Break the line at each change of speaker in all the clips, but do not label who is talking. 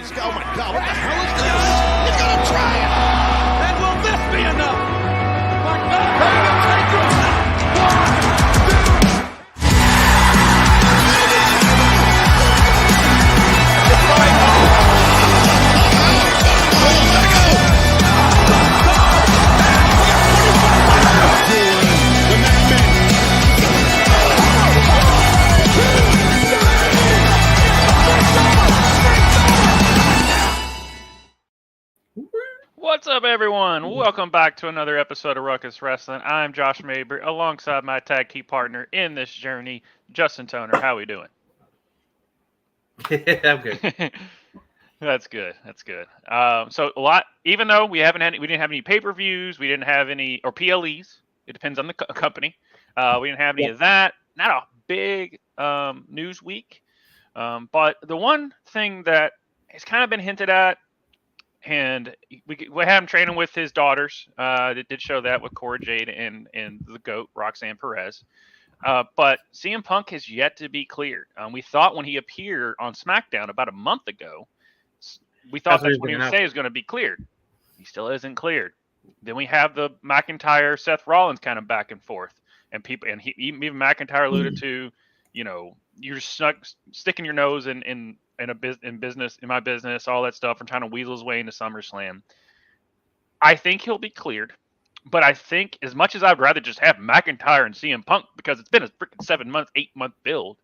Oh my God, what the hell is this? He's gonna try it! And will this be enough? Like
What's up, everyone? Welcome back to another episode of Ruckus Wrestling. I'm Josh Mabry, alongside my tag team partner in this journey, Justin Toner. How we doing?
I'm good.
That's good. That's good. So a lot, even though we didn't have any pay-per-views, we didn't have any or PLEs. It depends on the company. We didn't have any of that. Not a big news week, but the one thing that has kind of been hinted at. And we had him training with his daughters. It did show that with Cora Jade and the GOAT, Roxanne Perez. But CM Punk has yet to be cleared. We thought when he appeared on Smackdown about a month ago, we thought that's when he was saying he was going to be cleared. He still isn't cleared. Then we have the McIntyre, Seth Rollins kind of back and forth. And even McIntyre alluded to, you're sticking your nose in my business, all that stuff, and trying to weasel his way into SummerSlam. I think he'll be cleared, but I think as much as I'd rather just have McIntyre and CM Punk, because it's been a freaking 8-month build,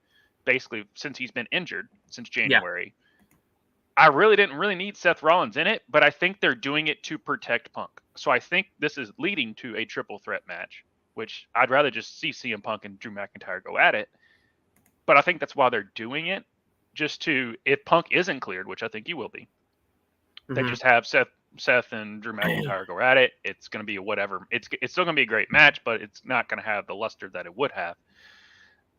basically since he's been injured since January. Yeah. I really didn't need Seth Rollins in it, but I think they're doing it to protect Punk. So I think this is leading to a triple threat match, which I'd rather just see CM Punk and Drew McIntyre go at it. But I think that's why they're doing it. Just to, if Punk isn't cleared, which I think he will be, they just have Seth and Drew McIntyre go at it. It's going to be whatever. It's still going to be a great match, but it's not going to have the luster that it would have.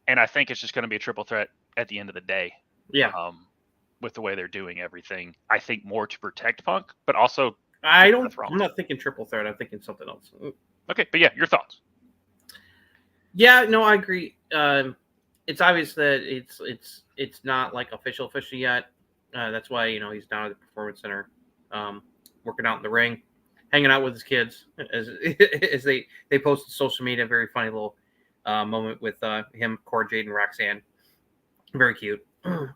And I think it's just going to be a triple threat at the end of the day.
Yeah.
With the way they're doing everything, I think more to protect Punk, but also
I'm not thinking triple threat. I'm thinking something else.
Okay, but yeah, your thoughts?
Yeah, no, I agree. It's obvious that it's not like official yet. That's why he's down at the Performance Center, working out in the ring, hanging out with his kids as they posted social media. A very funny little moment with him, Cora Jade, and Roxanne. Very cute. But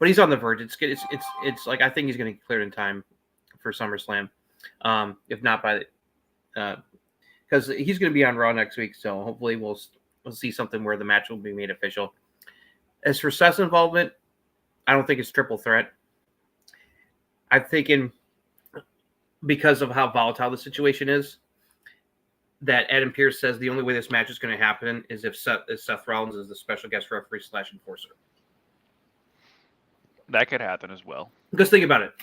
he's on the verge. It's good. It's like I think he's going to get cleared in time for SummerSlam, if not by the. Because he's going to be on Raw next week, so hopefully we'll see something where the match will be made official. As for Seth's involvement, I don't think it's triple threat. I'm thinking because of how volatile the situation is, that Adam Pearce says the only way this match is going to happen is if Seth Rollins is the special guest referee / enforcer.
That could happen as well.
Because think about it.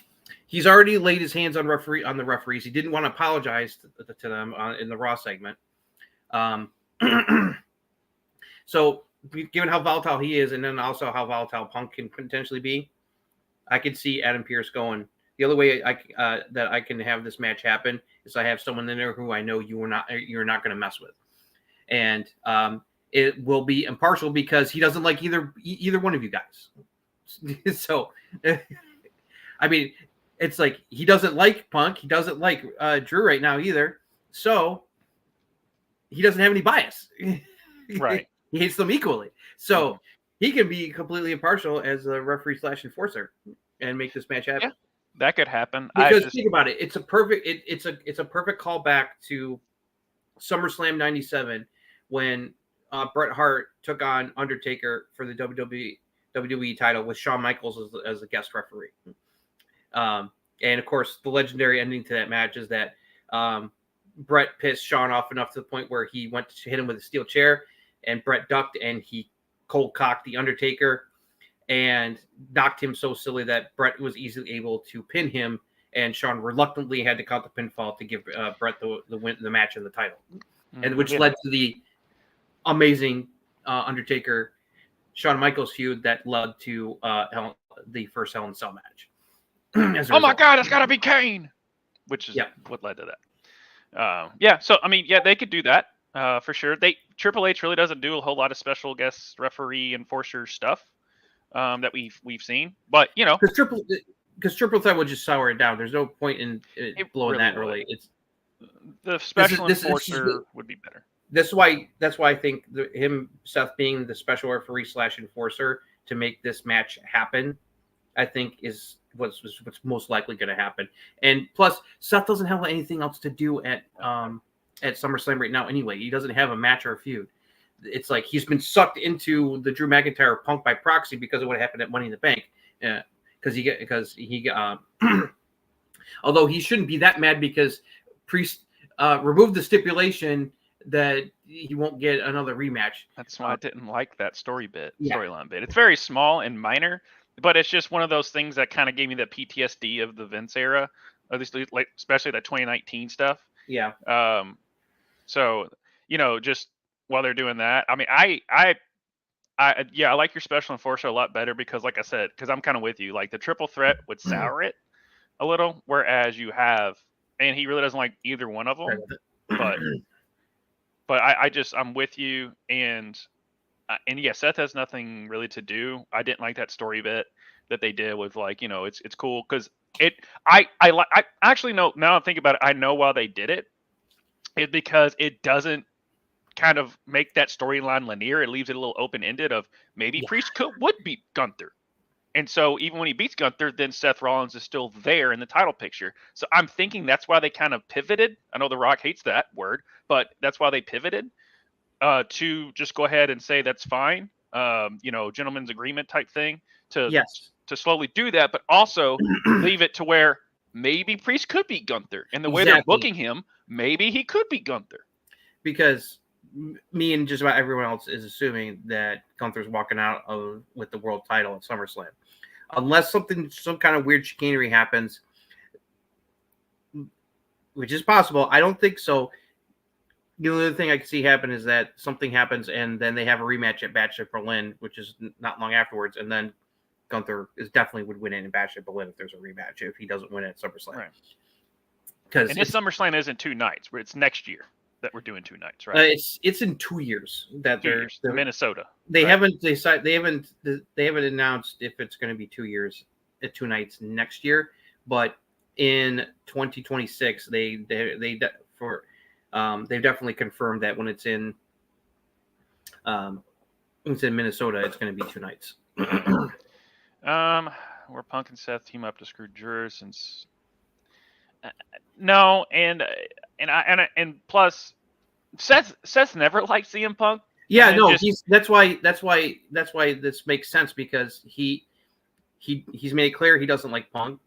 He's already laid his hands on the referees. He didn't want to apologize to them in the Raw segment. So, given how volatile he is, and then also how volatile Punk can potentially be, I could see Adam Pearce going. The other way that I can have this match happen is I have someone in there who I know you're not going to mess with, and it will be impartial because he doesn't like either one of you guys. So, I mean. It's like he doesn't like Punk. He doesn't like Drew right now either. So he doesn't have any bias.
Right.
He hates them equally. So he can be completely impartial as a referee / enforcer and make this match happen.
Yeah, that could happen.
Because think about it. It's a perfect callback to SummerSlam 97 when Bret Hart took on Undertaker for the WWE title with Shawn Michaels as a guest referee. And of course, the legendary ending to that match is that Bret pissed Shawn off enough to the point where he went to hit him with a steel chair, and Bret ducked and he cold cocked the Undertaker and knocked him so silly that Bret was easily able to pin him, and Shawn reluctantly had to count the pinfall to give Bret the match and the title, and which led to the amazing Undertaker Shawn Michaels feud that led to the first Hell in a Cell match.
Oh my God, it's got to be Kane, which is what led to that. So I mean, they could do that for sure. Triple H really doesn't do a whole lot of special guest referee enforcer stuff. that we've seen. But
because triple threat would just sour it down. There's no point in blowing
really
that early. It's
the special enforcer would be better.
That's why I think Seth being the special referee / enforcer to make this match happen, I think is what's most likely going to happen. And plus, Seth doesn't have anything else to do at SummerSlam right now anyway. He doesn't have a match or a feud. It's like he's been sucked into the Drew McIntyre Punk by proxy because of what happened at Money in the Bank. Because he got although he shouldn't be that mad because Priest removed the stipulation that he won't get another rematch.
That's why I didn't like that storyline bit. It's very small and minor, but it's just one of those things that kind of gave me the PTSD of the Vince era, at least like especially that 2019 stuff.
Yeah.
So just while they're doing that, I mean, I like your special enforcer a lot better because, like I said, because I'm kind of with you. Like the triple threat would sour it a little, whereas you have, and he really doesn't like either one of them. But I'm with you, and yeah, Seth has nothing really to do. I didn't like that story bit that they did with like it's cool because I actually know now I'm thinking about it. I know why they did it. It's because it doesn't kind of make that storyline linear. It leaves it a little open ended of maybe Priest would beat Gunther. And so even when he beats Gunther, then Seth Rollins is still there in the title picture. So I'm thinking that's why they kind of pivoted. I know The Rock hates that word, but that's why they pivoted to just go ahead and say that's fine. Gentleman's agreement type thing to slowly do that, but also leave it to where maybe Priest could beat Gunther. And the way they're booking him, maybe he could beat Gunther.
Because me and just about everyone else is assuming that Gunther's walking out with the world title at SummerSlam, unless some kind of weird chicanery happens, which is possible. I don't think so. The only other thing I can see happen is that something happens and then they have a rematch at Bash at Berlin, which is not long afterwards, and then Gunther definitely would win it in Bash at Berlin if there's a rematch if he doesn't win it at SummerSlam.
Right. And his SummerSlam isn't 2 nights, but it's next year that we're doing 2 nights, right?
It's in 2 years that they're
Minnesota.
They haven't decided. They haven't announced if it's going to be 2 years at 2 nights next year. But in 2026, they've definitely confirmed that when it's in Minnesota, it's going to be 2 nights.
Where Punk and Seth team up to screw Drew since. No, and plus, Seth never liked CM Punk.
Yeah, no, that's why this makes sense because he's made it clear he doesn't like Punk,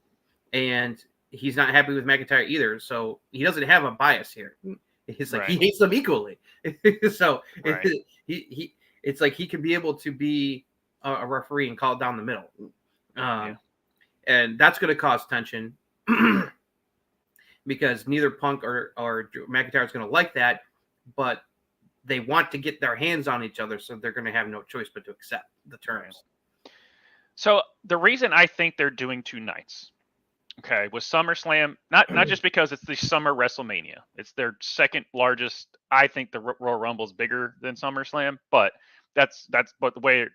and he's not happy with McIntyre either. So he doesn't have a bias here. It's like he hates them equally. So it's like he can be able to be a referee and call it down the middle, and that's going to cause tension. Because neither Punk or McIntyre is going to like that, but they want to get their hands on each other, so they're going to have no choice but to accept the terms.
So the reason I think they're doing 2 nights, okay, with SummerSlam, not just because it's the Summer WrestleMania, it's their second largest. I think the Royal Rumble is bigger than SummerSlam, but that's but where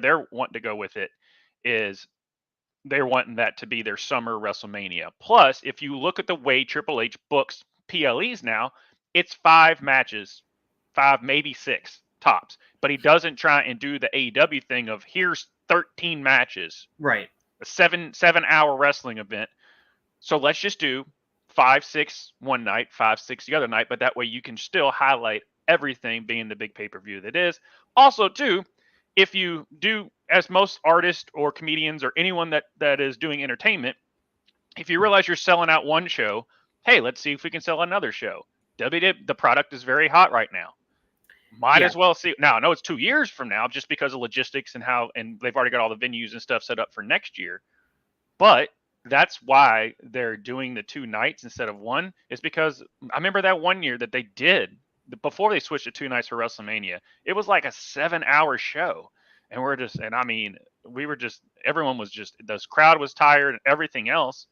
they're wanting to go with it is. They're wanting that to be their summer WrestleMania. Plus, if you look at the way Triple H books PLEs now, it's 5 matches, 5, maybe 6 tops. But he doesn't try and do the AEW thing of here's 13 matches.
Right.
A 7-hour wrestling event. So let's just do 5, 6 one night, 5, 6 the other night. But that way you can still highlight everything being the big pay-per-view that is. Also, too, if you do, as most artists or comedians or anyone that is doing entertainment, if you realize you're selling out one show, hey, let's see if we can sell another show. The product is very hot right now. Might as well see. Now, I know it's 2 years from now just because of logistics and they've already got all the venues and stuff set up for next year. But that's why they're doing the 2 nights instead of 1 is because I remember that one year that they did before they switched to 2 nights for WrestleMania, it was like a 7-hour show. And everyone was just, this crowd was tired and everything else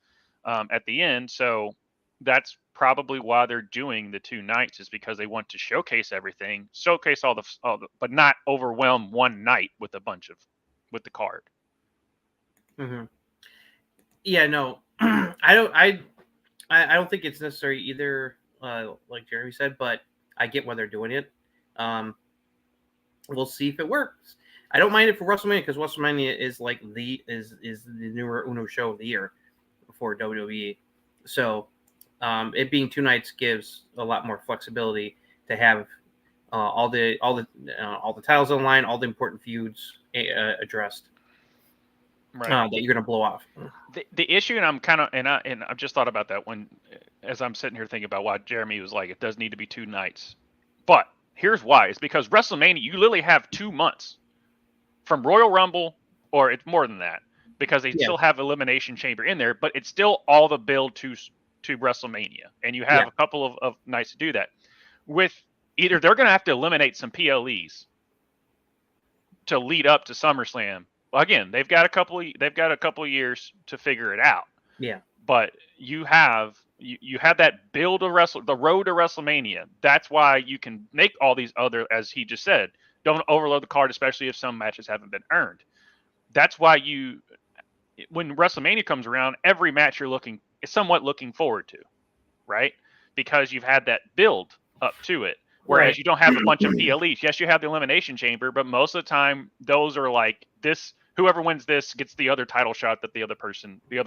at the end. So that's probably why they're doing the 2 nights is because they want to showcase everything, showcase all the, but not overwhelm one night with the card.
Mm-hmm. Yeah, no, I don't think it's necessary either. Like Jeremy said, but I get why they're doing it. We'll see if it works. I don't mind it for WrestleMania because WrestleMania is like the newer Uno show of the year for WWE. So it being 2 nights gives a lot more flexibility to have all the titles on line, all the important feuds addressed.
Right.
That you're gonna blow off.
The issue, and I'm kind of, and I've just thought about that when, as I'm sitting here thinking about why Jeremy was like, it does need to be 2 nights, but here's why: it's because WrestleMania, you literally have 2 months from Royal Rumble, or it's more than that because they still have Elimination Chamber in there, but it's still all the build to WrestleMania, and you have a couple of nights to do that. With either they're going to have to eliminate some PLEs to lead up to SummerSlam. Well, again, they've got a couple of years to figure it out.
Yeah.
But you have that build of the road to WrestleMania. That's why you can make all these other, as he just said, don't overload the card, especially if some matches haven't been earned. That's why when WrestleMania comes around, every match you're somewhat looking forward to, right? Because you've had that build up to it. Whereas you don't have a bunch of PLEs. Yes, you have the Elimination Chamber, but most of the time those are like this. Whoever wins this gets the other title shot that the other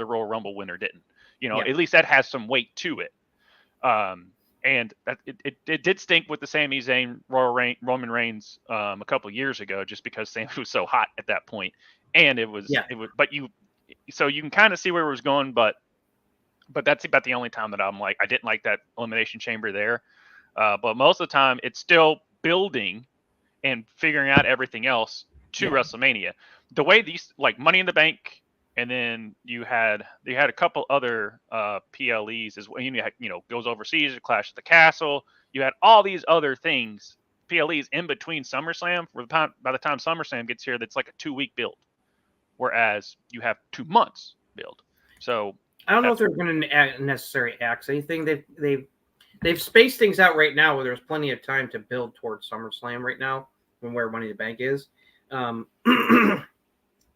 Royal Rumble winner didn't. At least that has some weight to it. And that it did stink with the Sami Zayn Roman Reigns a couple of years ago, just because Sami was so hot at that point, and it was. But you can kind of see where it was going, but that's about the only time that I'm like, I didn't like that Elimination Chamber there. But most of the time, it's still building and figuring out everything else to WrestleMania. The way these, like Money in the Bank, and then you had a couple other PLEs as well. You had, goes overseas, Clash at the Castle. You had all these other things, PLEs in between SummerSlam. By the time SummerSlam gets here, that's like a 2-week build, whereas you have 2 months build. So
I don't know if they're going to necessarily axe anything. They've spaced things out right now where there's plenty of time to build towards SummerSlam right now, from where Money in the Bank is.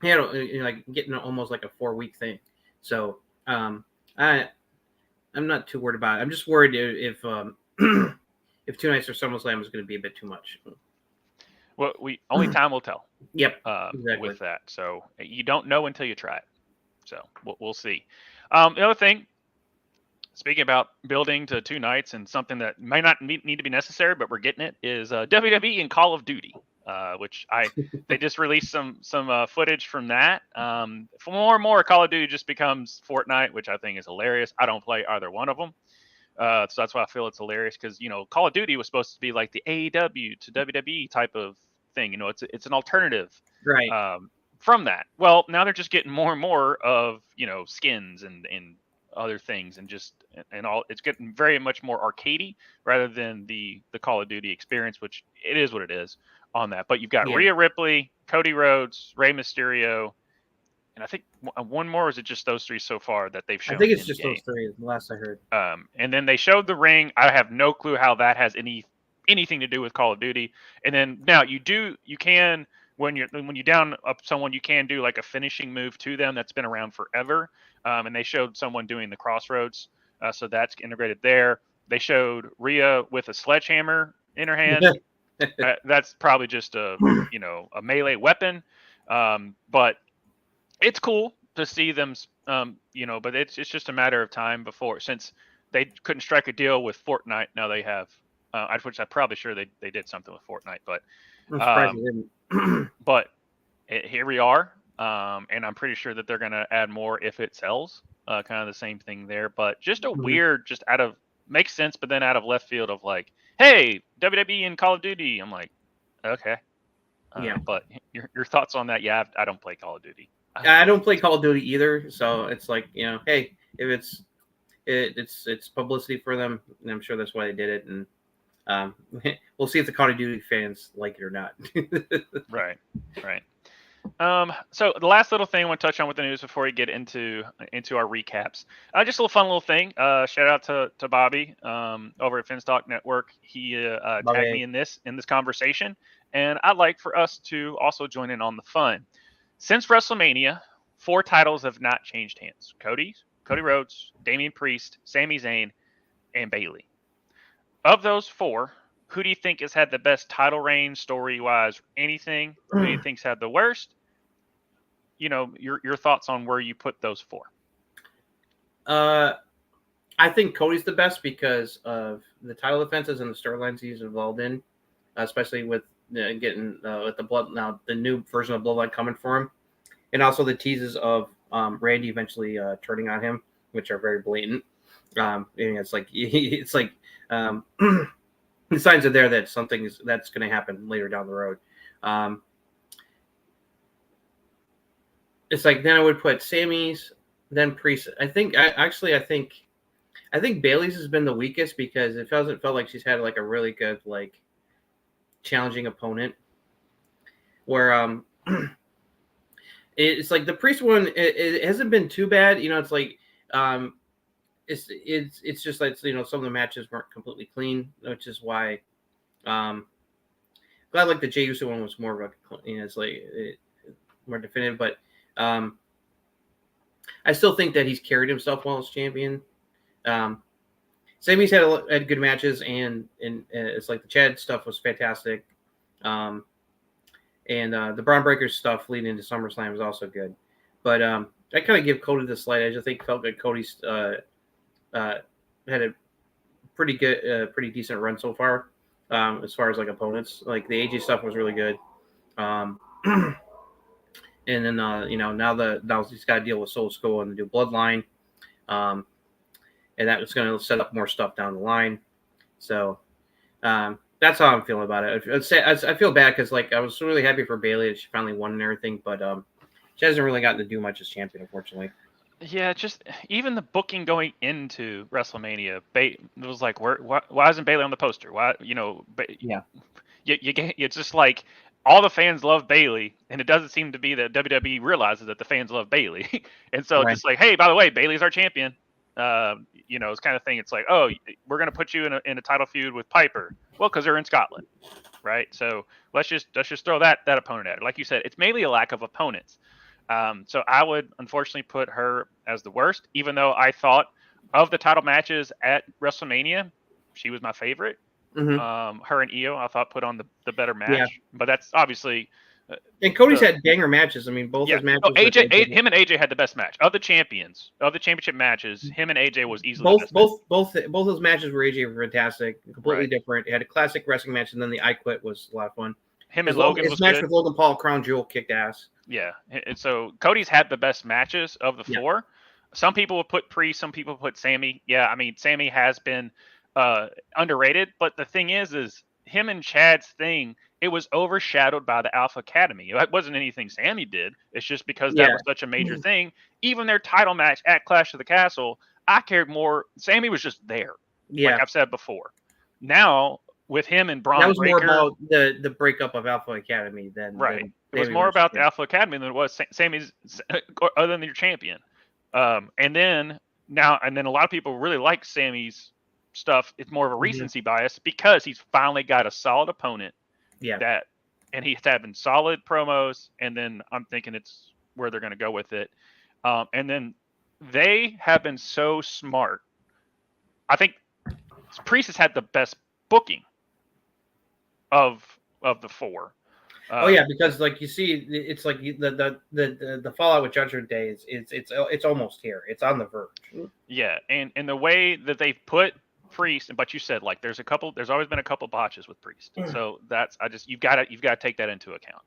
Like getting almost like a 4-week thing. So I'm not too worried about it. I'm just worried if 2 nights for SummerSlam is going to be a bit too much.
Well, only time will tell.
Yep. Exactly.
With that, so you don't know until you try it. So we'll see. The other thing, speaking about building to 2 nights and something that might not need to be necessary, but we're getting it, is WWE and Call of Duty, which they just released some footage from that. For more and more, Call of Duty just becomes Fortnite, which I think is hilarious. I don't play either one of them. So that's why I feel it's hilarious, because Call of Duty was supposed to be like the AEW to WWE type of thing. It's an alternative,
right?
From that. Well, now they're just getting more and more of skins and other things, and all. It's getting very much more arcadey rather than the Call of Duty experience, which it is what it is on that. But you've got Rhea Ripley, Cody Rhodes, Rey Mysterio, and I think one more. Or is it just those 3 so far that they've shown?
I think it's just those 3. The last I heard.
And then they showed the ring. I have no clue how that has anything to do with Call of Duty. And then now you can. When you down up someone, you can do like a finishing move to them that's been around forever. And they showed someone doing the Crossroads, so that's integrated there. They showed Rhea with a sledgehammer in her hand. That's probably just a melee weapon, but it's cool to see them. But it's just a matter of time since they couldn't strike a deal with Fortnite. Now they have, which I'm probably sure they did something with Fortnite, but. But here we are, and I'm pretty sure that they're going to add more if it sells. Kind of the same thing there, but just a weird, just makes sense, but then out of left field of like, hey, WWE and Call of Duty. I'm like, okay, But your thoughts on that? Yeah, I don't play Call of Duty.
I don't play Call of Duty either, so it's like hey, if it's publicity for them, and I'm sure that's why they did it, and. We'll see if the Call of Duty fans like it or not.
Right. So the last little thing I want to touch on with the news before we get into our recaps, just a little fun little thing. Shout out to Bobby over at Finstock Network. He tagged me in this conversation, and I'd like for us to also join in on the fun. Since WrestleMania, 4 titles have not changed hands. Cody Rhodes, Damian Priest, Sami Zayn, and Bayley. Of those 4, who do you think has had the best title reign, story-wise, anything? Who do you think's had the worst? Your thoughts on where you put those 4.
I think Cody's the best because of the title defenses and the storylines he's involved in, especially with getting with the new version of Bloodline coming for him, and also the teases of Randy eventually turning on him, which are very blatant. It's like the signs are there that that's going to happen later down the road. It's like then I would put Sammy's, then Priest. I think Bayley's has been the weakest because it hasn't felt like she's had like a really good like challenging opponent. Where it's like the Priest one, it hasn't been too bad. It's like it's just like some of the matches weren't completely clean, which is why glad like the Jey Uso one was more of a it's like more definitive, but I still think that he's carried himself well as champion. Sami's had good matches, and it's like the Chad stuff was fantastic. And the Braun Breakers stuff leading into SummerSlam was also good. But I kind of give Cody the slight edge. I think felt that Cody's had a pretty good, pretty decent run so far as far as like opponents. Like the AJ stuff was really good. And then now he's got to deal with Soul Skull and the new Bloodline, and that was going to set up more stuff down the line. So that's how I'm feeling about it. I feel bad because like I was really happy for Bayley that she finally won and everything, but she hasn't really gotten to do much as champion, unfortunately.
Yeah, just even the booking going into WrestleMania, it was like, why isn't Bayley on the poster? Why,
Yeah,
it's just like. All the fans love Bayley, and it doesn't seem to be that WWE realizes that the fans love Bayley. And so
right.
Just like, hey, by the way, Bayley's our champion. It's kind of thing. It's like, oh, we're going to put you in a title feud with Piper. Well, because they're in Scotland, right? So let's just throw that opponent at her. Like you said, it's mainly a lack of opponents. So I would unfortunately put her as the worst, even though I thought of the title matches at WrestleMania, she was my favorite.
Mm-hmm.
Her and Io, I thought, put on the better match, but that's obviously.
And Cody's had banger matches. I mean, both his matches.
Him and AJ had the best match of the champions of the championship matches. Him and AJ was easily
both those matches were AJ were fantastic, completely different. It had a classic wrestling match, and then the I Quit was a lot of fun.
Him and Logan was
match
good.
with Logan Paul, Crown Jewel, kicked ass.
Yeah, and so Cody's had the best matches of the 4. Some people would put Priest, some people put Sami. Yeah, I mean Sami has been underrated, but the thing is him and Chad's thing, it was overshadowed by the Alpha Academy. It wasn't anything Sami did. It's just because that was such a major thing. Even their title match at Clash of the Castle, I cared more. Sami was just there.
Yeah,
like I've said before. Now with him and Braun,
that was
Breaker,
more about the breakup of Alpha Academy than
right. It was more about the Alpha Academy than it was Sami's, other than your champion. And then a lot of people really like Sami's stuff. It's more of a recency bias because he's finally got a solid opponent. Yeah. And he's having solid promos, and then I'm thinking it's where they're going to go with it. And then they have been so smart. I think Priest has had the best booking of the 4.
Because like you see, it's like the fallout with Judgment Day it's almost here. It's on the verge.
Yeah, and the way that they've put Priest, but you said like there's always been a couple botches with Priest, so you've got to take that into account.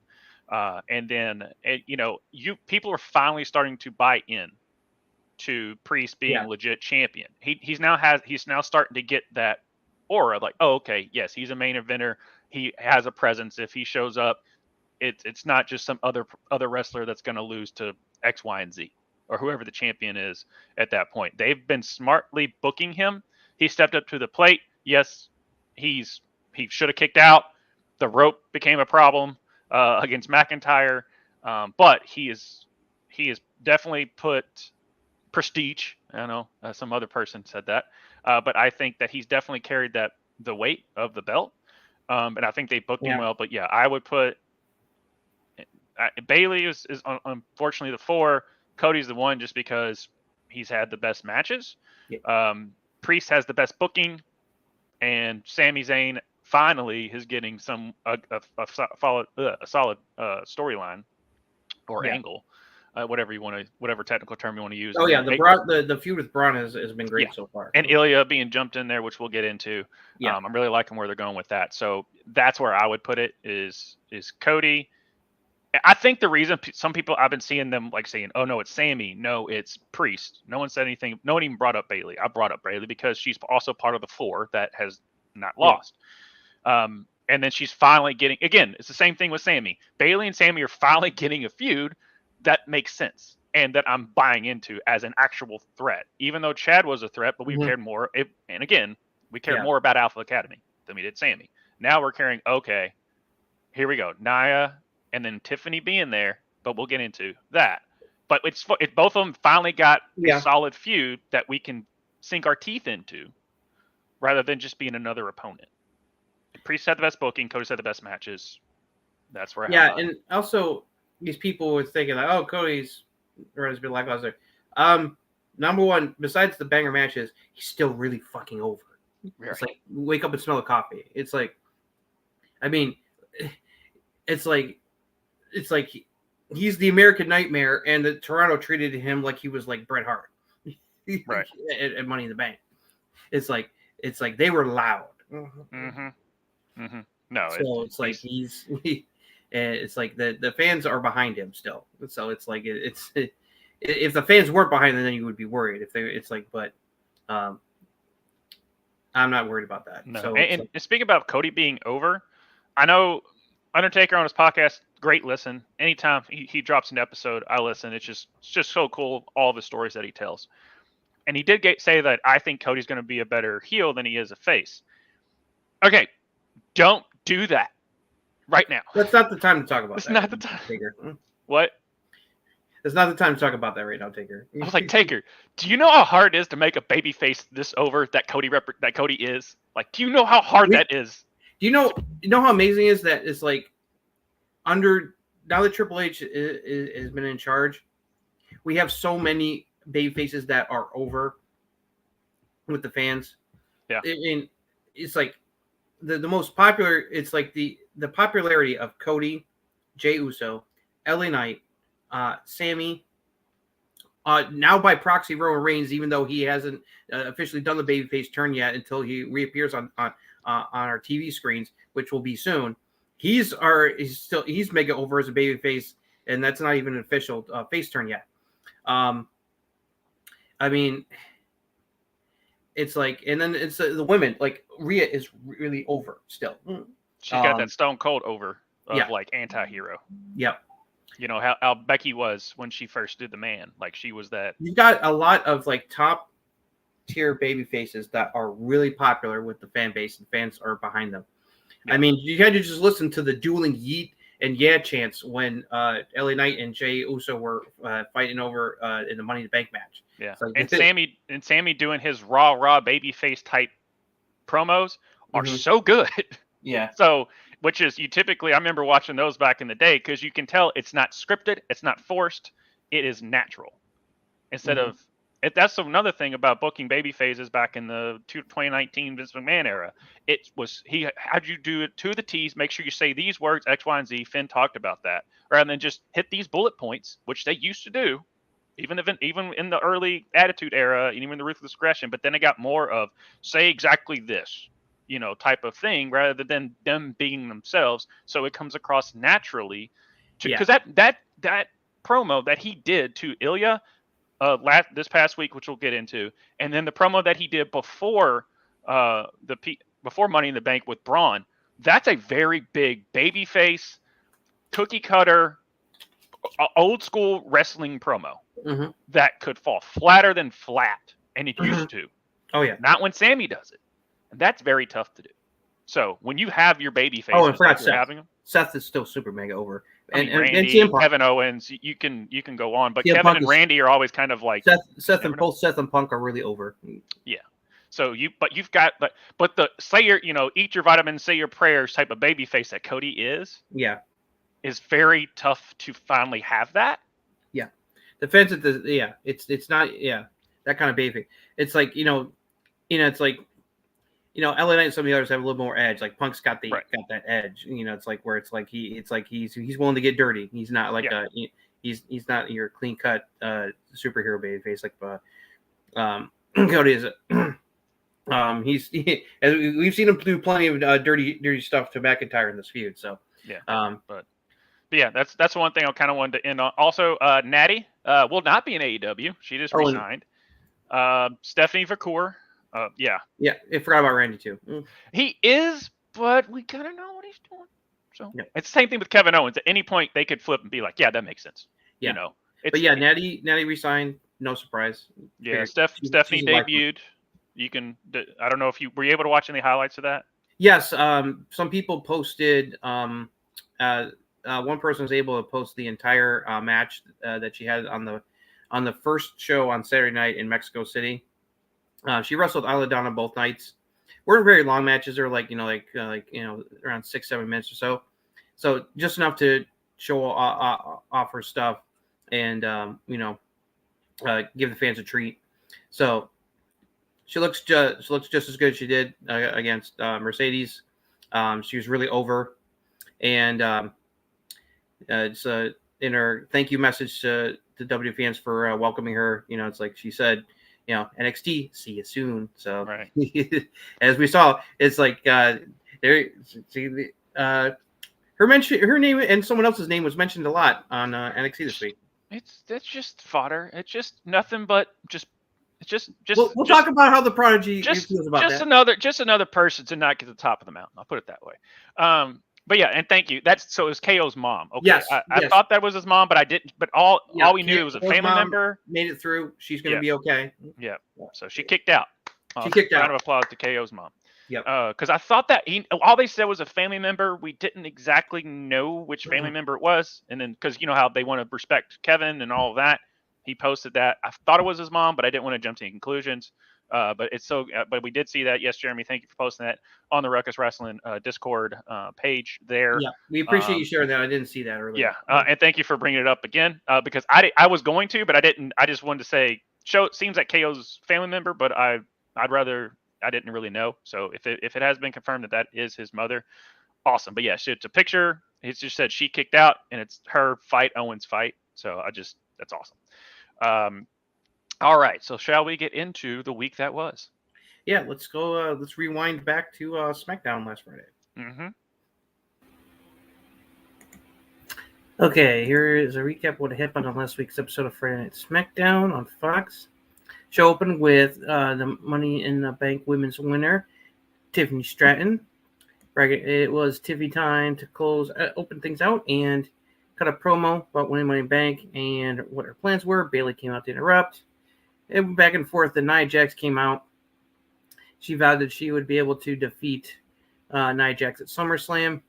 And then people are finally starting to buy in to Priest being a legit champion. He's now starting to get that aura, like, oh, okay, yes, he's a main eventer. He has a presence. If he shows up, it's not just some other wrestler that's going to lose to X, Y, and Z, or whoever the champion is at that point. They've been smartly booking him. He stepped up to the plate. Yes, he should have kicked out. The rope became a problem against McIntyre, but he is definitely put prestige. I know some other person said that, but I think that he's definitely carried the weight of the belt, and I think they booked him well. But yeah, I would put Bayley is unfortunately the 4. Cody's the one just because he's had the best matches.
Yeah.
Priest has the best booking, and Sami Zayn finally is getting a solid storyline or angle, whatever technical term you want to use.
Oh yeah, the feud with Braun has been great so far.
And Ilya being jumped in there, which we'll get into.
Yeah.
I'm really liking where they're going with that. So that's where I would put it is Cody. I think the reason some people I've been seeing them like saying, "Oh no, it's Sami. No, it's Priest." No one said anything. No one even brought up Bayley. I brought up Bayley because she's also part of the 4 that has not lost. And then she's finally getting, again, it's the same thing with Sami. Bayley and Sami are finally getting a feud that makes sense and that I'm buying into as an actual threat. Even though Chad was a threat, but we cared more. And again, we cared more about Alpha Academy than we did Sami. Now we're caring, okay, here we go. Nia and then Tiffany being there, but we'll get into that. But it's both of them finally got a solid feud that we can sink our teeth into rather than just being another opponent. Priest had the best booking, Cody had the best matches. That's where I have
and also these people were thinking like, oh, Cody's run has been lackluster. Number one, besides the banger matches, he's still really fucking over. Right. It's like wake up and smell the coffee. It's like, I mean, it's like he's the American Nightmare, and the Toronto treated him like he was like Bret Hart,
right?
at Money in the Bank. It's like they were loud.
Mm-hmm. Mm-hmm. No,
so it's like it's like the fans are behind him still. So it's like if the fans weren't behind him, then you would be worried. But I'm not worried about that.
No.
So
and speaking about Cody being over, I know Undertaker on his podcast, great listen. Anytime he drops an episode, I listen. It's just so cool, all the stories that he tells. And he did say that I think Cody's going to be a better heel than he is a face. Okay, don't do that right now.
That's not the time to talk about that.
It's not the time.
Taker.
What?
It's not the time to talk about that right now, Taker.
I was like, Taker, do you know how hard it is to make a baby face this over that Cody is? Like, do you know how hard that is?
Do you know how amazing it is that it's like under now that Triple H has been in charge, we have so many baby faces that are over with the fans.
Yeah.
And it's like the most popular, it's like the popularity of Cody, Jey Uso, LA Knight, Sami, now by proxy Roman Reigns, even though he hasn't officially done the babyface turn yet until he reappears on our TV screens, which will be soon. He's mega over as a babyface, and that's not even an official face turn yet. I mean, it's like, and then it's the women, like Rhea is really over still.
She got that Stone Cold over of like anti-hero.
Yep.
You know how Becky was when she first did the man. Like she was that.
You've got a lot of like top tier baby faces that are really popular with the fan base, and fans are behind them. Yeah. I mean, you had to just listen to the dueling yeet and yeah chants when LA Knight and Jey Uso were fighting over in the Money in the Bank match.
Yeah, so, and Sami doing his raw baby face type promos are so good.
Yeah.
So, which is I remember watching those back in the day because you can tell it's not scripted, it's not forced, it is natural. Instead of that's another thing about booking baby phases back in the 2019 Vince McMahon era. It was he had you do it to the T's, make sure you say these words X, Y, and Z. Finn talked about that, rather than just hit these bullet points, which they used to do, even in the early Attitude Era, and even the Ruthless Aggression. But then it got more of say exactly this, type of thing, rather than them being themselves. So it comes across naturally, because that promo that he did to Ilya. This past week, which we'll get into, and then the promo that he did before before Money in the Bank with Braun, that's a very big babyface, cookie cutter, old school wrestling promo that could fall flatter than flat, and it used to.
Oh yeah,
not when Sami does it, and that's very tough to do. So when you have your babyface,
and forgot Seth. Seth is still super mega over. And
Randy, and Kevin Owens, you can go on, but Kevin and Randy are always kind of like
Seth and Punk are really over.
Yeah. So you've got the say your eat your vitamins, say your prayers type of baby face that Cody is.
Yeah.
Is very tough to finally have that.
Yeah. the fence at the it's not that kind of baby. It's like it's like LA Knight and some of the others have a little more edge. Like Punk's got got that edge. It's like where it's like he's willing to get dirty. He's not like he's not your clean cut superhero baby face like Cody is. As we've seen him do plenty of dirty stuff to McIntyre in this feud. So
but yeah, that's one thing I kind of wanted to end on. Also, Natty will not be in AEW. She just resigned. Stephanie Vacour. Yeah,
I forgot about Randy too.
He is, but we kind of know what he's doing. So it's the same thing with Kevin Owens. At any point, they could flip and be like, "Yeah, that makes sense."
Yeah. Natty resigned. No surprise.
Yeah, Stephanie debuted. You can. I don't know if you were able to watch any highlights of that.
Yes. Some people posted. One person was able to post the entire match that she had on the first show on Saturday night in Mexico City. She wrestled Isla Dawn both nights. Weren't very long matches. They're like around 6-7 minutes or so. So just enough to show off her stuff and give the fans a treat. So she looks just as good as she did against Mercedes. She was really over, and it's in her thank you message to W fans for welcoming her. It's like she said, NXT, see you soon. So as we saw, it's like her name and someone else's name was mentioned a lot on NXT this week.
That's just fodder. It's just nothing but just.
We'll talk about how the Prodigy feels about that.
Just another person to not get to the top of the mountain. I'll put it that way. But yeah, and thank you. It was KO's mom. Okay.
Yes,
I thought that was his mom, but I didn't. But all we knew it was a family member.
Made it through. She's going to be okay.
Yeah. So she kicked out. Round of applause to KO's mom.
Yep.
Because I thought that all they said was a family member. We didn't exactly know which family member it was, and then because how they want to respect Kevin and all of that, he posted that. I thought it was his mom, but I didn't want to jump to any conclusions. But we did see that. Yes, Jeremy, thank you for posting that on the Ruckus Wrestling Discord page there.
Yeah, we appreciate you sharing that. I didn't see that earlier.
Yeah, and thank you for bringing it up again because I was going to, but I didn't. I just wanted to say, it seems like KO's family member, but I didn't really know. So if it has been confirmed that is his mother, awesome. But yeah, it's a picture. It just said she kicked out, and it's her fight, Owens fight. So that's awesome. All right, so shall we get into the week that was?
Yeah, let's go. Let's rewind back to SmackDown last Friday.
Mm-hmm.
Okay, here is a recap of what happened on last week's episode of Friday Night SmackDown on Fox. Show opened with the Money in the Bank women's winner, Tiffany Stratton. It was Tiffy time to open things out and cut a promo about winning Money in the Bank and what her plans were. Bayley came out to interrupt. It went back and forth. The Nia Jax came out. She vowed that she would be able to defeat Nia Jax at SummerSlam.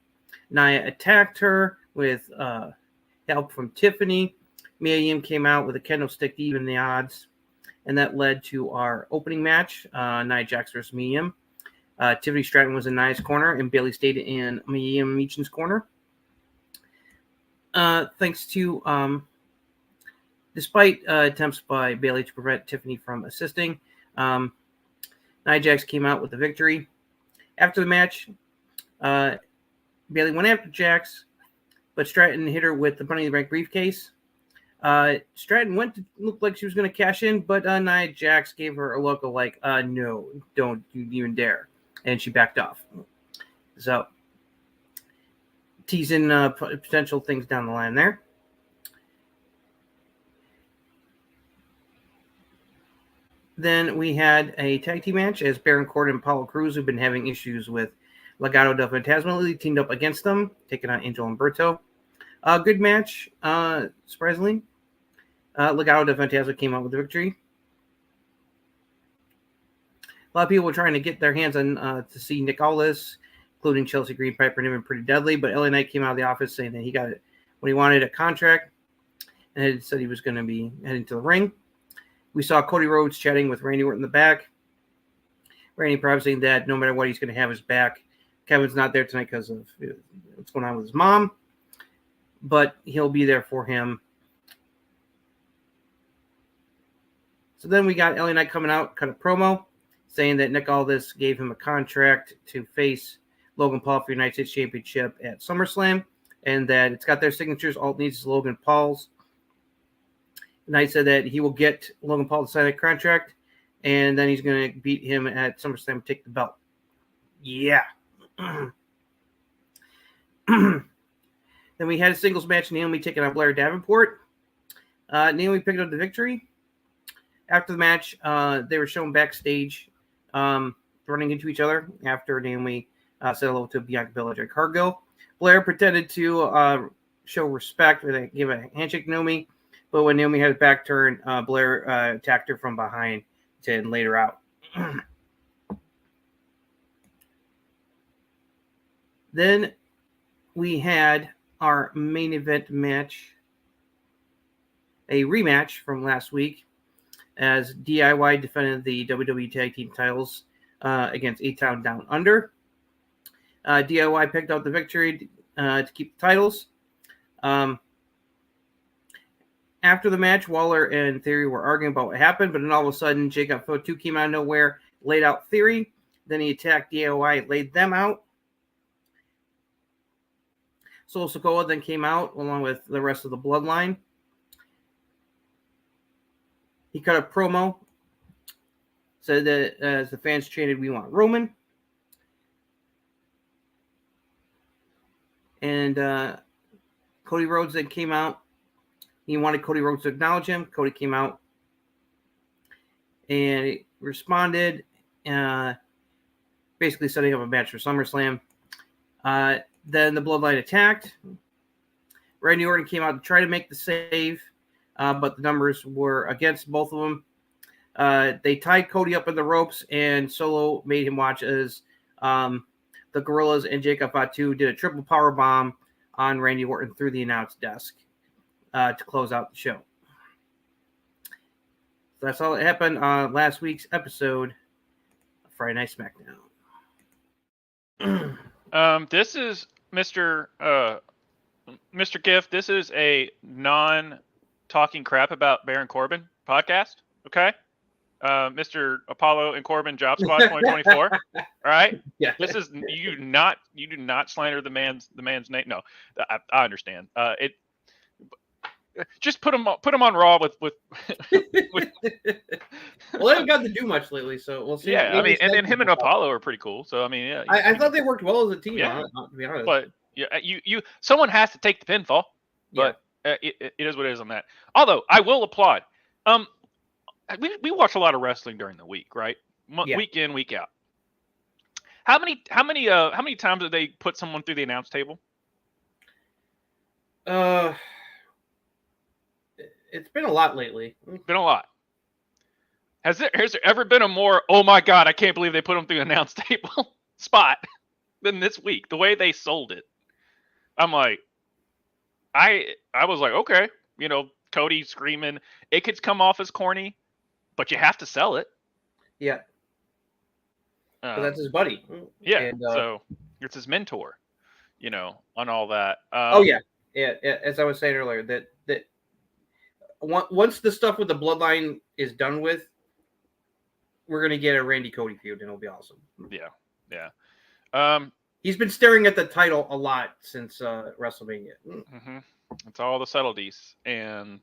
Nia attacked her with help from Tiffany. Mia Yim came out with a kendo stick to even the odds. And that led to our opening match, Nia Jax versus Mia Yim. Tiffany Stratton was in Nia's corner, and Bayley stayed in Mia Yim Meechan's corner. Thanks to, despite attempts by Bayley to prevent Tiffany from assisting, Nia Jax came out with the victory. After the match, Bayley went after Jax, but Stratton hit her with the Money in the Bank briefcase. Stratton went to look like she was going to cash in, but Nia Jax gave her a look of like, no, don't you even dare. And she backed off. So, teasing potential things down the line there. Then we had a tag team match as Baron Corbin and Apollo Crews, who've been having issues with Legado del Fantasma, teamed up against them, taking on Angel Umberto. Good match, surprisingly. Legado del Fantasma came out with the victory. A lot of people were trying to get their hands on to see Nick Aldis, including Chelsea Green, Piper Niven, Pretty Deadly, but LA Knight came out of the office saying that he got it when he wanted a contract, and it said he was going to be heading to the ring. We saw Cody Rhodes chatting with Randy Orton in the back. Randy probably saying that no matter what, he's going to have his back. Kevin's not there tonight because of what's going on with his mom, but he'll be there for him. So then we got LA Knight coming out, cut a promo, saying that Nick Aldis gave him a contract to face Logan Paul for the United States Championship at SummerSlam, and that it's got their signatures. All it needs is Logan Paul's. Knight said that he will get Logan Paul to sign a contract, and then he's going to beat him at SummerSlam and take the belt. Yeah. Then we had a singles match, Naomi taking on Blair Davenport. Naomi picked up the victory. After the match, they were shown backstage running into each other after Naomi said hello to Bianca Belair and Cargill. Blair pretended to show respect and give a handshake to Naomi, but when Naomi had a back turn, Blair attacked her from behind and laid her out. Then we had our main event match, a rematch from last week, as DIY defended the WWE Tag Team titles against A-Town Down Under. DIY picked up the victory to keep the titles. After the match, Waller and Theory were arguing about what happened, but then all of a sudden, Jacob Fatu came out of nowhere, laid out Theory. Then he attacked DIY, laid them out. Solo Sikoa then came out along with the rest of the bloodline. He cut a promo, said that as the fans chanted, "We want Roman." And Cody Rhodes then came out. He wanted Cody Rhodes to acknowledge him. Cody came out and he responded, basically setting up a match for SummerSlam. Then the Bloodline attacked. Randy Orton came out to try to make the save, but the numbers were against both of them. They tied Cody up in the ropes, and Solo made him watch as the Gorillas and Jacob Fatu did a triple power bomb on Randy Orton through the announce desk to close out the show. So that's all that happened on last week's episode of Friday Night SmackDown.
This is Mr. Gift. This is a non-talking crap about Baron Corbin podcast. Okay, Mr. Apollo and Corbin Job Squad 2024. All right.
Yeah.
This is you do not slander the man's name. No, I understand. Just put him on Raw with
Well, they haven't gotten to do much lately, so we'll see.
Yeah, I mean, and then him and Apollo are pretty cool. So I mean, yeah,
I thought they worked well as a team.
Yeah.
To be honest,
but yeah, you someone has to take the pinfall, but it is what it is on that. Although I will applaud. We watch a lot of wrestling during the week, right? Week in, week out. How many times did they put someone through the announce table?
It's been a lot lately.
Been a lot. Has there ever been a more, oh my God, I can't believe they put him through the announce table spot than this week? The way they sold it. I'm like, I was like, okay, Cody screaming. It could come off as corny, but you have to sell it.
Yeah. But that's his buddy.
Yeah.
And,
so it's his mentor, on all that.
Yeah. As I was saying earlier, that once the stuff with the bloodline is done with, we're gonna get a Randy Cody feud, and it'll be awesome.
Yeah.
He's been staring at the title a lot since WrestleMania.
Mm-hmm. It's all the subtleties and.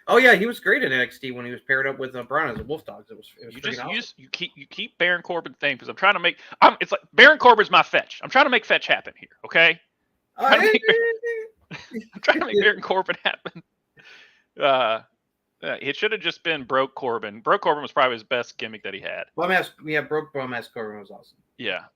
Oh yeah, he was great in NXT when he was paired up with Braun as a Wolf Dogs. It was awesome.
You keep Baron Corbin thing because I'm trying to make. It's like Baron Corbin's my fetch. I'm trying to make fetch happen here. Okay. I'm trying to make Baron Corbin happen. It should have just been Broke Corbin. Broke Corbin was probably his best gimmick that he had.
Broke Bum-ass Corbin was awesome.
Yeah.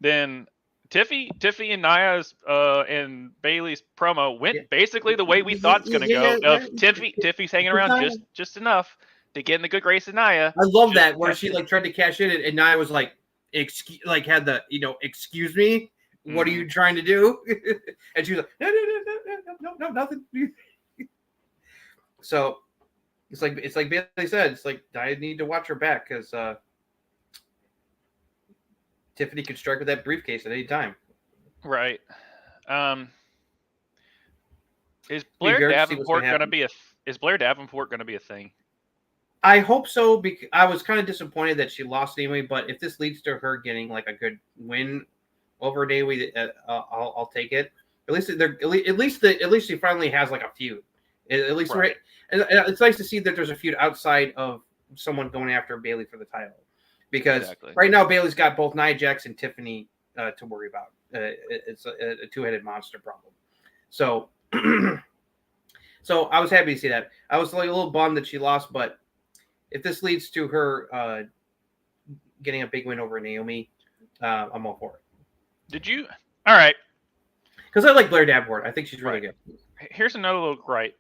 Then Tiffy and Nia's and Bayley's promo went basically the way we thought it's gonna go. Tiffy's hanging around just enough to get in the good graces of Nia.
I love that where she tried to cash in and Nia was like, excuse me. What are you trying to do? And she was like, no, nothing. So it's like Bayley said, it's like I need to watch her back because Tiffany could strike with that briefcase at any time.
Right. Is Blair
weird to see what's
Davenport
gonna
going to
happen.
is Blair Davenport going to be a thing?
I hope so, because I was kind of disappointed that she lost anyway. But if this leads to her getting like a good win over Naomi, I'll take it. At least she finally has like a feud. At least right. And it's nice to see that there's a feud outside of someone going after Bayley for the title, because right now Bayley's got both Nia Jax and Tiffany to worry about. It's a two-headed monster problem. So, so I was happy to see that. I was like a little bummed that she lost, but if this leads to her getting a big win over Naomi, I'm all for it.
Did you? All right.
Because I like Blair Davenport. I think she's really good.
Here's another little gripe.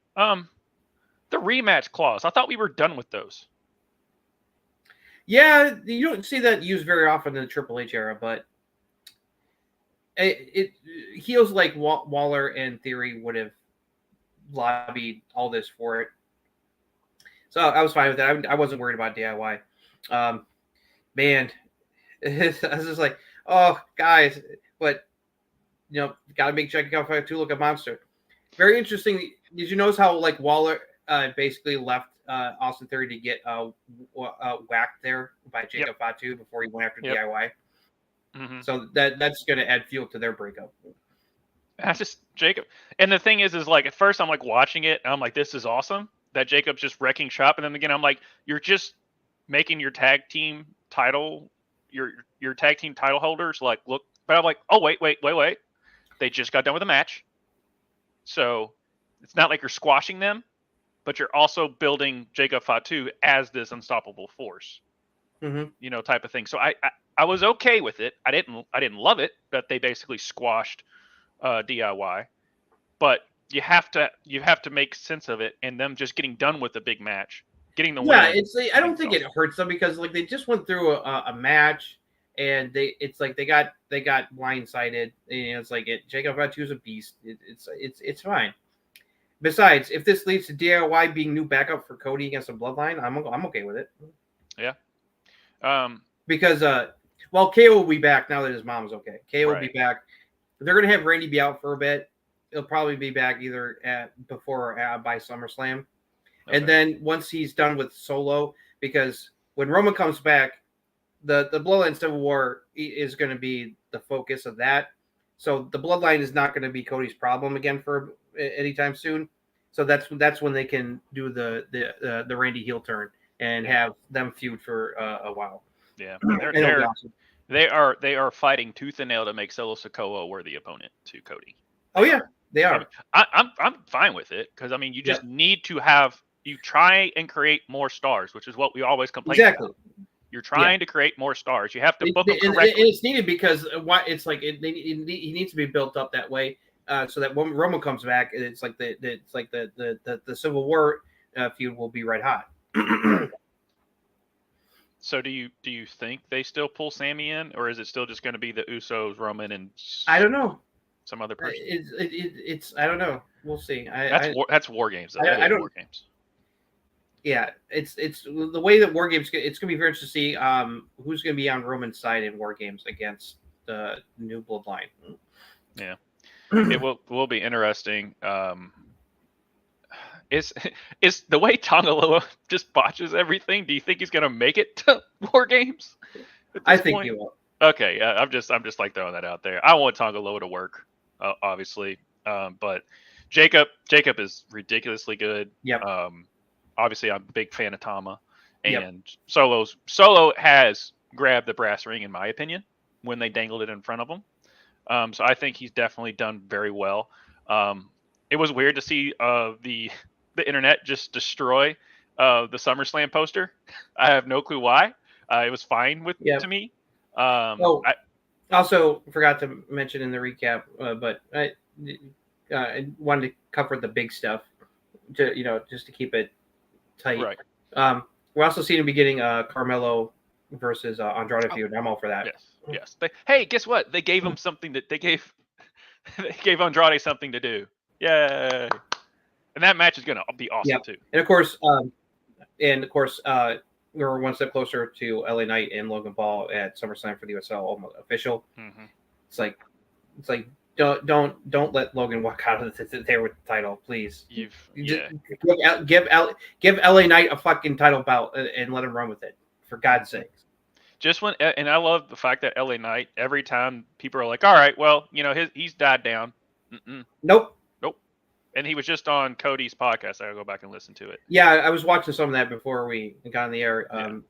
The rematch clause. I thought we were done with those.
Yeah, you don't see that used very often in the Triple H era, but it feels like Waller and Theory would have lobbied all this for it. So I was fine with that. I wasn't worried about DIY. Man, I was just like, oh, guys, but, got to make Jacob Fatu look a monster. Very interesting. Did you notice how, like, Waller basically left Austin Theory to get whacked there by Jacob Fatu before he went after DIY? Mm-hmm. So that's going to add fuel to their breakup.
That's just Jacob. And the thing is like, at first I'm like watching it, and I'm like, this is awesome that Jacob's just wrecking shop. And then again, I'm like, you're just making your tag team title, your tag team title holders like look. But I'm like, oh wait, they just got done with a match, so it's not like you're squashing them, but you're also building Jacob Fatu as this unstoppable force, type of thing. So I was okay with it. I didn't love it, but they basically squashed DIY, but you have to make sense of it, and them just getting done with the big match, getting the win.
Yeah, I don't think it hurts them, because like they just went through a match, and they got blindsided. It's like Jacob Fatu's a beast. It's fine. Besides, if this leads to DIY being new backup for Cody against the Bloodline, I'm okay with it.
Yeah.
Because KO will be back now that his mom's okay. KO will be back. They're gonna have Randy be out for a bit. He'll probably be back either before or by SummerSlam. Okay. And then once he's done with Solo, because when Roman comes back, the Bloodline Civil War is going to be the focus of that. So the Bloodline is not going to be Cody's problem again for anytime soon. So that's when they can do the Randy heel turn and have them feud for a while.
Yeah, they are fighting tooth and nail to make Solo Sikoa a worthy opponent to Cody.
Oh yeah, they are.
I'm fine with it, because I mean you just need to have. You try and create more stars, which is what we always complain about. You're trying to create more stars. You have to book them correctly.
And it's needed, because it's like he needs to be built up that way, so that when Roman comes back, it's like the Civil War feud will be red hot.
So do you think they still pull Sami in, or is it still just going to be the Usos, Roman, and
I don't know,
some other person?
It's I don't know. We'll see.
That's War Games.
I don't.
War Games.
Yeah, it's the way that War Games. It's going to be very interesting to see who's going to be on Roman's side in War Games against the new Bloodline.
Yeah, it will be interesting. Is the way Tongaloa just botches everything? Do you think he's going to make it to War Games?
I think he will.
Okay, yeah, I'm just like throwing that out there. I want Tongaloa to work, obviously, but Jacob is ridiculously good.
Yep.
Obviously, I'm a big fan of Tama, and Solo has grabbed the brass ring, in my opinion, when they dangled it in front of him. So I think he's definitely done very well. It was weird to see the internet just destroy the SummerSlam poster. I have no clue why. It was fine to me. I
also forgot to mention in the recap, but I wanted to cover the big stuff, just to keep it tight.
Right.
We're also seeing him beginning Carmelo versus Andrade feud. I'm all for that.
Yes. Hey, guess what? They gave him something that they gave Andrade something to do. Yay! And that match is gonna be awesome too.
And of course, we're one step closer to LA Knight and Logan Paul at SummerSlam for the USL almost official.
Mm-hmm.
It's like don't let Logan walk out of there with the title, please.
Yeah.
Give LA Knight a fucking title belt and let him run with it, for God's sakes.
Just when, and I love the fact that LA Knight, every time people are like, all right, well, he's died down.
Nope.
And he was just on Cody's podcast. I'll go back and listen to it.
Yeah, I was watching some of that before we got on the air.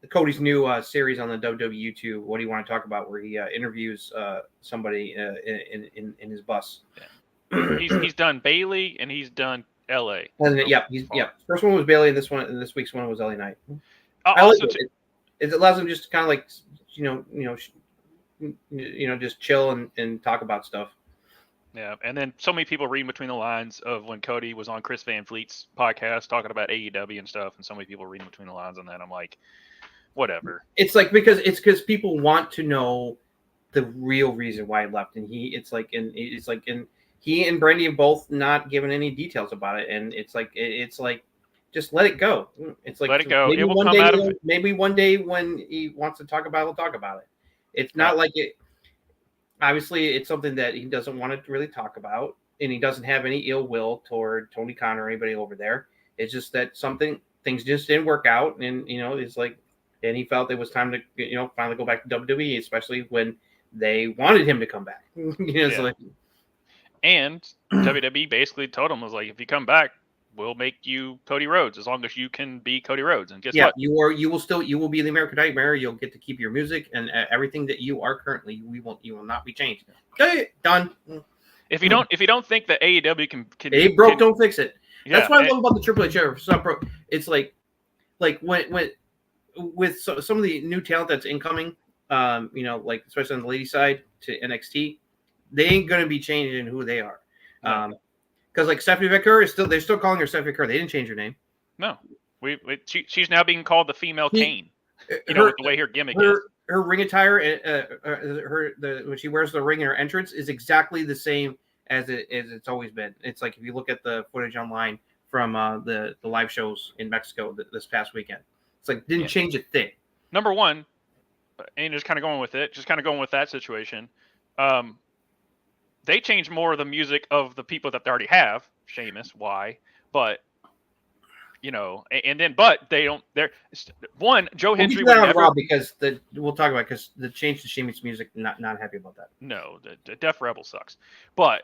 Cody's new series on the WWE YouTube, What Do You Want to Talk About, where he interviews somebody in his bus.
Yeah. He's done Bayley and he's done LA.
First one was Bayley, and this week's one was LA Knight. It allows him just to kind of like just chill and talk about stuff.
Yeah, and then so many people reading between the lines of when Cody was on Chris Van Fleet's podcast talking about AEW and stuff, and so many people reading between the lines on that. I'm like, whatever.
It's like because people want to know the real reason why he left, and he and Brandy have both not given any details about it, and it's like just let it go. It's like
let it go.
Maybe
it will come out of it.
Maybe one day when he wants to talk about it, he'll talk about it. It's not like it. Obviously, it's something that he doesn't want to really talk about, and he doesn't have any ill will toward Tony Khan or anybody over there. It's just that things just didn't work out, and it's like, and he felt it was time to finally go back to WWE, especially when they wanted him to come back.
And WWE basically told him, was like, if you come back, we'll make you Cody Rhodes as long as you can be Cody Rhodes. And guess what?
You will be the American Nightmare. You'll get to keep your music and everything that you are currently. You will not be changed. Okay, done.
If you don't think that AEW can
it broke, don't fix it.
Yeah,
that's what I love about the Triple H era. It's like when with some of the new talent that's incoming, like especially on the lady side to NXT, they ain't gonna be changing who they are. Because like Stephanie McCurry they're still calling her Stephanie McCurry. They didn't change her name.
No, she's now being called the female Kane. The way her gimmick is.
Her ring attire, when she wears the ring in her entrance, is exactly the same as it's always been. It's like if you look at the footage online from the live shows in Mexico this past weekend, it's like didn't change a thing.
Number one, and just kind of going with that situation. They changed more of the music of the people that they already have. Sheamus, why? But but they don't. They're one. Joe Hendry would never.
Because we'll talk about because the change to Sheamus music. Not happy about that.
No, the Def Rebel sucks. But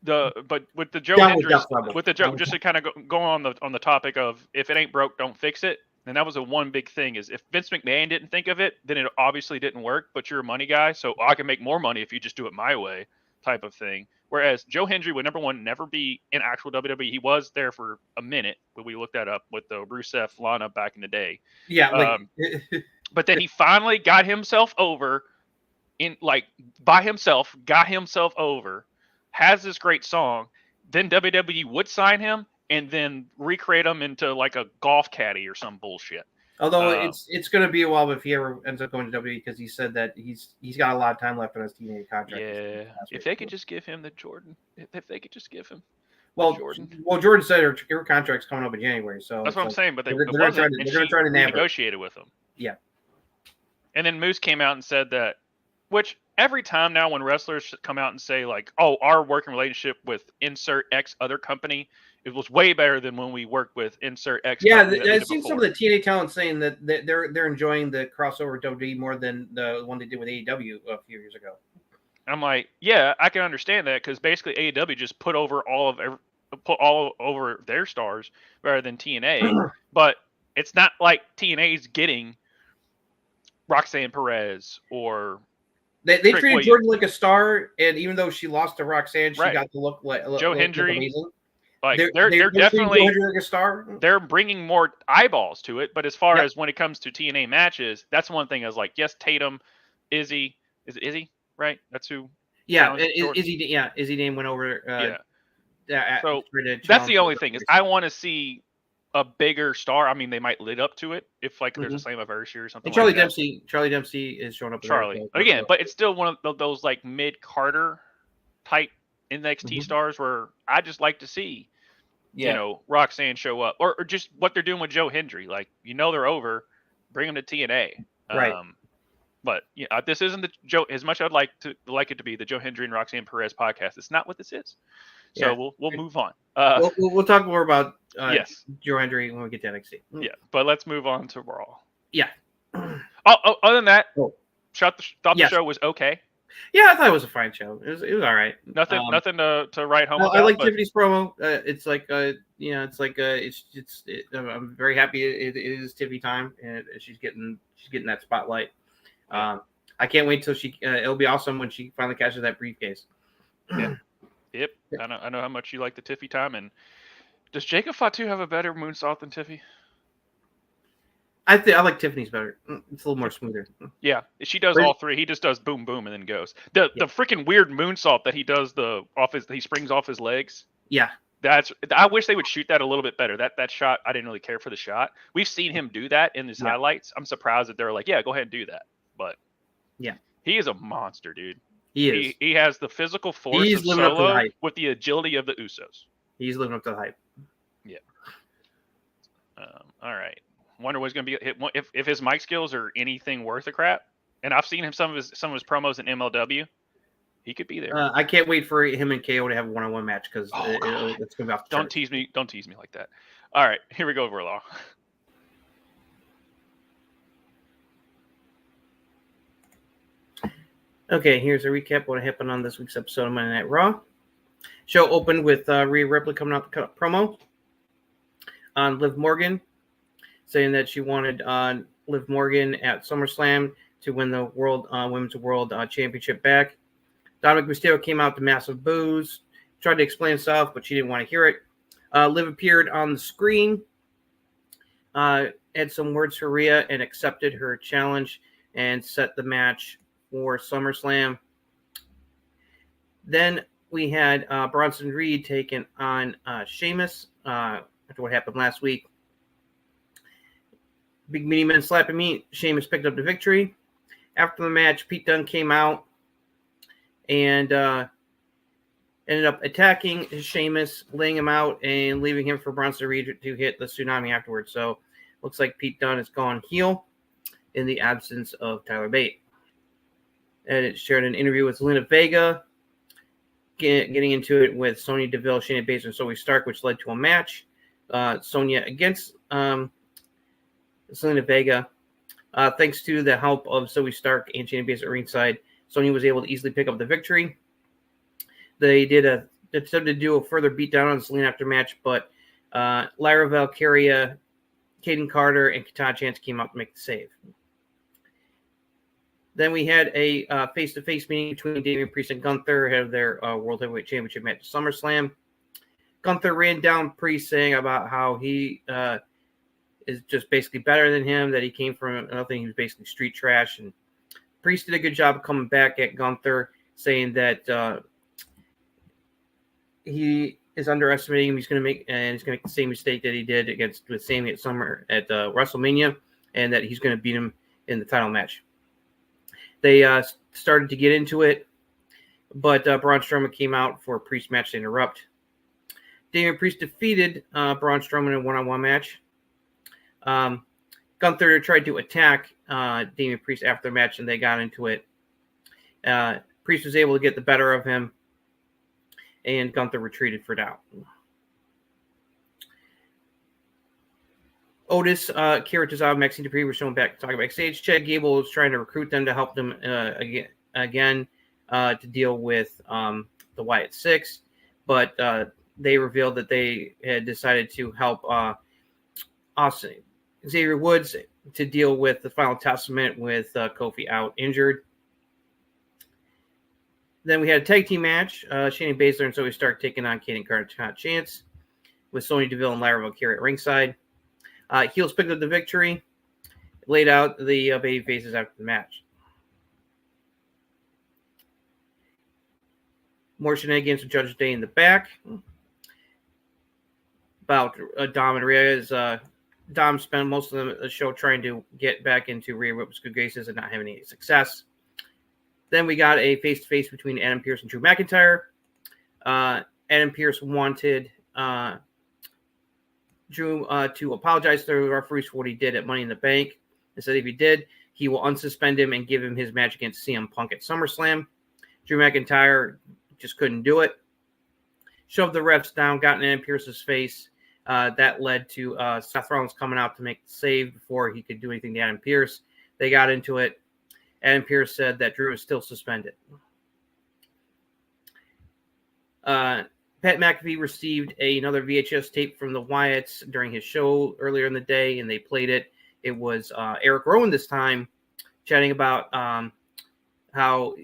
with the Joe Hendry, just to kind of go on the topic of if it ain't broke, don't fix it. And that was one big thing is if Vince McMahon didn't think of it, then it obviously didn't work. But you're a money guy, so I can make more money if you just do it my way. Type of thing. Whereas Joe Hendry would never be in actual WWE. He was there for a minute when we looked that up with the Rusev Lana back in the day.
Yeah.
But then he finally got himself over got himself over, has this great song. Then WWE would sign him and then recreate him into like a golf caddy or some bullshit.
Although it's going to be a while if he ever ends up going to WWE because he said that he's got a lot of time left on his TNA contract.
Yeah, if they could just give him the Jordan, if they could just give him
Jordan. Well, Jordan said her contract's coming up in January, so
that's what I'm saying. But they're going to
try to
negotiate it with him.
Yeah. And
then Moose came out and said that, which every time now when wrestlers come out and say like, "Oh, our working relationship with insert X other company." It was way better than when we worked with insert X.
Yeah, I've seen some of the TNA talent saying that they're enjoying the crossover WWE more than the one they did with AEW a few years ago.
I'm like, yeah, I can understand that because basically AEW just put all over their stars rather than TNA. But it's not like TNA's getting Roxanne Perez or
they treated Jordan like a star, and even though she lost to Roxanne, she got to look like
Joe Hendry.
Amazing.
Like they're definitely
like a star.
They're bringing more eyeballs to it, but as far as when it comes to TNA matches, that's one thing. I was like, yes, Tatum, Izzy, is it Izzy? Right, that's who.
Yeah, Izzy. Yeah, Izzy name went over.
So that's the only thing is I want to see a bigger star. I mean, they might lead up to it if like there's a Slammiversary or something.
And Charlie Dempsey is showing up.
Again, but it's still one of those like mid Carter type NXT stars where I just like to see. Roxanne show up, or just what they're doing with Joe Hendry. Like, they're over, bring them to TNA.
Right.
But yeah, this isn't the Joe. As much as I'd like it to be the Joe Hendry and Roxanne Perez podcast, it's not what this is. So
Yeah.
we'll move on.
We'll talk more about
yes,
Joe Hendry when we get to NXT.
yeah. But let's move on to Raw.
Yeah.
Oh, other than that,
Oh.
thought the show was okay.
Yeah, I thought it was a fine show. It was all right.
Nothing to write home about.
I like Tiffany's promo. It's like I'm very happy it is Tiffany time, and she's getting that spotlight. I can't wait till it'll be awesome when she finally catches that briefcase.
Yeah. Yep. I know how much you like the Tiffy time. And does Jacob Fatu have a better moonsault than Tiffy?
I like Tiffany's better. It's a little more smoother.
Yeah, she does all three. He just does boom boom and then goes. The freaking weird moonsault that he does he springs off his legs.
Yeah.
I wish they would shoot that a little bit better. That shot, I didn't really care for the shot. We've seen him do that in his highlights. I'm surprised that they're like, yeah, go ahead and do that. But
yeah,
he is a monster, dude.
He is.
He has the physical force of Solo with the agility of the Usos.
He's living up to the hype.
Yeah. All right. Wonder what's going to be if his mic skills are anything worth a crap. And I've seen him some of his promos in MLW. He could be there.
I can't wait for him and KO to have a one-on-one match because it's going to be off the
Don't tease me like that. All right, here we go, Verlaw.
Okay, here's a recap of what happened on this week's episode of Monday Night Raw. Show opened with Rhea Ripley coming out to cut a promo on Liv Morgan, saying that she wanted Liv Morgan at SummerSlam to win the Women's World Championship back. Dominic Mysterio came out to massive boos, tried to explain himself, but she didn't want to hear it. Liv appeared on the screen, had some words for Rhea, and accepted her challenge and set the match for SummerSlam. Then we had Bronson Reed taking on Sheamus after what happened last week. Big meaty men slapping meat. Sheamus picked up the victory. After the match, Pete Dunne came out and ended up attacking Sheamus, laying him out, and leaving him for Bronson Reed to hit the tsunami afterwards. So looks like Pete Dunne has gone heel in the absence of Tyler Bate. And it shared an interview with Zelina Vega, getting into it with Sonya Deville, Shayna Baszler, and Zoe Stark, which led to a match. Sonya against Zelina Vega. Thanks to the help of Zoe Stark and Shayna Baszler ringside, Sonya was able to easily pick up the victory. They attempted to do a further beatdown on Zelina after match, but Lyra Valkyria, Kaden Carter, and Katana Chance came out to make the save. Then we had a face-to-face meeting between Damian Priest and Gunther ahead of their World Heavyweight Championship match at SummerSlam. Gunther ran down Priest, saying about how he is just basically better than him, that he came from nothing, he was basically street trash. And Priest did a good job of coming back at Gunther, saying that he is underestimating him. He's going to make the same mistake that he did with Sami at WrestleMania, and that he's going to beat him in the title match. They started to get into it, but Braun Strowman came out for a Priest match to interrupt. Damian Priest defeated Braun Strowman in a one-on-one match. Gunther tried to attack Damian Priest after the match, and they got into it. Priest was able to get the better of him, and Gunther retreated for down. Otis, Kira Tozawa, Maxine Dupree were shown back talking backstage. Chad Gable was trying to recruit them to help them again to deal with the Wyatt Six, but they revealed that they had decided to help Austin Xavier Woods to deal with the Final Testament with Kofi out injured. Then we had a tag team match. Shayna Baszler and Zoe Stark taking on Kaden Carter Chance with Sonya Deville and Lyra Valkyria at ringside. Heels picked up the victory, laid out the baby faces after the match. More shenanigans with Judge Day in the back. About Dom and Rhea. Dom spent most of the show trying to get back into Rhea Ripley's good graces and not having any success. Then we got a face-to-face between Adam Pearce and Drew McIntyre. Adam Pearce wanted Drew to apologize to the referees for what he did at Money in the Bank. He said if he did, he will unsuspend him and give him his match against CM Punk at SummerSlam. Drew McIntyre just couldn't do it. Shoved the refs down, got in Adam Pearce's face. That led to Seth Rollins coming out to make the save before he could do anything to Adam Pearce. They got into it. Adam Pearce said that Drew is still suspended. Pat McAfee received another VHS tape from the Wyatts during his show earlier in the day, and they played it. It was Eric Rowan this time chatting about how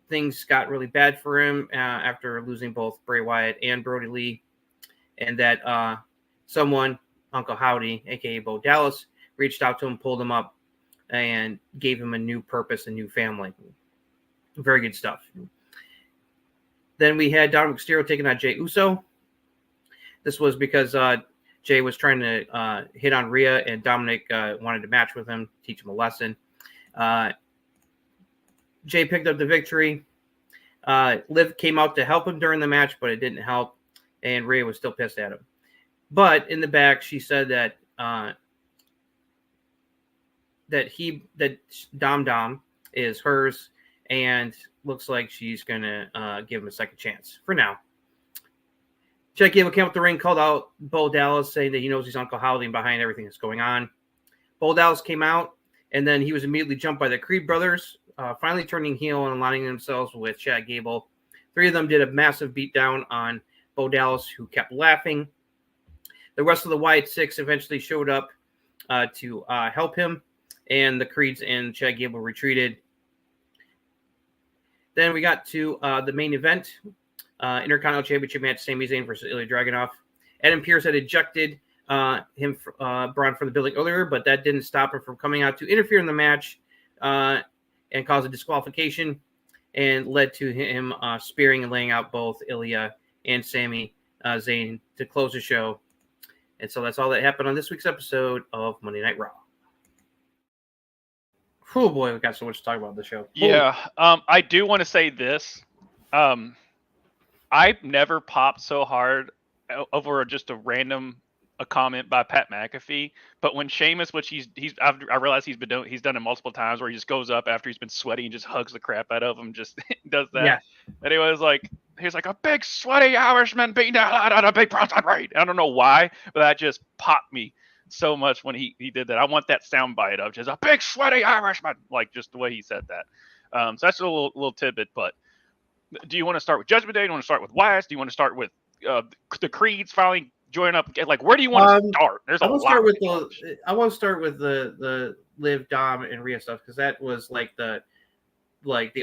things got really bad for him after losing both Bray Wyatt and Brody Lee, and that someone, Uncle Howdy, a.k.a. Bo Dallas, reached out to him, pulled him up, and gave him a new purpose, a new family. Very good stuff. Then we had Dominic Mysterio taking on Jey Uso. This was because Jey was trying to hit on Rhea, and Dominic wanted to match with him, teach him a lesson. Jey picked up the victory. Liv came out to help him during the match, but it didn't help, and Rhea was still pissed at him. But in the back, she said that that Dom is hers, and looks like she's gonna give him a second chance for now. Chad Gable came up the ring, called out Bo Dallas, saying that he knows he's Uncle Howdy and behind everything that's going on. Bo Dallas came out, and then he was immediately jumped by the Creed brothers, finally turning heel and aligning themselves with Chad Gable. Three of them did a massive beatdown on Bo Dallas, who kept laughing. The rest of the Wyatt Six eventually showed up to help him, and the Creeds and Chad Gable retreated. Then we got to the main event, Intercontinental Championship match, Sami Zayn versus Ilya Dragunov. Adam Pearce had ejected Braun from the building earlier, but that didn't stop him from coming out to interfere in the match and cause a disqualification, and led to him spearing and laying out both Ilya and Sami Zayn to close the show. And so that's all that happened on this week's episode of Monday Night Raw. Oh boy, we got so much to talk about this show.
Yeah, I do want to say this. I've never popped so hard over just a random comment by Pat McAfee, but when Sheamus, which I realize he's done it multiple times, where he just goes up after he's been sweaty and just hugs the crap out of him, just does that. Yeah. And he was like a big sweaty Irishman beating the hell out of a big Bronson Reed. I don't know why, but that just popped me so much when he did that. I want that soundbite of just a big sweaty Irishman, like just the way he said that. So that's a little tidbit. But do you want to start with Judgment Day? Do you want to start with Wyatt? Do you want to start with the Creeds finally join up? Like, where do you want to start? There's a lot. I
want to start with the Liv, Dom, and Rhea stuff, because that was like the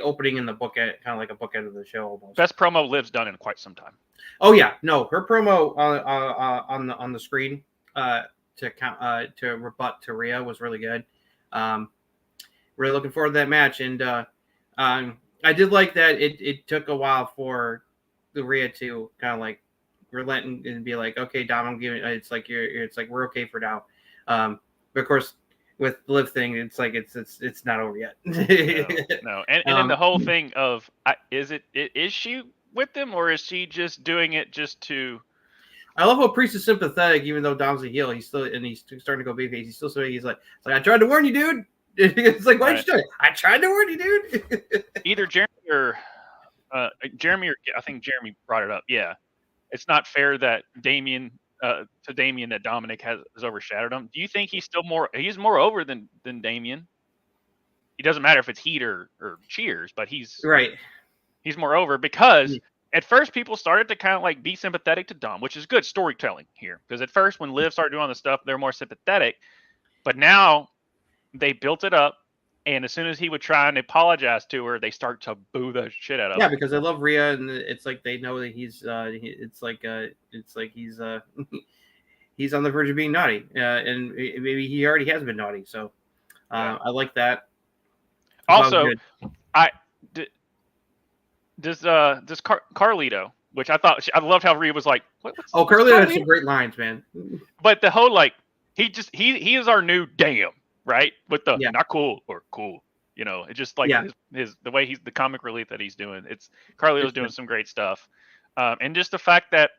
opening in the bookend, kind of like a bookend of the show almost.
Best promo Liv's done in quite some time.
Oh yeah, no, her promo on the screen to rebut to Rhea was really good. Really looking forward to that match, and I did like that it took a while for the Rhea to kind of like relent and be like, okay, Dom, I'm giving. It's like we're okay for now. But of course, with the Liv thing, it's like it's not over yet.
No. And then the whole thing of is she with them, or is she just doing it just to?
I love how Priest is sympathetic, even though Dom's a heel. He's starting to go babyface. He's still saying he's like I tried to warn you, dude. It's like, why'd you do it? I tried to warn you, dude.
Either Jeremy or I think Jeremy brought it up. Yeah, it's not fair that that Dominic has overshadowed him. Do you think he's more over than Damian? It doesn't matter if it's heat or cheers, but he's more over because at first people started to kind of like be sympathetic to Dom, which is good storytelling here. Because at first when Liv started doing all this stuff, they're more sympathetic, but now they built it up, and as soon as he would try and apologize to her, they start to boo the shit out of him.
Yeah, because they love Rhea, and it's like they know that he's he's on the verge of being naughty, and maybe he already has been naughty. So I like that.
Also, does Carlito, which I loved how Rhea was like,
Carlito had some great lines, man.
But the whole like he is our new damn. Right, with the not cool or cool, it's just like his the way the comic relief that he's doing. Carlito's doing some great stuff, and just the fact that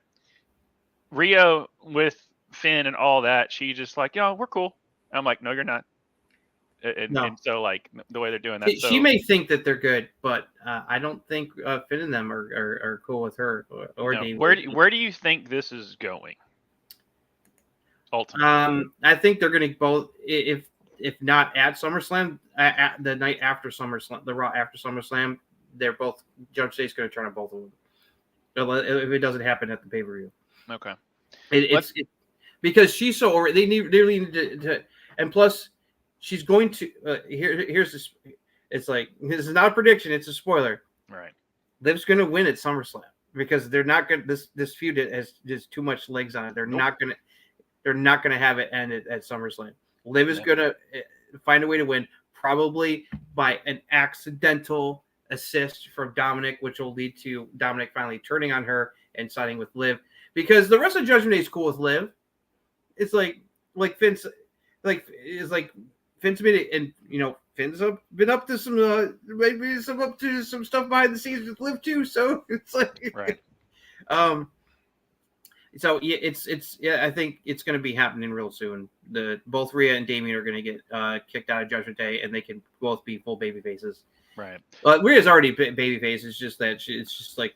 Rio with Finn and all that, she just like, we're cool. And I'm like, no, you're not. and so like the way they're doing that.
She may think that they're good, but I don't think Finn and them are cool with her or Damian.
Where do you think this is going? Ultimately,
I think they're going to both, if not at SummerSlam, at the night after SummerSlam, the Raw after SummerSlam, they're both, Judge Day's going to turn on both of them. If it doesn't happen at the pay-per-view.
Okay.
It's because she's so over. They really need to, and plus she's going to. Here's this. It's like, this is not a prediction. It's a spoiler.
Right.
Liv's going to win at SummerSlam because they're not going. This feud has just too much legs on it. They're not going to. They're not going to have it end at SummerSlam. Liv is going to find a way to win, probably by an accidental assist from Dominic, which will lead to Dominic finally turning on her and siding with Liv, because the rest of Judgment Day is cool with Liv. It's like Vince, it's like Vince made it, and Finn's been up to some maybe some stuff behind the scenes with Liv too. So it's like
right.
So I think it's going to be happening real soon. Both Rhea and Damian are going to get kicked out of Judgment Day, and they can both be full baby faces.
Right.
Rhea's already baby face. It's just that it's just like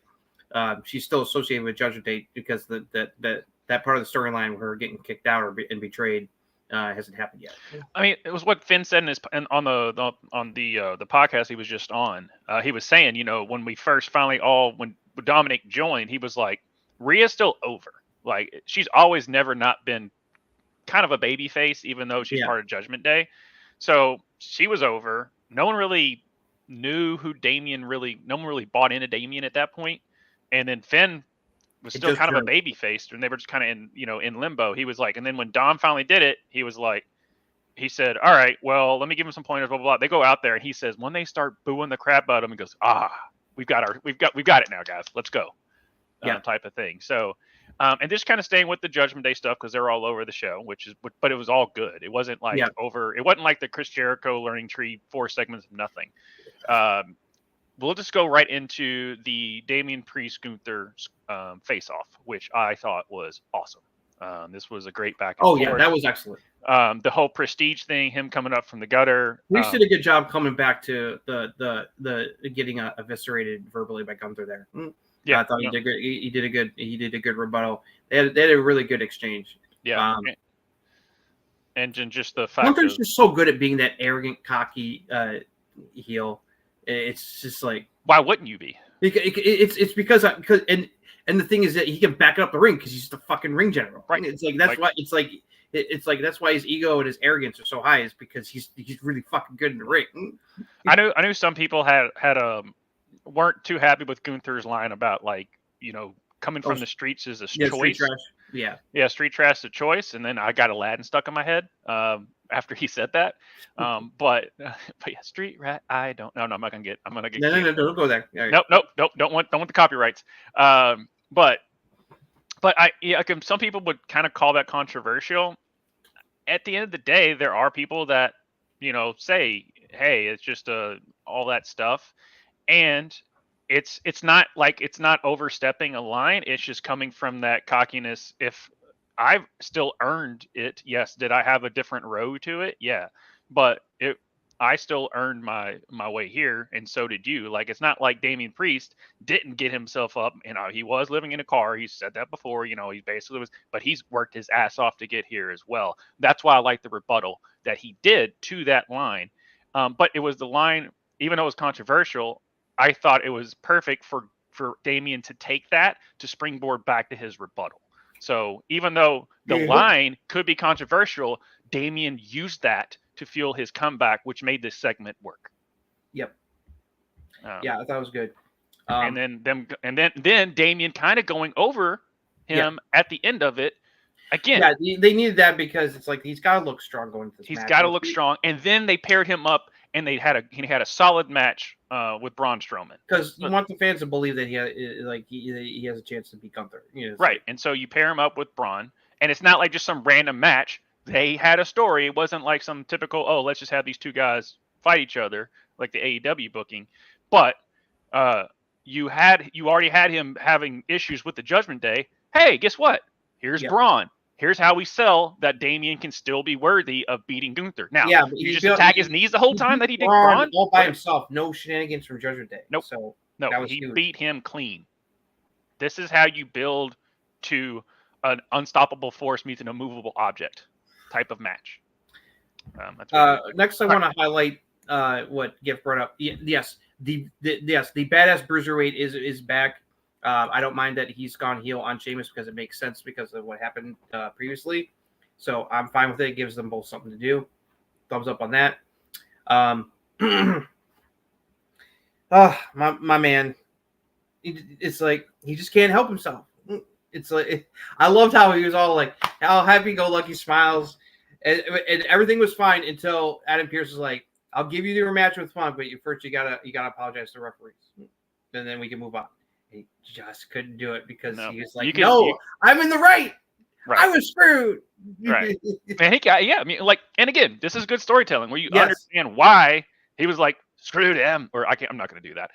she's still associated with Judgment Day because that part of the storyline where her getting kicked out and betrayed hasn't happened yet.
I mean, it was what Finn said on the podcast he was just on. He was saying, when we first finally when Dominic joined, he was like, Rhea's still over. Like, she's always never not been kind of a baby face, even though she's part of Judgment Day. So she was over. No one really knew who no one really bought into Damian at that point. And then Finn was still kind of a baby face, and they were just kind of in limbo. He was like, and then when Dom finally did it, he was like, he said, all right, well, let me give him some pointers, blah, blah, blah. They go out there, and he says, when they start booing the crap out of him, he goes, we've got it now, guys. Let's go. Type of thing. So, and just kind of staying with the Judgment Day stuff, because they're all over the show, but it was all good. It wasn't like it wasn't like the Chris Jericho learning tree 4 segments of nothing. We'll just go right into the Damian Priest Gunther face off, which I thought was awesome. This was a great back and forth.
Yeah, that was excellent.
The whole prestige thing, him coming up from the gutter.
Priest did a good job coming back to the getting eviscerated verbally by Gunther there. Yeah, I thought he did good. He did a good rebuttal. They had a really good exchange.
Yeah, and just the fact
Gunther's just so good at being that arrogant, cocky heel. It's just like,
why wouldn't you be?
It's because and the thing is that he can back up the ring because he's the fucking ring general. Right. It's like that's why his ego and his arrogance are so high, is because he's really fucking good in the ring.
I knew some people weren't too happy with Gunther's line about coming from the streets is a choice.
Street trash.
Yeah, street trash is a choice. And then I got Aladdin stuck in my head after he said that. But yeah, street rat. I don't know. No, I'm gonna get.
No, don't go there.
Right. Nope. Don't want the copyrights. But some people would kind of call that controversial. At the end of the day, there are people that say, hey, it's just all that stuff. And it's not overstepping a line. It's just coming from that cockiness. If I've still earned it, yes. Did I have a different road to it? Yeah. But I still earned my way here, and so did you. Like, it's not like Damian Priest didn't get himself up. He was living in a car. He said that before. He basically was, but he's worked his ass off to get here as well. That's why I like the rebuttal that he did to that line. But it was the line, even though it was controversial, I thought it was perfect for Damian to take that to springboard back to his rebuttal. So even though the line could be controversial, Damian used that to fuel his comeback, which made this segment work.
Yep. I thought it was good.
And then Damian kind of going over him at the end of it. Again,
they needed that because it's like he's got to look strong going to this match.
He's got to look strong, and then they paired him up, and he had a solid match with Braun Strowman.
Because you want the fans to believe that he has a chance to beat Gunther.
Right, and so you pair him up with Braun, and it's not like just some random match. They had a story. It wasn't like some typical, let's just have these two guys fight each other like the AEW booking. But you already had him having issues with the Judgment Day. Hey, guess what? Here's Braun. here's how we sell that Damian can still be worthy of beating Gunther. Now,
Yeah, but
you
he
just
built-
attack
he-
his knees the whole
he
time
beat
that he did
Braun
Braun?
all by himself. No shenanigans from Judgment Day.
Nope.
So
No,
that was
he
huge.
beat him clean. This is how you build to an unstoppable force meets an immovable object type of match. That's what
Next, I want to highlight what Gift brought up. Yes, the badass bruiserweight is back. I don't mind that he's gone heel on Sheamus because it makes sense because of what happened previously. So I'm fine with it. It gives them both something to do. Thumbs up on that. My man, it's like he just can't help himself. It's like I loved how he was all like how happy-go-lucky smiles, and everything was fine until Adam Pearce was like, "I'll give you the rematch with Punk, but first you gotta apologize to the referees, and then we can move on." He just couldn't do it because he was like, I'm in the right. I was screwed.
Right. And I mean, like, and again, this is good storytelling where you understand why he was like, screw them, or I'm not going to do that.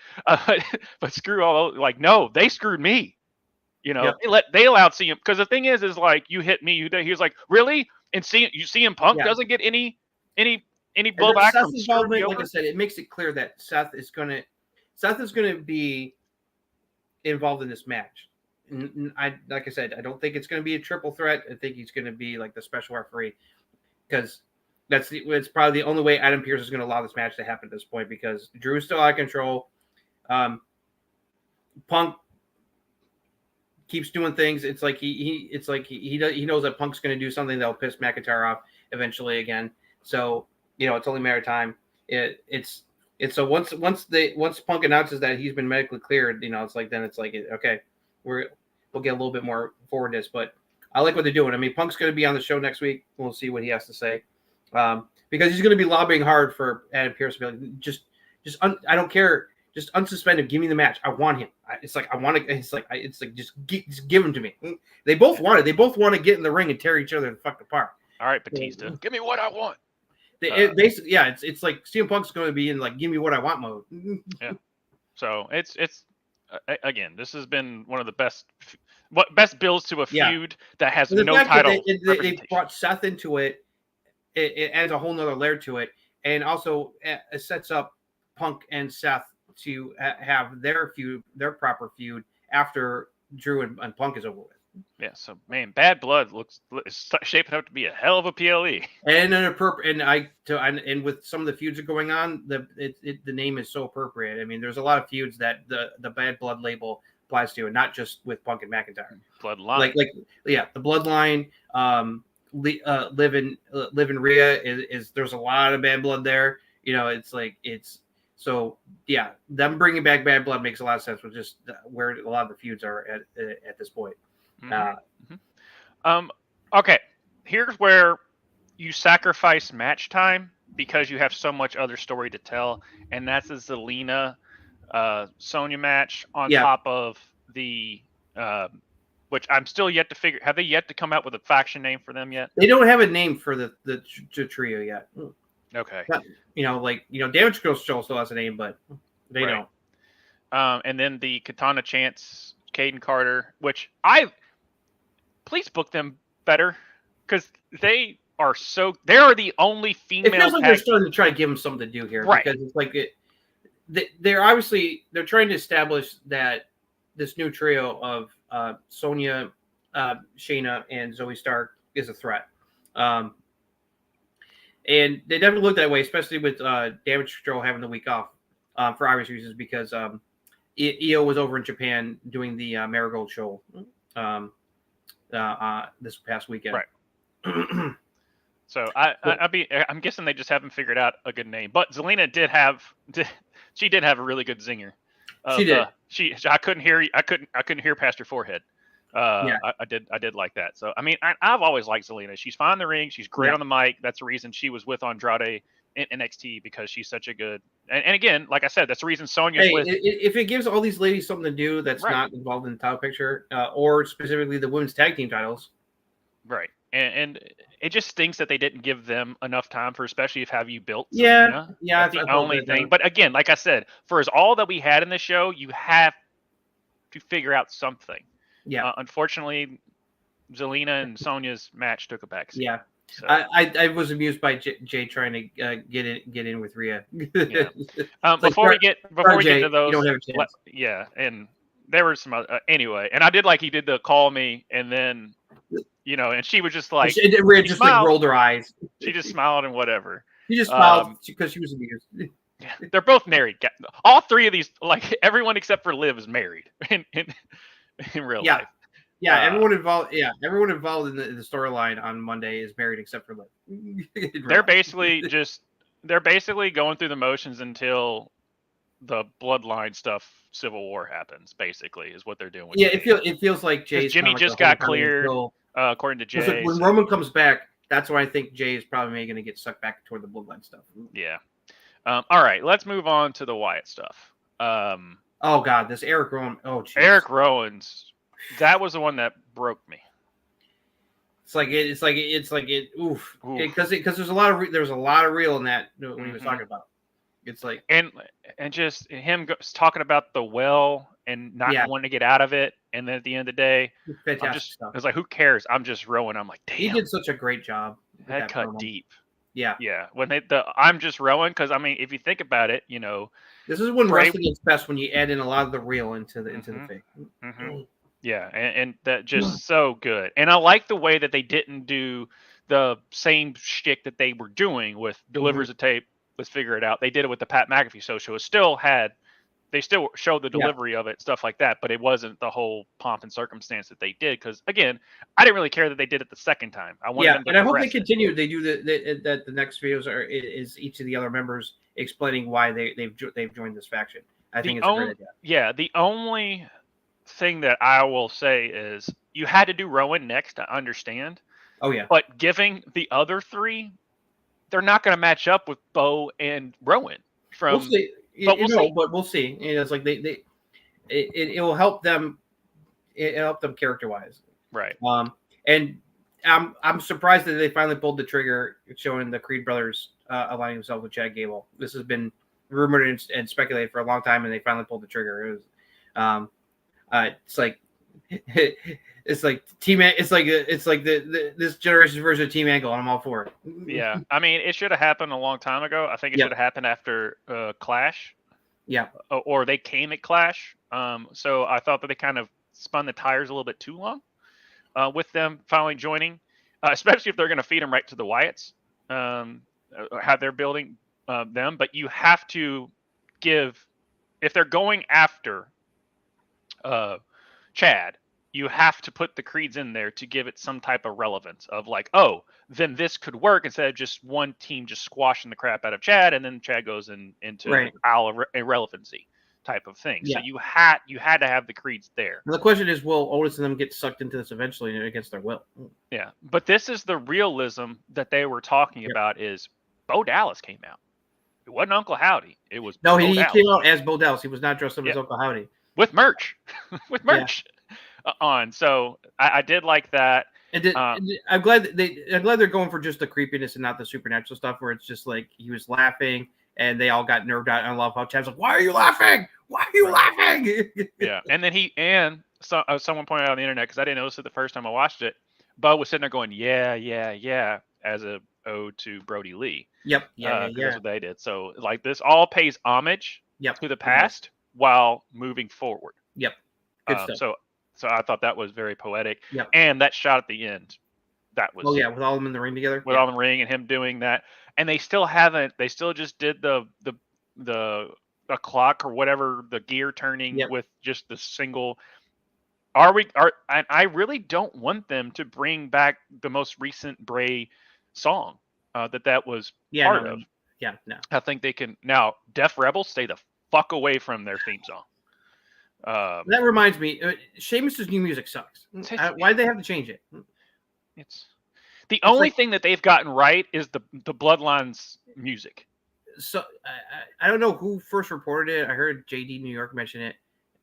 But screw all, like, no, they screwed me. You know, they allowed CM, because the thing is like, you hit me, he was like, really? And CM Punk doesn't get any blowback from
Seth's involvement. Like I said, it makes it clear that Seth is gonna be involved in this match. Like I said, I don't think it's going to be a triple threat. I think he's going to be like the special referee, because it's probably the only way Adam Pearce is going to allow this match to happen at this point, because Drew is still out of control. Punk keeps doing things. It's like he knows that Punk's going to do something that'll piss McIntyre off eventually again. So it's only a matter of time. It's so once Punk announces that he's been medically cleared, it's like okay, we'll get a little bit more forwardness. But I like what they're doing. I mean, Punk's going to be on the show next week. We'll see what he has to say, because he's going to be lobbying hard for Adam Pearce to be like, I don't care. Just unsuspend him. Give me the match. I want him. It's like I want to. It's like just give him to me. They both want it. They both want to get in the ring and tear each other the fuck apart.
All right, Batista, give me what I want.
Basically, it's like CM Punk's going to be in like give me what I want mode.
Yeah. So it's again, this has been one of the best builds to a feud that has no title.
They brought Seth into it. It adds a whole nother layer to it, and also it sets up Punk and Seth to have their proper feud after Drew and Punk is over with.
Yeah, so man, Bad Blood is shaping up to be a hell of a PLE.
And with some of the feuds that are going on, the name is so appropriate. I mean, there's a lot of feuds that the Bad Blood label applies to, and not just with Punk and McIntyre.
Bloodline,
the Bloodline. Liv and Rhea is there's a lot of bad blood there. So them bringing back Bad Blood makes a lot of sense with just where a lot of the feuds are at this point.
Okay, here's where you sacrifice match time because you have so much other story to tell, and that's the Zelina Sonya match on top of the which I'm still yet to figure. Have they yet to come out with a faction name for them yet?
They don't have a name for the trio yet.
Okay.
Damage Control still has a name, but they don't.
And then the Katana Chance, Caden Carter, which please book them better, because they are the only female.
It feels like they're starting to try to give them something to do here,
right?
Because it's like they're trying to establish that this new trio of Sonya, Shayna, and Zoe Stark is a threat. And they definitely look that way, especially with Damage Control having the week off for obvious reasons, because Io was over in Japan doing the Marigold show this past weekend.
Right. So I'm guessing they just haven't figured out a good name. But Zelina did have a really good zinger.
She did.
I couldn't hear past her forehead. I did like that. So I mean, I've always liked Zelina. She's fine in the ring. She's great on the mic. That's the reason she was with Andrade in NXT, because she's such a good. And again, like I said, that's the reason Sonya's with.
If it gives all these ladies something to do that's not involved in the title picture, or specifically the women's tag team titles,
right? And it just stinks that they didn't give them enough time for, especially if have you built. Zelina. That's the only thing. But again, like I said, for all that we had in the show, you have to figure out something. Yeah. Unfortunately, Zelina and Sonya's match took a backseat.
Yeah.
So.
I was amused by Jay trying to get in with Rhea.
Yeah.
Like,
before we get
Jay,
to those,
you don't have a chance.
Yeah, and there were some anyway, and I did like he did the call me, and then and she was just like
Rhea just like rolled her eyes.
She just smiled and whatever.
She just smiled because she was amused.
Yeah, they're both married. All three of these, like everyone except for Liv, is married in real life.
Yeah, everyone involved. Yeah, everyone involved in the storyline on Monday is married except for Liv.
They're basically going through the motions until the bloodline stuff, Civil War happens. Basically, is what they're doing.
Yeah, it feels like
Jimmy just got cleared, according to Jay.
When Roman comes back, that's why I think Jay is probably going to get sucked back toward the bloodline stuff.
Yeah. All right, let's move on to the Wyatt stuff.
Oh God, this Eric Rowan. Oh, geez.
Eric Rowan's. That was the one that broke me.
Oof, because there's a lot of real in that when he was talking about. It's like
and just him talking about the well and not wanting to get out of it, and then at the end of the day,
fantastic stuff.
I was like, who cares? I'm just rowing. I'm like, damn,
he did such a great job.
That cut promo. Deep.
Yeah.
When I'm just rowing, because I mean, if you think about it,
this is when wrestling is best, when you add in a lot of the real into the fake.
Mm-hmm. Yeah, and that just so good. And I like the way that they didn't do the same shtick that they were doing with delivers a tape, let's figure it out. They did it with the Pat McAfee show. They still showed the delivery of it, stuff like that, but it wasn't the whole pomp and circumstance that they did. Because again, I didn't really care that they did it the second time. I wanted them to
I hope they continue. They do the next videos is each of the other members explaining why they've joined this faction. I think it's a great idea.
Yeah, the only thing that I will say is you had to do Rowan next to understand.
Oh yeah,
but giving the other three, they're not going to match up with Bo and Rowan. We'll see. But
we'll see. It's like it will help them. It'll help them character wise,
right?
And I'm surprised that they finally pulled the trigger, showing the Creed brothers aligning themselves with Chad Gable. This has been rumored and speculated for a long time, and they finally pulled the trigger. It was, it's like Team. It's like this generation's version of Team Angle, and I'm all for it.
Yeah, I mean, it should have happened a long time ago. I think it should have happened after Clash.
Yeah,
or they came at Clash. So I thought that they kind of spun the tires a little bit too long with them finally joining, especially if they're going to feed them right to the Wyatts. How they're building them, but you have to give if they're going after Chad. You have to put the Creeds in there to give it some type of relevance of like, oh, then this could work instead of just one team just squashing the crap out of Chad, and then Chad goes into irrelevancy type of thing. Yeah. So you had to have the Creeds there.
The question is, will Otis and them get sucked into this eventually against their will?
Yeah, but this is the realism that they were talking about. Is Bo Dallas came out? It wasn't Uncle Howdy. It was
he came out as Bo Dallas. He was not dressed up as Uncle Howdy
with merch, on. So I did like that.
And I'm glad they're going for just the creepiness and not the supernatural stuff where it's just like he was laughing and they all got nerved out. And I love how Chad's like, "Why are you laughing? Why are you laughing?"
Yeah, and then someone pointed out on the internet, because I didn't notice it the first time I watched it. Bo was sitting there going, "Yeah," as a ode to Brody Lee.
Yep.
That's what they did. So like this all pays homage to the past while moving forward.
Yep. Good stuff.
So I thought that was very poetic.
Yep.
And that shot at the end, that was
with all of them in the ring together.
With all in the ring and him doing that. And they still just did the clock or whatever, the gear turning with just the single. I really don't want them to bring back the most recent Bray song that was part of.
Yeah, no.
I think they can now. Def Rebels, stay the fuck away from their theme song.
That reminds me, Sheamus's new music sucks. Why'd they have to change it?
It's the only thing that they've gotten right is the Bloodlines music.
So I don't know who first reported it. I heard JD New York mention it,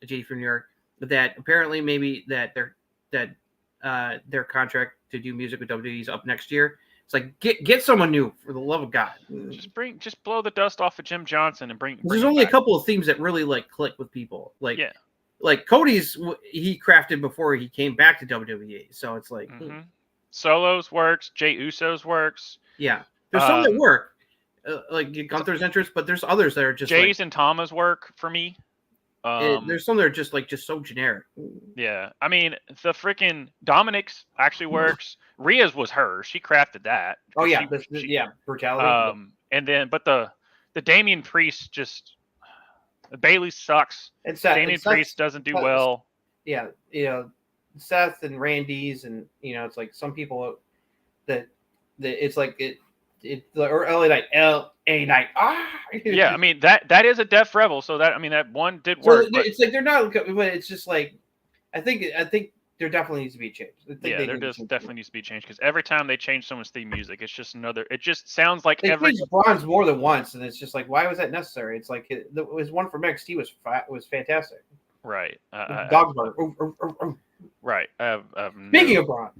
JD from New York, but that apparently maybe that their contract to do music with WWE is up next year. It's like get someone new, for the love of God.
Just blow the dust off of Jim Johnson and bring.
There's only a couple of themes that really like click with people. Like like Cody's he crafted before he came back to WWE, so it's like
Solos works, Jey Uso's works.
Yeah, there's some that work, like Gunther's entrance, but there's others that are just
Jay's and Tama's work for me.
There's some that are just so generic.
Yeah, I mean the freaking Dominic's actually works. Rhea's was hers. She crafted that.
Oh yeah, brutality.
And then but the Damian Priest just Bayley sucks. Damian Priest doesn't do well.
Yeah, Seth and Randy's, and it's like some people that it's like it or LA Knight.
Yeah, I mean that is a Def Rebel, so that one did work.
So it's like they're not, but it's just like I think there definitely needs to be a change.
There definitely needs to be a change because every time they change someone's theme music, it's just another. It just sounds like
they changed Braun's more than once, and it's just like, why was that necessary? It's like it was one from NXT was fantastic.
Right.
Dog bark.
Right.
Speaking of Braun,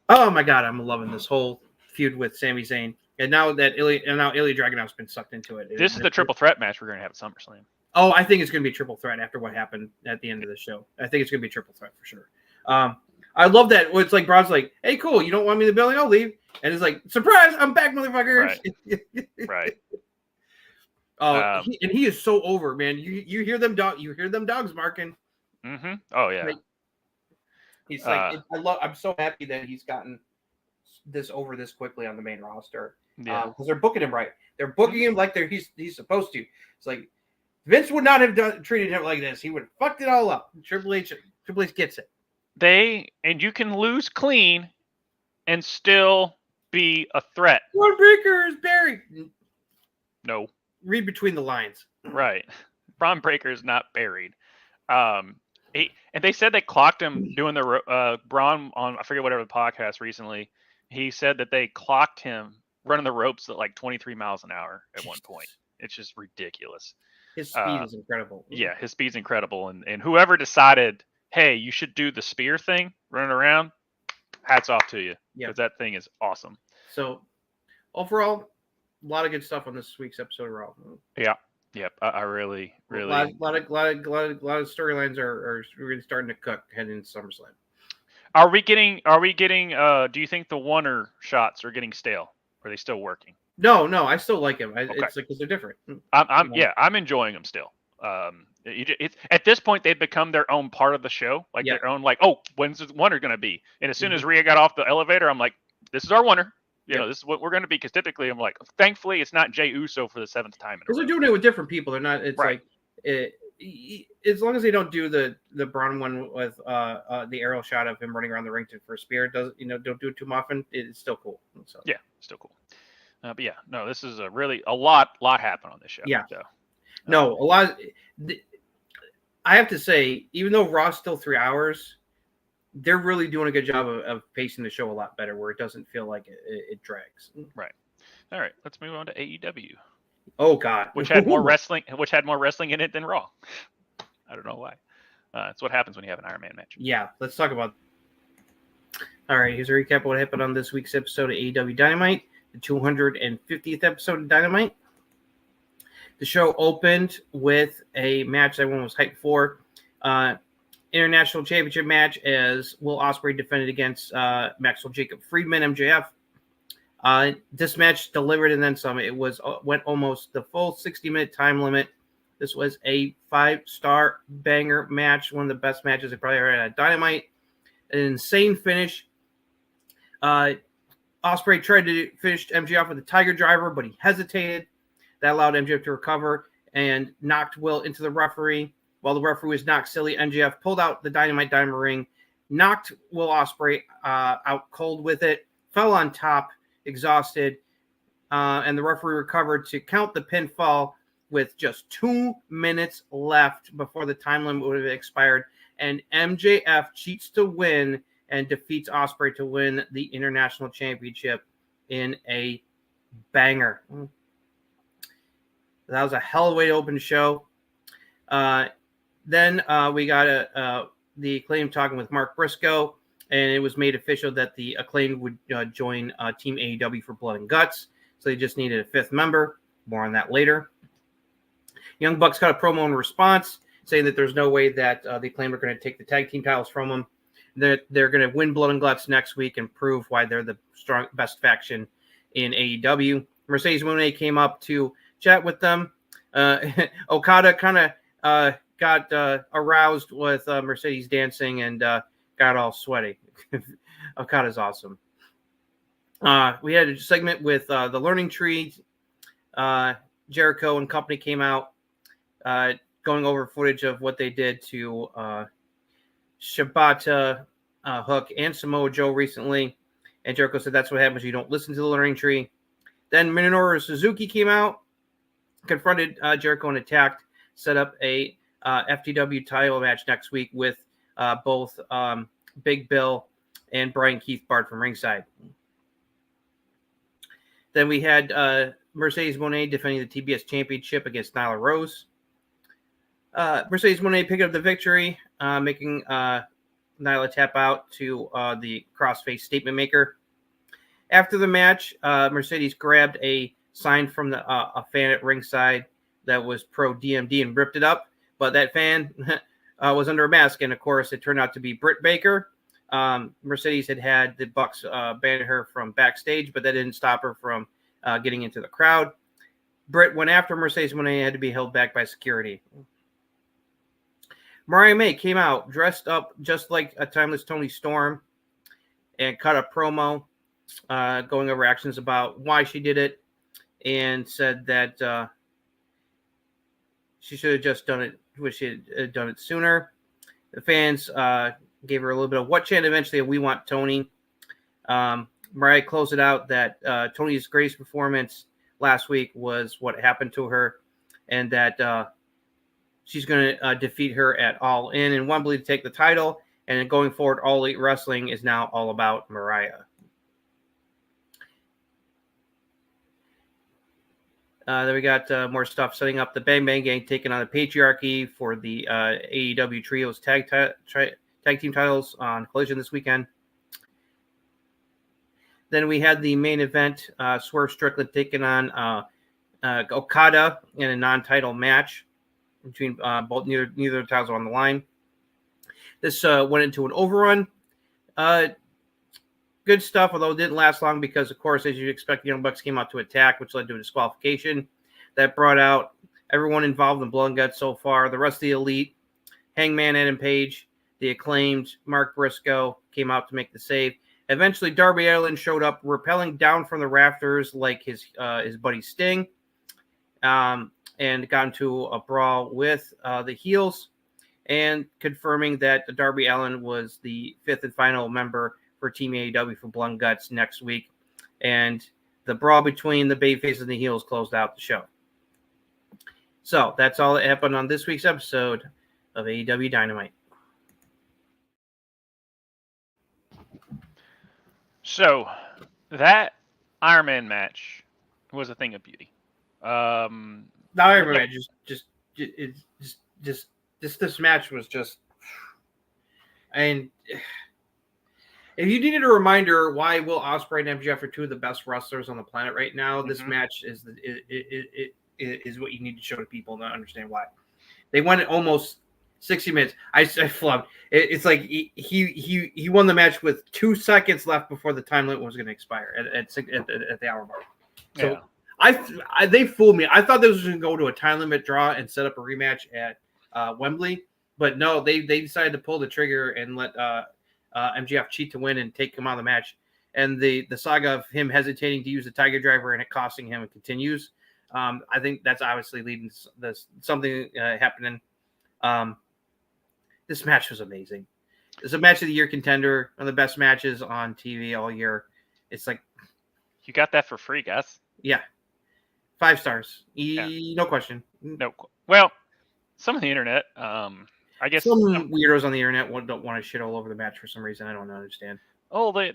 oh my God, I'm loving this whole feud with Sami Zayn, and now Ilya Dragunov's been sucked into it.
This is the triple threat match we're going to have at SummerSlam.
Oh, I think it's going to be triple threat after what happened at the end of the show. I think it's going to be triple threat for sure. I love that. It's like Braun's like, "Hey, cool, you don't want me in the building? I'll leave." And it's like, "Surprise, I'm back, motherfuckers!"
Right.
He is so over, man. You hear them dogs barking.
Mm-hmm. Oh yeah.
He's like, I'm so happy that he's gotten this over this quickly on the main roster.
Yeah.
Because they're booking him right. They're booking him like he's supposed to. It's like Vince would not have treated him like this. He would have fucked it all up. Triple H gets it.
And you can lose clean and still be a threat.
Braun Breaker is buried.
No.
Read between the lines.
Right. Braun Breaker is not buried. And they said they clocked him doing the Braun on, I forget whatever the podcast recently. He said that they clocked him running the ropes at like 23 miles an hour at one point. It's just ridiculous.
His speed is incredible.
Yeah, his speed's incredible. And whoever decided, hey, you should do the spear thing running around, hats off to you. Because that thing is awesome.
So, overall, a lot of good stuff on this week's episode of Raw.
Yeah. Yep. I really.
A lot of storylines are really starting to cook heading into SummerSlam.
Are we getting, do you think the Warner shots are getting stale? Are they still working?
No, I still like him.
Okay.
It's like, because they're different.
I'm enjoying them still. At this point, they've become their own part of the show. Like their own, like, oh, when's Warner going to be? And as soon as Rhea got off the elevator, I'm like, this is our Warner. This is what we're going to be. Because typically, I'm like, thankfully, it's not Jey Uso for the 7th time.
Because they're doing it with different people. They're not. It's right. Like, as long as they don't do the Braun one with the aerial shot of him running around the ring for a spear, don't do it too often. It's still cool. So
yeah, still cool. But yeah, no, this is a lot happened on this show.
Yeah.
So,
no, a lot. I have to say, even though Raw's still 3 hours, they're really doing a good job of pacing the show a lot better, where it doesn't feel like it drags.
Right. All right. Let's move on to AEW.
Oh God,
which had more wrestling in it than Raw. I don't know why. That's what happens when you have an Iron Man match.
Yeah, let's talk about. All right, here's a recap of what happened on this week's episode of AEW Dynamite, the 250th episode of Dynamite. The show opened with a match everyone was hyped for. International Championship match as Will Ospreay defended against Maxwell Jacob Friedman, MJF. This match delivered and then some. It went almost the full 60-minute time limit. This was a 5-star banger match, one of the best matches I probably ever had at Dynamite. An insane finish. Ospreay tried to finish MJF with a Tiger Driver, but he hesitated. That allowed MJF to recover and knocked Will into the referee. While the referee was knocked silly, MJF pulled out the Dynamite Diamond Ring, knocked Will Ospreay out cold with it, fell on top, exhausted, and the referee recovered to count the pinfall with just 2 minutes left before the time limit would have expired. And MJF cheats to win and defeats Ospreay to win the International Championship in a banger. That was a hell of a way to open the show. Then we got the Acclaim talking with Mark Briscoe, and it was made official that the Acclaim would join Team AEW for Blood and Guts. So they just needed a 5th member. More on that later. Young Bucks got a promo in response, saying that there's no way that they claim are going to take the tag team titles from them. They're going to win Blood and Guts next week and prove why they're the best faction in AEW. Mercedes Moné came up to chat with them. Okada kind of got aroused with Mercedes dancing and got all sweaty. Okada's awesome. We had a segment with the Learning Tree. Jericho and company came out going over footage of what they did to Shibata, Hook, and Samoa Joe recently. And Jericho said that's what happens when you don't listen to the Learning Tree. Then Minoru Suzuki came out, confronted Jericho and attacked, set up a FTW title match next week with both Big Bill and Brian Keith Bart from ringside. Then we had Mercedes Moné defending the TBS Championship against Nyla Rose. Mercedes Moné picked up the victory, making Nyla tap out to the crossface statement maker. After the match, Mercedes grabbed a sign from a fan at ringside that was pro DMD and ripped it up. But that fan was under a mask, and of course, it turned out to be Britt Baker. Mercedes had the Bucks ban her from backstage, but that didn't stop her from getting into the crowd. Britt went after Mercedes Moné, had to be held back by security. Mariah May came out dressed up just like a timeless Toni Storm and cut a promo going over actions about why she did it and said that she should have just done it, wish she had done it sooner. The fans gave her a little bit of what chant, eventually We Want Toni. Mariah closed it out that Toni's greatest performance last week was what happened to her, and that she's going to defeat her at All In and Wembley to take the title. And going forward, All Elite Wrestling is now all about Mariah. Then we got more stuff setting up the Bang Bang Gang taking on the Patriarchy for the AEW Trios tag team titles on Collision this weekend. Then we had the main event, Swerve Strickland taking on Okada in a non-title match between both. Neither titles are on the line. This went into an overrun. Good stuff, although it didn't last long because, of course, as you'd expect, the Young Bucks came out to attack, which led to a disqualification. That brought out everyone involved in Blood and Guts so far. The rest of the Elite, Hangman Adam Page, the Acclaimed, Mark Briscoe came out to make the save. Eventually, Darby Allin showed up, rappelling down from the rafters like his buddy Sting, and got into a brawl with the heels, and confirming that Darby Allin was the fifth and final member for Team AEW for Blood and Guts next week. And the brawl between the babyfaces and the heels closed out the show. So that's all that happened on this week's episode of AEW Dynamite.
So that Iron Man match was a thing of beauty.
Not Iron Man, this match was just, and if you needed a reminder why Will Ospreay and MJF are two of the best wrestlers on the planet right now, this match is what you need to show to people and understand why. They went almost 60 minutes. I flubbed. It's like he won the match with 2 seconds left before the time limit was going to expire at the hour mark. So yeah. They fooled me. I thought this was going to go to a time limit draw and set up a rematch at Wembley, but no, they decided to pull the trigger and let MJF cheat to win and take him out of the match. And the saga of him hesitating to use the Tiger Driver and it costing him continues. I think that's obviously leading to something happening. This match was amazing. It's a match of the year contender, one of the best matches on TV all year. It's like
you got that for free, guys.
Yeah, 5 stars, no question.
No, well, some of the internet, I guess
some weirdos on the internet don't want to shit all over the match for some reason. I don't understand.
Oh, they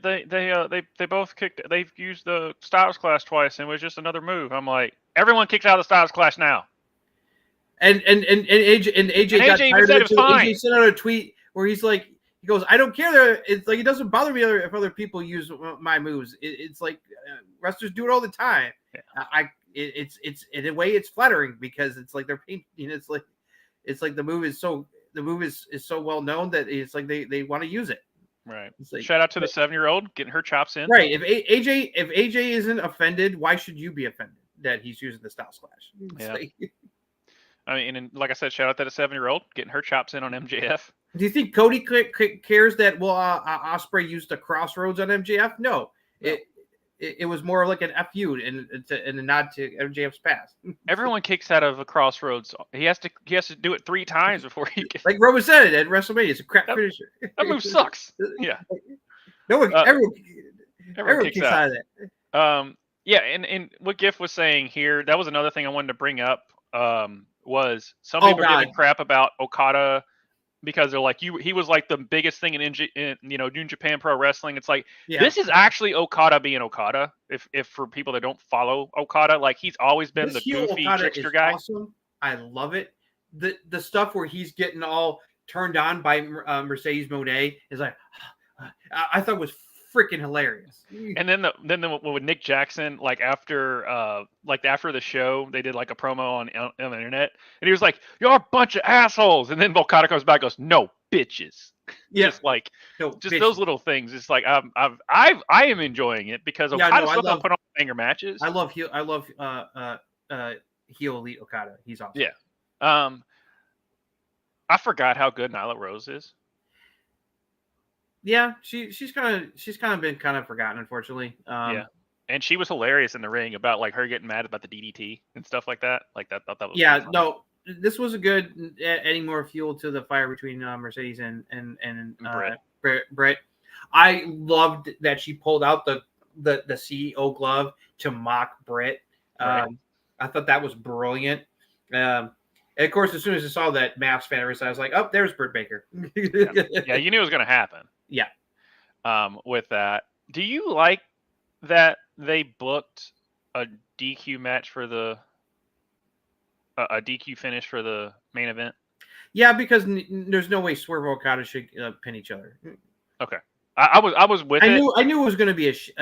both kicked. They've used the Styles Clash twice, and it was just another move. I'm like, everyone kicks out of the Styles Clash now.
And AJ got tired of it too. AJ sent out a tweet where he goes, I don't care. It's like it doesn't bother me if other people use my moves. It's like wrestlers do it all the time. Yeah. It's in a way it's flattering because it's like they're painting. It's like it's like the move is so well known that it's like they want to use it.
Right.
Like,
Shout out to the 7-year-old getting her chops in.
Right. If AJ isn't offended, why should you be offended that he's using the Style Splash?
Yeah.
Like,
I mean, and like I said, shout out to the 7-year-old getting her chops in on MJF.
do you think Cody cares that Ospreay used the Crossroads on MJF? No. It was more like an FU and a nod to MJF's past.
Everyone kicks out of a Crossroads. He has to do it 3 times before he gets.
Like Roman said it at WrestleMania, it's a crap finisher.
That move sucks. Yeah.
No one, everyone
kicks
kicks out of that.
Yeah, and what Giff was saying here, that was another thing I wanted to bring up. Was some people giving crap about Okada because they're like, he was like the biggest thing in New Japan Pro Wrestling. It's like, this is actually Okada being Okada. If for people that don't follow Okada, like he's always been the goofy trickster guy.
Awesome. I love it. The stuff where he's getting all turned on by Mercedes Moné is like, I thought was freaking hilarious.
And then with Nick Jackson, like after the show, they did like a promo on the internet, and he was like, "You're a bunch of assholes." And then Okada comes back, and goes, "No bitches." Yeah, just like bitches. Those little things. It's like I am enjoying it because Okada's still gonna put on banger matches.
I love heel elite Okada. He's awesome.
Yeah. I forgot how good Nyla Rose is.
Yeah, she's kind of been forgotten, unfortunately.
Yeah, and she was hilarious in the ring about like her getting mad about the DDT and stuff like that. Like that was
no, this was a good adding more fuel to the fire between Mercedes and Britt. I loved that she pulled out the CEO glove to mock Britt.
Right.
I thought that was brilliant. And of course, as soon as I saw that Maps fan, I was like, "Oh, there's Britt Baker."
Yeah, you knew it was going to happen.
Yeah.
With that, do you like that they booked a DQ match for a DQ finish for the main event?
Yeah, because there's no way Swerve Okada should pin each other.
Okay, I was with it.
I knew it was going to be a shit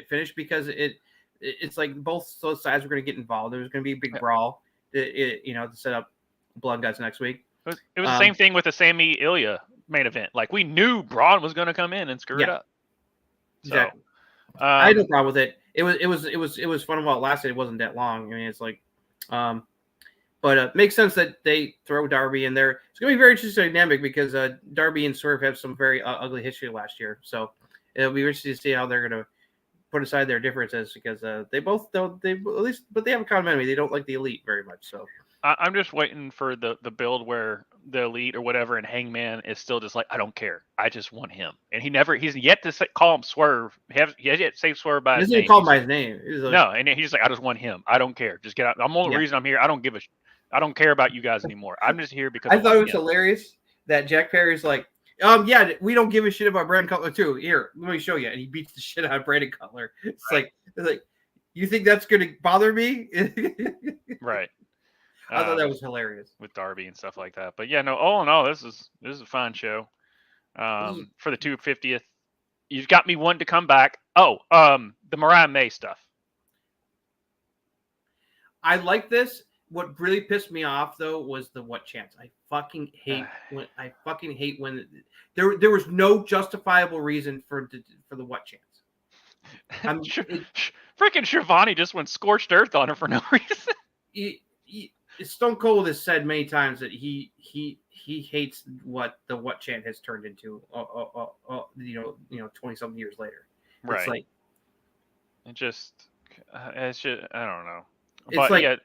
finish because it's like both sides were going to get involved. There was going to be a big brawl, to set up Blood and Guts next week.
It was the same thing with the Sami Ilya main event. Like we knew Braun was going to come in and screw it up.
Exactly. So, I had no problem with it. It was fun while it lasted. It wasn't that long. I mean, it's like, but it makes sense that they throw Darby in there. It's going to be very interesting dynamic because Darby and Swerve have some very ugly history last year. So it'll be interesting to see how they're going to put aside their differences because they both don't. They at least, but they have a common enemy. They don't like the Elite very much. So.
I'm just waiting for the build where the Elite or whatever and Hangman is still just like, I don't care. I just want him. And he's yet to call him Swerve. He has yet to say Swerve by his name.
He doesn't call him by his name.
No, and he's like, I just want him. I don't care. Just get out. I'm the only reason I'm here. I don't care about you guys anymore. I'm just here because
I thought it was hilarious that Jack Perry's like, yeah, we don't give a shit about Brandon Cutler too. Here, let me show you. And he beats the shit out of Brandon Cutler. It's like, you think that's going to bother me?
Right.
I thought that was hilarious
with Darby and stuff like that. But yeah, no, all in all, this is a fun show. For the 250th, you've got me wanting to come back. Oh, the Mariah May stuff.
I like this. What really pissed me off though was the what chance. I fucking hate when there was no justifiable reason for the what chance.
Freaking Shivani just went scorched earth on her for no reason.
Stone Cold has said many times that he hates what the what chant has turned into. 20-something years later.
Right.
It's like
it's just I don't know.
It's
but
like
yeah,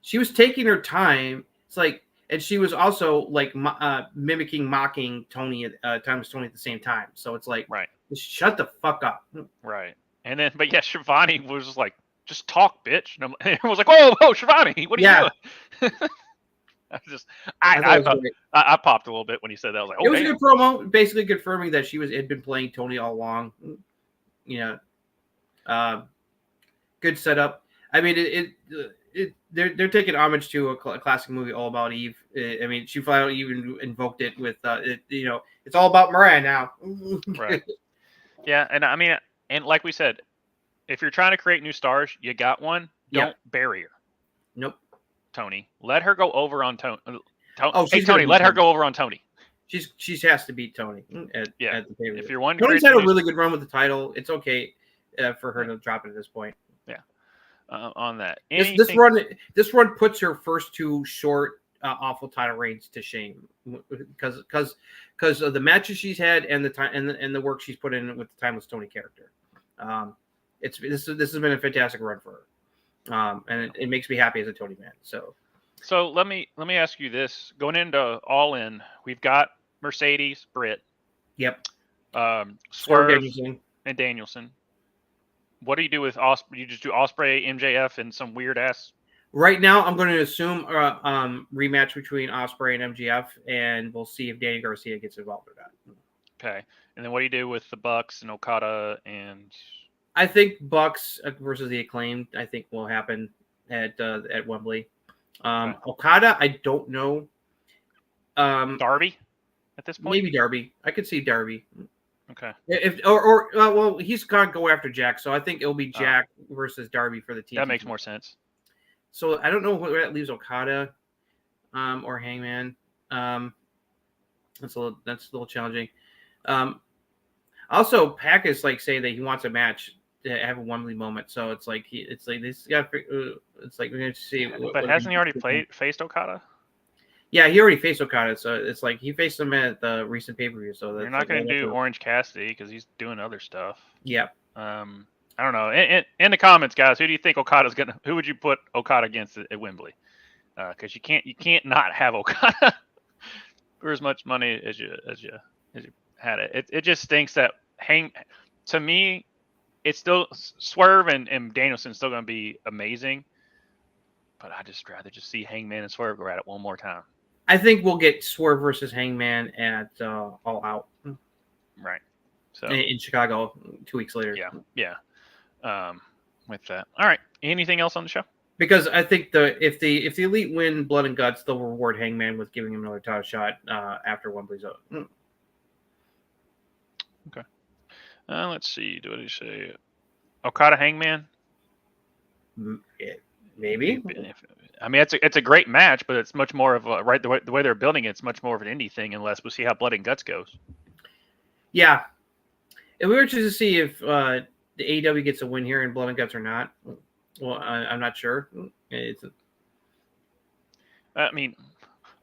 she was taking her time. It's like, and she was also like mocking Tony times Tony at the same time. So it's like,
right.
Shut the fuck up.
Right. And then, but yeah, Shivani was just like, just talk, bitch. And I was like, whoa, Shivani, what are you doing? I popped a little bit when he said that. I was like,
it was a good promo, basically confirming that had been playing Tony all along. Good setup. I mean, they're taking homage to a classic movie, All About Eve. I mean, she flat out even invoked it with, it's all about Mariah now.
Right. Yeah, and I mean, and like we said, if you're trying to create new stars, you got one. Don't bury her.
Nope.
Tony. Let her go over on Tony.
Oh,
Hey
she's
Tony,
gonna
let
beat
her
Tony.
go over on Tony.
She has to beat Tony at the pay-per-view.
If you're one,
Tony's had a really good run with the title. It's okay for her to drop it at this point.
Yeah. On that,
This run puts her first 2 short, awful title reigns to shame because of the matches she's had and the time and the work she's put in with the Timeless Tony character. This has been a fantastic run for her, and it makes me happy as a Tony fan.
So let me ask you this: going into All In, we've got Mercedes, Britt,
Yep,
Swerve,
Danielson.
and Danielson. What do you do with Osprey? You just do Osprey, MJF, and some weird ass.
Right now, I'm going to assume rematch between Osprey and MJF, and we'll see if Danny Garcia gets involved or not.
Okay, and then what do you do with the Bucks and Okada and?
I think Bucks versus the Acclaimed, I think will happen at Wembley.
Okay.
Okada, I don't know.
Darby, at this point.
Maybe Darby. I could see Darby.
Okay.
Well, he's gonna go after Jack, so I think it'll be Jack versus Darby for the team.
That makes more sense.
So I don't know where that leaves Okada, or Hangman. That's a little challenging. Also, Pac is like saying that he wants a match to have a Wembley moment. So it's like this got. It's like we're gonna see.
But hasn't he already faced Okada?
Yeah, he already faced Okada, so it's like he faced him at the recent pay-per-view. So
you're not going to do Orange Cassidy because he's doing other stuff.
Yeah.
I don't know. In the comments, guys, who do you think Okada's gonna? Who would you put Okada against at Wembley? Because you can't not have Okada for as much money as you had it. It just stinks that to me, it's still Swerve and Danielson's still going to be amazing, but I just rather see Hangman and Swerve go at it one more time.
I think we'll get Swerve versus Hangman at All Out.
Right. So
in Chicago 2 weeks later.
Yeah. With that. All right. Anything else on the show?
Because I think if the Elite win Blood and Guts, they'll reward Hangman with giving him another title shot after Wembley's up.
Okay. Let's see. What did he say? Okada Hangman?
Maybe.
I mean, it's a great match, but it's much more of the way they're building it. It's much more of an indie thing, unless we'll see how Blood and Guts goes.
Yeah, and we were interested to see if the AEW gets a win here in Blood and Guts or not. Well, I'm not sure.
I mean,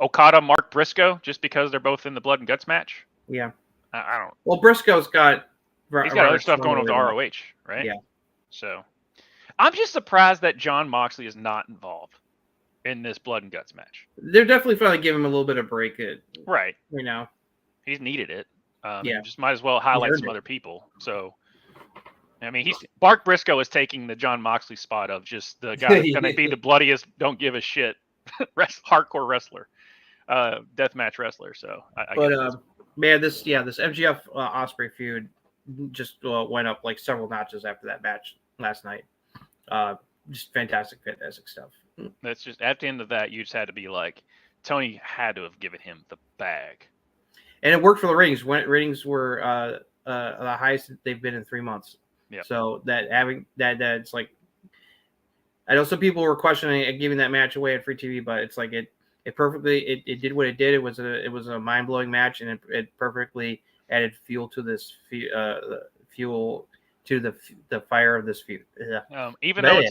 Okada, Mark Briscoe, just because they're both in the Blood and Guts match.
Yeah,
I don't.
Well, Briscoe's got.
He's got other stuff going on with ROH, right?
Yeah.
So, I'm just surprised that Jon Moxley is not involved in this Blood and Guts match.
They're definitely finally giving him a little bit of break.
Right.
You know.
He's needed it.
Yeah.
Just might as well highlight some other people. So, I mean, Mark Briscoe is taking the Jon Moxley spot of just the guy that's going to be the bloodiest, don't give a shit, hardcore wrestler, deathmatch wrestler. So,
man, this MJF Osprey feud just went up like several notches after that match last night. Just fantastic stuff.
That's just at the end of that, you just had to be like, Tony had to have given him the bag.
And it worked for the ratings. When ratings were the highest they've been in 3 months.
Yep.
So that's like, I know some people were questioning giving that match away at free TV, but it's like it perfectly did what it did. It was a mind blowing match, and it perfectly added fuel to this fuel to the fire of this feud.
Even though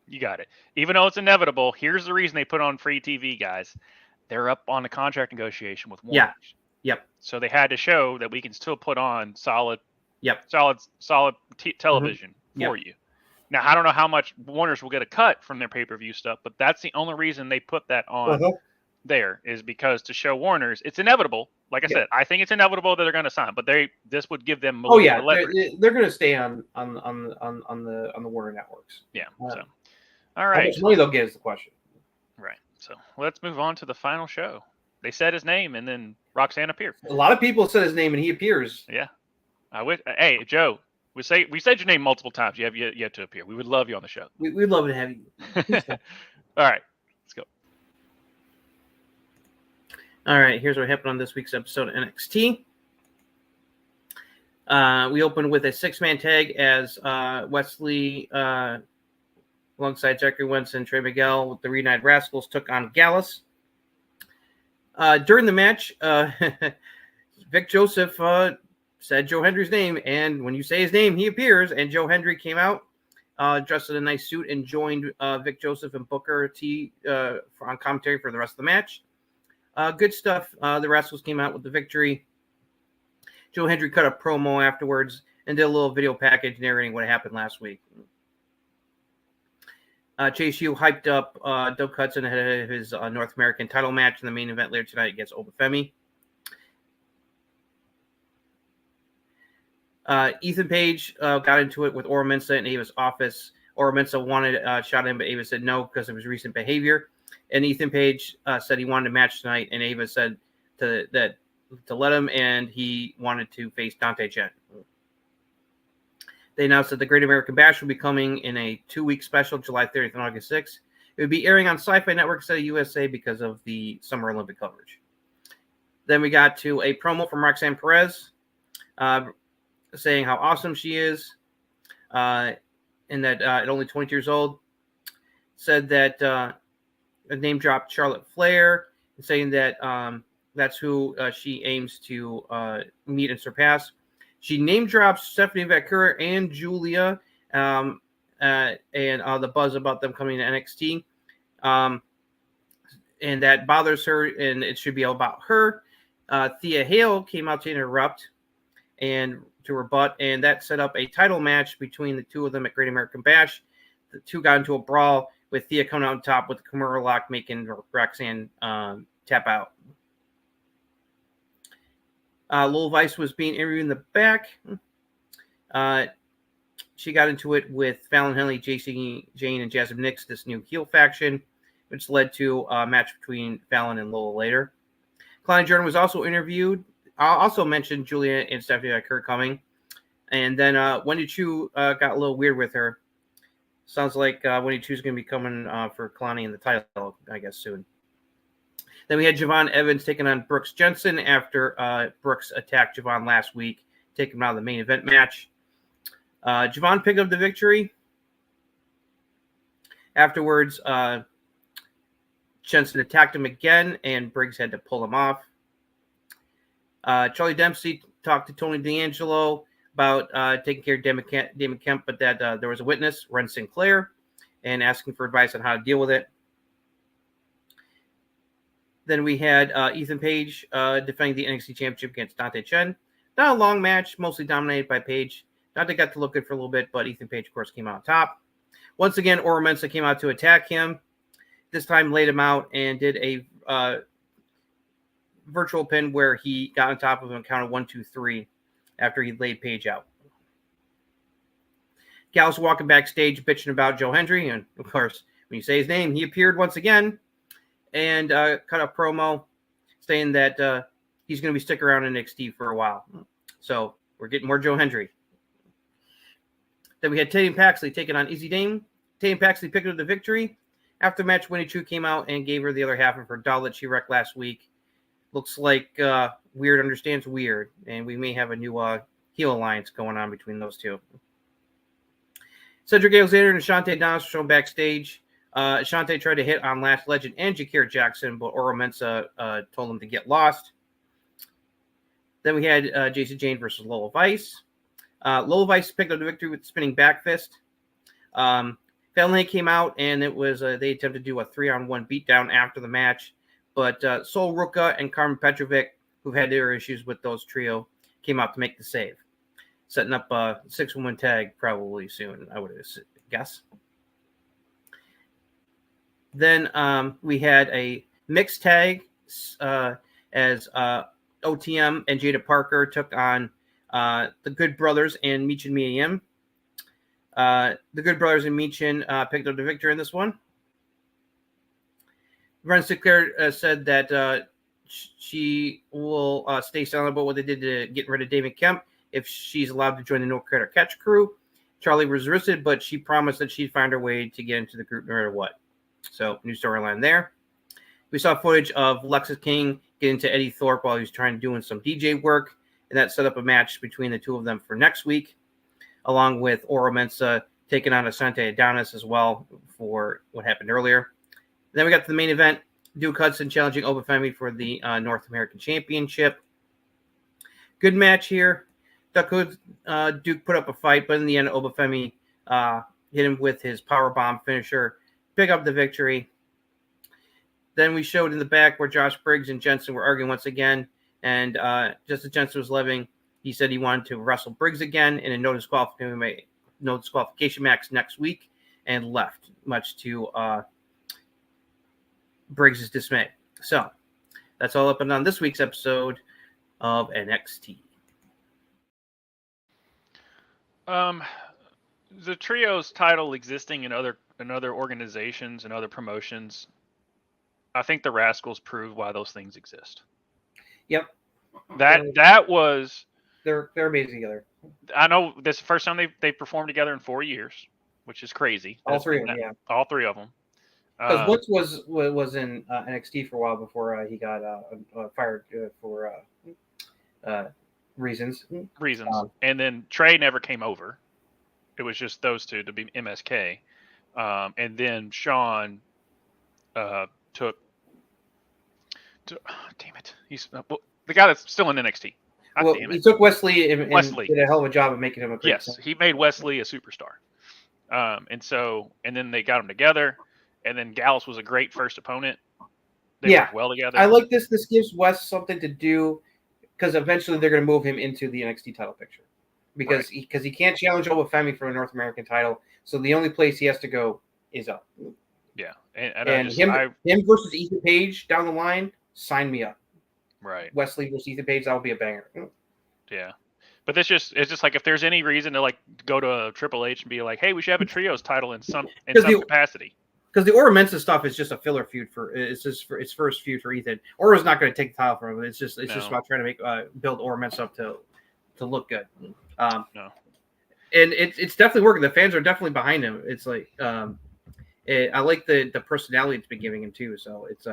you got it. Even though it's inevitable, here's the reason they put on free TV, guys. They're up on the contract negotiation with Warner.
Yeah. Yep.
So they had to show that we can still put on solid television for you. Now, I don't know how much Warner's will get a cut from their pay-per-view stuff, but that's the only reason they put that on there is because to show Warner's, it's inevitable. Like I said, I think it's inevitable that they're going to sign, but this would give them more leverage.
They're going to stay on the Warner networks.
Yeah. So, all right.
How much money they'll get is the question.
Right. So let's move on to the final show. They said his name, and then Roxanne appeared.
A lot of people said his name, and he appears.
Yeah. Hey, Joe, we said your name multiple times. You have yet to appear. We would love you on the show.
We'd love to have you.
All right. Let's go.
All right. Here's what happened on this week's episode of NXT. We opened with a 6-man tag as Wesley alongside Zachary Wentz and Trey Miguel with the Reunited Rascals took on Gallus. During the match, Vic Joseph said Joe Hendry's name, and when you say his name, he appears, and Joe Hendry came out dressed in a nice suit and joined Vic Joseph and Booker T on commentary for the rest of the match. Good stuff. The Rascals came out with the victory. Joe Hendry cut a promo afterwards and did a little video package narrating what happened last week. Chase U hyped up Doug Hudson ahead of his North American title match in the main event later tonight against Obafemi. Ethan Page got into it with Ora Mensah in Ava's office. Ora Mensah wanted a shot at him, but Ava said no because of his recent behavior. And Ethan Page said he wanted a match tonight, and Ava said to let him, and he wanted to face Dante Chen. They announced that the Great American Bash will be coming in a 2-week special, July 30th and August 6th. It would be airing on Sci-Fi Network instead of USA because of the Summer Olympic coverage. Then we got to a promo from Roxanne Perez saying how awesome she is and that at only 22 years old. Said that name dropped Charlotte Flair, saying that that's who she aims to meet and surpass. She name drops Stephanie Vaquera and Julia and the buzz about them coming to NXT. And that bothers her, and it should be all about her. Thea Hale came out to interrupt and to rebut, and that set up a title match between the two of them at Great American Bash. The two got into a brawl with Thea coming out on top with the Kimura lock, making Roxanne tap out. Lil Vice was being interviewed in the back. She got into it with Fallon Henley, JC Jane, and Jasmine Nix, this new heel faction, which led to a match between Fallon and Lola later. Klein Jordan was also interviewed. I also mentioned Julia and Stephanie Vaquera coming. And then Wendy Chu got a little weird with her. Sounds like Wendy Chu is going to be coming for Kalani in the title, I guess, soon. Then we had Javon Evans taking on Brooks Jensen after Brooks attacked Javon last week, taking him out of the main event match. Javon picked up the victory. Afterwards, Jensen attacked him again, and Briggs had to pull him off. Charlie Dempsey talked to Tony D'Angelo about taking care of Damon Kemp, but that there was a witness, Ren Sinclair, and asking for advice on how to deal with it. Then we had Ethan Page defending the NXT Championship against Dante Chen. Not a long match, mostly dominated by Page. Dante got to look good for a little bit, but Ethan Page, of course, came out on top. Once again, Ora Mensah came out to attack him. This time laid him out and did a virtual pin where he got on top of him and counted 1, 2, 3 after he laid Page out. Gallus walking backstage bitching about Joe Hendry, and of course, when you say his name, he appeared once again and cut a promo saying that he's going to be sticking around in NXT for a while. So we're getting more Joe Hendry. Then we had Tatum Paxley taking on Izzy Dame. Tatum Paxley picked up the victory. After the match, Winnie Chu came out and gave her the other half of her doll that she wrecked last week. Looks like Weird understands Weird, and we may have a new heel alliance going on between those two. Cedric Alexander and Ashante Donis were shown backstage. Ashante tried to hit on Last Legend and Jakir Jackson, but Ora Mensah told him to get lost. Then we had JC Jane versus Lola Vice. Lola Vice picked up the victory with the spinning back fist. Fallon came out, and it was they attempted to do a 3-on-1 beatdown after the match, but Sol Ruka and Carmen Petrovic, who've had their issues with those trio, came out to make the save, setting up a 6-woman tag probably soon, I would guess. Then we had a mixed tag as OTM and Jada Parker took on the Good Brothers and Michin Miyam. The Good Brothers and Michin picked up the victory in this one. Ren Sinclair said that she will stay silent about what they did to get rid of David Kemp if she's allowed to join the No Credit Catch crew. Charlie resisted, but she promised that she'd find her way to get into the group no matter what. So, new storyline there. We saw footage of Lexus King get into Eddie Thorpe while he was doing some DJ work, and that set up a match between the two of them for next week, along with Ora Mensah taking on Asante Adonis as well for what happened earlier. Then we got to the main event, Duke Hudson challenging Obafemi for the North American Championship. Good match here. Duke put up a fight, but in the end, Obafemi hit him with his powerbomb finisher, pick up the victory. Then we showed in the back where Josh Briggs and Jensen were arguing once again, and just as Jensen was leaving, he said he wanted to wrestle Briggs again in a no disqualification match next week, and left, much to Briggs' dismay. So that's all up and on this week's episode of NXT.
The trios title existing in other organizations and other promotions, I think the Rascals prove why those things exist.
Yep.
That was
they're amazing together.
I know this is the first time they performed together in 4 years, which is crazy.
All three of them, yeah.
All three of them.
Because Woods was in NXT for a while before he got fired for reasons.
And then Trey never came over. It was just those two to be MSK. And then Sean took. Damn it! He's the guy that's still in NXT.
He took Wesley and did a hell of a job of making him a great
Yes, he made Wesley a superstar. And then they got them together. And then Gallus was a great first opponent. They worked well together.
I like this. This gives Wes something to do because eventually they're going to move him into the NXT title picture because he can't challenge Obafemi for a North American title. So the only place he has to go is up.
Yeah,
and him versus Ethan Page down the line, sign me up.
Right.
Wesley versus Ethan Page, that would be a banger.
Yeah. But it's just like if there's any reason to like go to Triple H and be like, hey, we should have a trios title in some capacity.
Because the Ora Mensa stuff is just a filler feud it's its first feud for Ethan. Ora's not going to take the title from him. It's just about trying to make build Ora Mensa up to look good. And it's definitely working. The fans are definitely behind him. It's like I like the personality it's been giving him too. So it's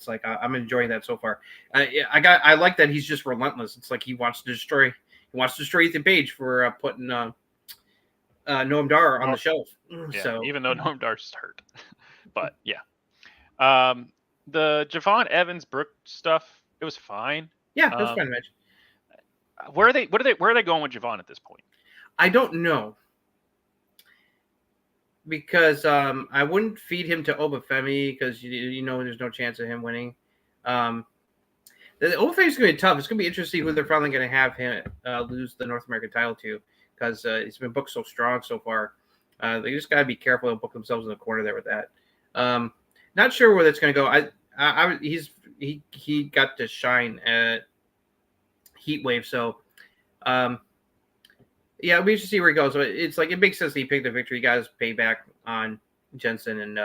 like I'm enjoying that so far. I like that he's just relentless. It's like he wants to destroy Ethan Page for putting Noam Dar on the shelf.
Yeah,
so
even though Noam Dar's hurt, but yeah, the Javon Evans Brooke stuff, it was fine.
Yeah, it was fine match.
Where are they going with Javon at this point? I
don't know. Because I wouldn't feed him to Obafemi because you know there's no chance of him winning. The Obafemi's going to be tough. It's going to be interesting who they're finally going to have him lose the North American title to because it's been booked so strong so far. They just got to be careful and book themselves in the corner there with that. Not sure where that's going to go. He got to shine at Heatwave, so yeah, we should see where he goes. It's like it makes sense that he picked the victory. He got his payback on Jensen and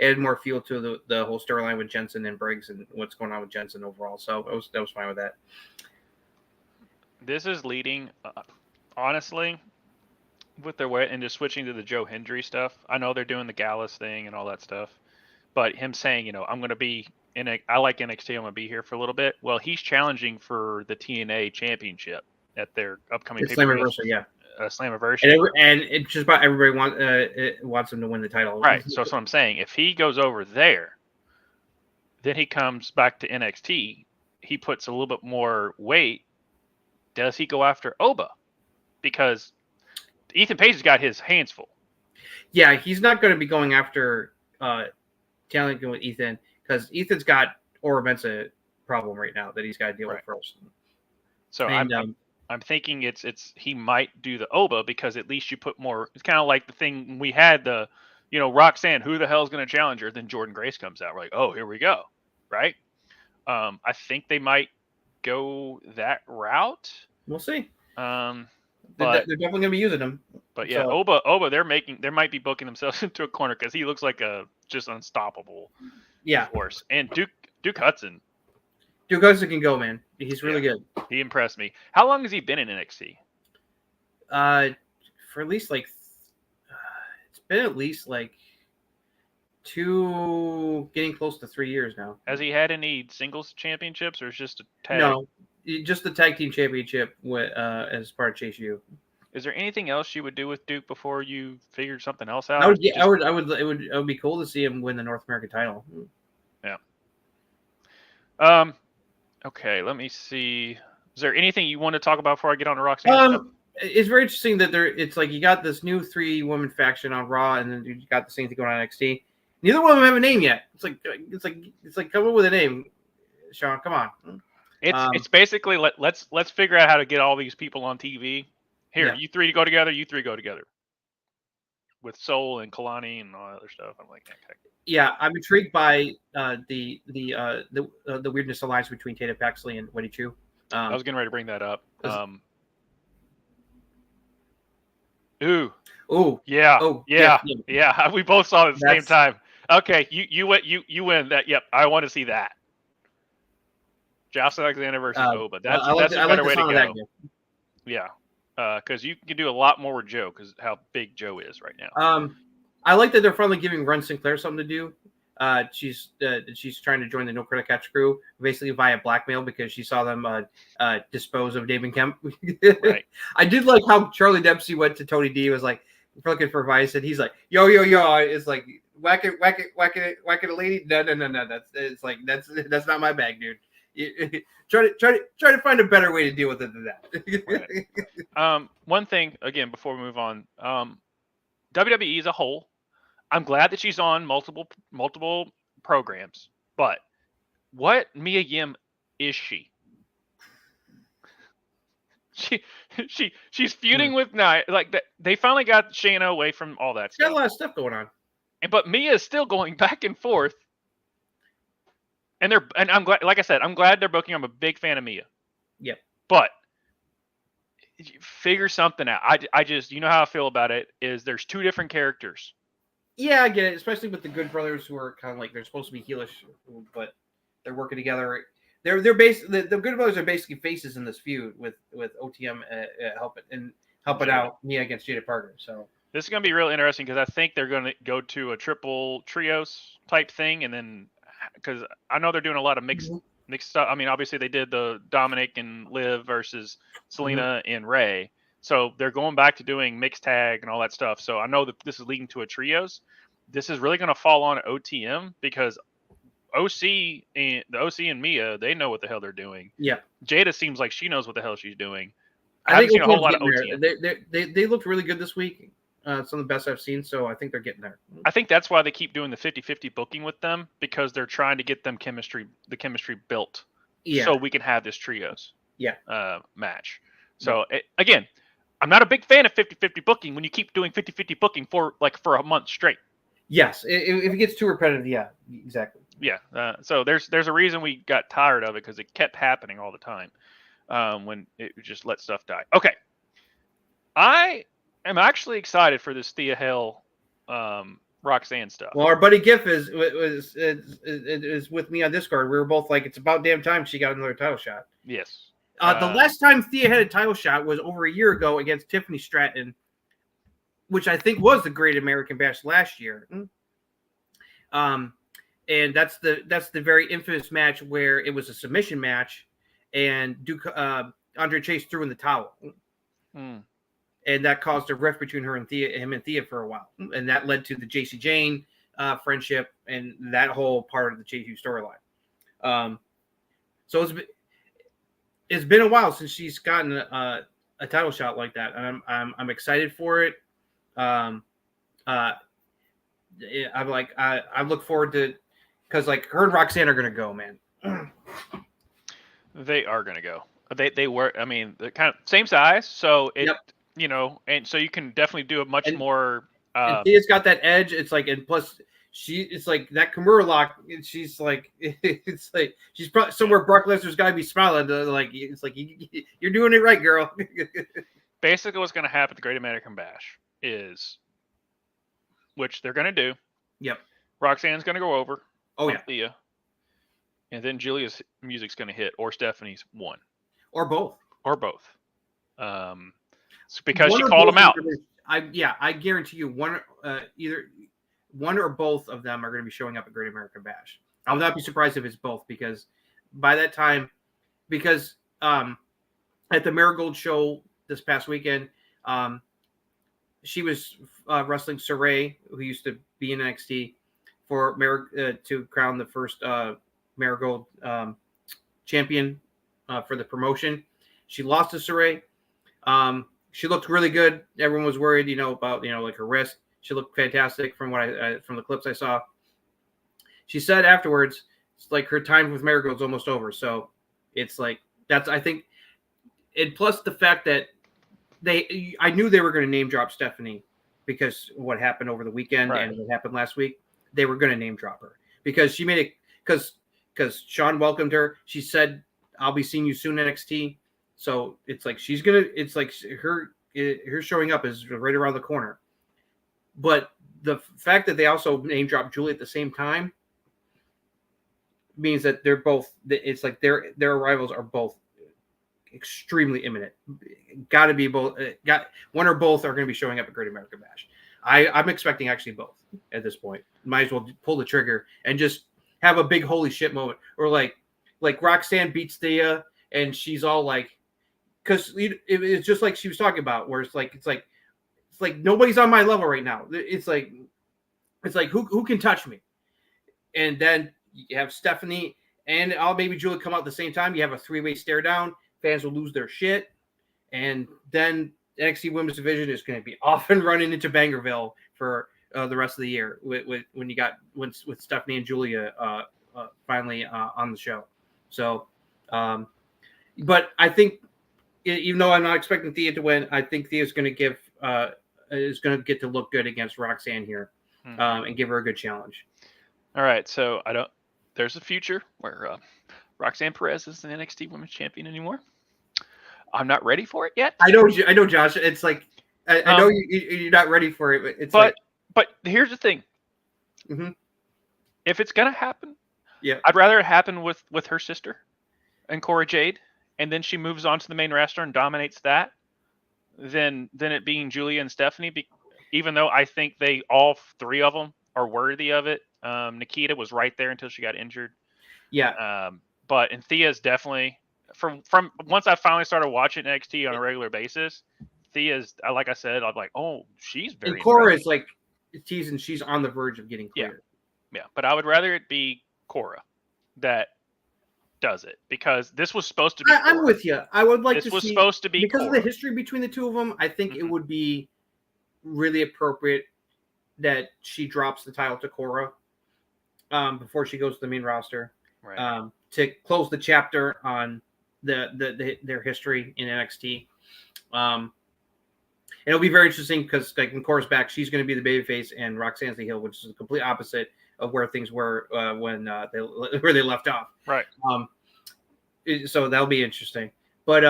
added more fuel to the whole storyline with Jensen and Briggs and what's going on with Jensen overall. So that was fine with that.
This is leading, honestly, with their way into switching to the Joe Hendry stuff. I know they're doing the Gallus thing and all that stuff, but him saying, I'm going to be I like NXT. I'm going to be here for a little bit. Well, he's challenging for the TNA Championship at their upcoming
Slammiversary, yeah.
Slammiversary.
And it's just about everybody wants him to win the title.
Right. So that's what I'm saying. If he goes over there, then he comes back to NXT. He puts a little bit more weight. Does he go after Oba? Because Ethan Page has got his hands full.
Yeah, he's not going to be going after challenging with Ethan because Ethan's got Ora Mensa problem right now that he's got to deal with first.
So I'm thinking it's he might do the Oba because at least you put more. It's kind of like the thing we had Roxanne. Who the hell is going to challenge her? Then Jordan Grace comes out. We're like, oh, here we go, right? I think they might go that route.
We'll see.
But
they're definitely going to be using him.
But yeah, so. Oba, they might be booking themselves into a corner because he looks like a just unstoppable force. And Duke Hudson.
Duke Hudson can go, man. He's really good.
He impressed me. How long has he been in NXT?
For at least it's been at least getting close to 3 years now.
Has he had any singles championships or is just a tag?
No, just the tag team championship with as part of Chase U.
Is there anything else you would do with Duke before you figured something else out?
I would. It would be cool to see him win the North American title.
Yeah. Okay. Let me see. Is there anything you want to talk about before I get on to Roxanne stuff?
It's very interesting that it's like you got this new 3-woman faction on Raw, and then you got the same thing going on NXT. Neither one of them have a name yet. It's like come up with a name, Sean. Come on.
It's basically let's figure out how to get all these people on TV. Here,
Yeah.
you three go together. You three go together. With Soul and Kalani and all that other stuff. I'm like, okay.
Yeah, I'm intrigued by the weirdness alliance between Tatum Paxley and Wendy Chu.
I was getting ready to bring that up.
Oh
yeah. We both saw it at the same time. Okay, you win that. Yep, I want to see that. Josh Alexander versus Oba. That's a better way to go. Yeah, because you can do a lot more with Joe because how big Joe is right now.
I like that they're finally giving Ren Sinclair something to do. She's trying to join the No Credit Catch crew basically via blackmail because she saw them dispose of Damon Kemp.
Right. I
did like how Charlie Dempsey went to Tony D, was like looking for advice, and he's like, yo. It's like whack it, a lady. No. That's not my bag, dude. Try to find a better way to deal with it than that.
Right. One thing again before we move on, WWE as a whole, I'm glad that she's on multiple programs, but what Mia Yim is she? She's feuding with Nia. Like they finally got Shayna away from all that stuff.
Got a lot of stuff going on,
but Mia is still going back and forth. And I'm glad, like I said, I'm glad they're booking. I'm a big fan of Mia.
Yep.
But figure something out. I just, you know how I feel about it is there's two different characters.
Yeah, I get it, especially with the Good Brothers who are kind of like they're supposed to be heelish, but they're working together. The Good Brothers are basically faces in this feud with OTM helping out Mia against Jada Parker. So
this is going to be real interesting because I think they're going to go to a triple trios type thing, and then because I know they're doing a lot of mixed stuff. I mean, obviously they did the Dominic and Liv versus Selena and Ray. So they're going back to doing mixed tag and all that stuff. So I know that this is leading to a trios. This is really going to fall on OTM because OC and Mia, they know what the hell they're doing.
Yeah.
Jada seems like she knows what the hell she's doing.
I haven't seen
a whole lot of OTM.
They looked really good this week. Some of the best I've seen, so I think they're getting there.
I think that's why they keep doing the 50-50 booking with them because they're trying to get them the chemistry built so we can have this trios match. So again, I'm not a big fan of 50-50 booking when you keep doing 50-50 booking for a month straight.
Yes, if it gets too repetitive, yeah, exactly.
Yeah, so there's a reason we got tired of it because it kept happening all the time when it just let stuff die. Okay, I am actually excited for this Thea Hale Roxanne stuff.
Well, our buddy Giff is with me on Discord. We were both like, it's about damn time she got another title shot.
Yes.
The last time Thea had a title shot was over a year ago against Tiffany Stratton, which I think was the Great American Bash last year. And that's the very infamous match where it was a submission match, and Andre Chase threw in the towel, and that caused a rift between him and Thea for a while, and that led to the JC Jane friendship and that whole part of the JQ storyline. So it's been a while since she's gotten a title shot like that, and I'm excited for it. I look forward to, because like her and Roxanne are gonna go, man.
They are gonna go. They were. I mean, they're kind of same size, so you know, and so you can definitely do a much more.
And Thea's got that edge. It's like, and plus it's like that Kimura lock. She's like, it's like she's probably somewhere. Brock Lesnar's got to be smiling. Like it's like you're doing it right, girl.
Basically, what's gonna happen at the Great American Bash is, which they're gonna do.
Yep.
Roxanne's gonna go over.
Oh yeah.
Thea. And then Julia's music's gonna hit, or Stephanie's one.
Or both.
Because she called them out.
I guarantee you either one or both of them are going to be showing up at Great American Bash. I would not be surprised if it's both, because by that time, at the Marigold show this past weekend, She was wrestling Saray, who used to be in NXT, for to crown the first Marigold champion for the promotion. She lost to Saray. She looked really good. Everyone was worried, about like her wrist. She looked fantastic from what from the clips I saw. She said afterwards, it's like her time with Marigold's almost over. So it's like I think, and plus the fact that I knew they were going to name drop Stephanie because what happened over the weekend and what happened last week. They were going to name drop her because she made it because Sean welcomed her. She said, "I'll be seeing you soon, NXT." So it's like it's like her showing up is right around the corner. But the fact that they also name dropped Julie at the same time means that they're both. It's like their arrivals are both extremely imminent. Got to be both. One or both are going to be showing up at Great American Bash. I'm expecting actually both at this point. Might as well pull the trigger and just have a big holy shit moment, or like Roxanne beats Thea and she's all like, because it's just like she was talking about, where it's like nobody's on my level right now. It's like who can touch me, and then you have Stephanie and maybe Julie come out at the same time. You have a 3-way stare down. Fans will lose their shit, and then NXT Women's Division is going to be off and running into Bangerville for the rest of the year with Stephanie and Julia finally on the show. So, but I think even though I'm not expecting Thea to win, I think Thea is going to get to look good against Roxanne here and give her a good challenge.
All right, so there's a future where Roxanne Perez isn't the NXT Women's Champion anymore. I'm not ready for it yet.
I know, Josh. It's like I know you're not ready for it,
but here's the thing.
Mm-hmm.
If it's gonna happen,
yeah,
I'd rather it happen with her sister and Cora Jade, and then she moves on to the main roster and dominates that, than it being Julia and Stephanie. Even though I think all three of them are worthy of it. Nikita was right there until she got injured.
Yeah.
But Thea's definitely from once I finally started watching NXT on a regular basis, Thea's, like I said, I'm like, oh, she's very.
And Cora is like teasing she's on the verge of getting cleared.
Yeah, but I would rather it be Cora that does it, because this was supposed to be.
I'm with you. I would like
this
to see.
This was supposed to be
because
Cora.
of the history between the two of them. I think it would be really appropriate that she drops the title to Cora before she goes to the main roster.
Right.
To close the chapter on their history in NXT. It'll be very interesting because like when Cora's back, she's going to be the babyface and Roxanne's the heel, which is the complete opposite of where things were when they left off.
Right.
So that'll be interesting. But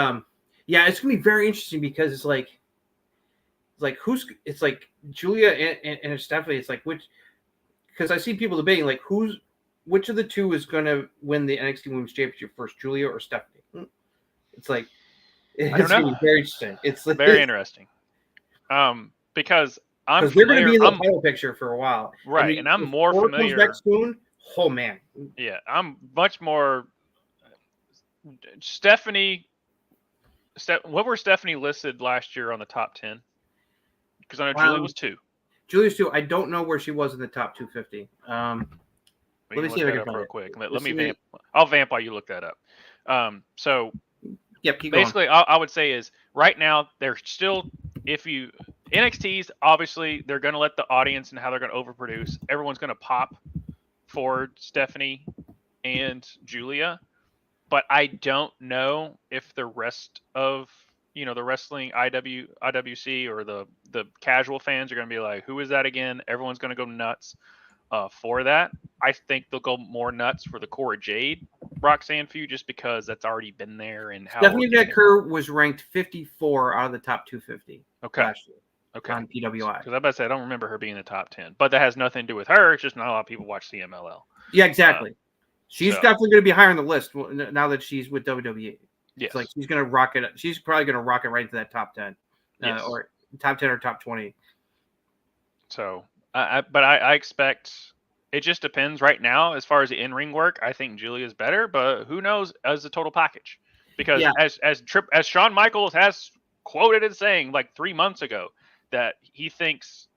yeah, it's going to be very interesting because it's like Julia and Stephanie. It's like because I see people debating like which of the two is going to win the NXT Women's Championship first, Julia or Stephanie? It's like it's going to be very interesting. It's
very interesting. Because
they're going to be in the title picture for a while,
right? I mean, and I'm more familiar.
Comes back soon. Oh man,
yeah, I'm much more. Stephanie. What were Stephanie listed last year on the top 10? Because I know Julia was 2.
Julia's 2. I don't know where she was in the top 250.
Let me see if I can real quick. Let me vamp. I'll vamp while you look that up. So,
yep. Keep
basically,
going.
I would say is right now they're still. NXT's obviously they're going to let the audience and how they're going to overproduce. Everyone's going to pop for Stephanie and Julia, but I don't know if the rest of the wrestling IWC or the casual fans are going to be like, who is that again? Everyone's going to go nuts for that. I think they'll go more nuts for the Cora Jade Roxanne feud just because that's already been there. And how
Stephanie Decker was ranked 54 out of the top 250.
Last year. On
PWI.
Because I about to say I don't remember her being in the top 10, but that has nothing to do with her. It's just not a lot of people watch CMLL.
Yeah, exactly. She's definitely going to be higher on the list now that she's with WWE.
Yes.
It's like she's going to rock it. She's probably going to rock it right into that top 10, or top 10 or top 20.
So, but I expect it just depends right now as far as the in-ring work. I think Julia's better, but who knows as a total package? Because as Shawn Michaels has quoted as saying like 3 months ago that he thinks,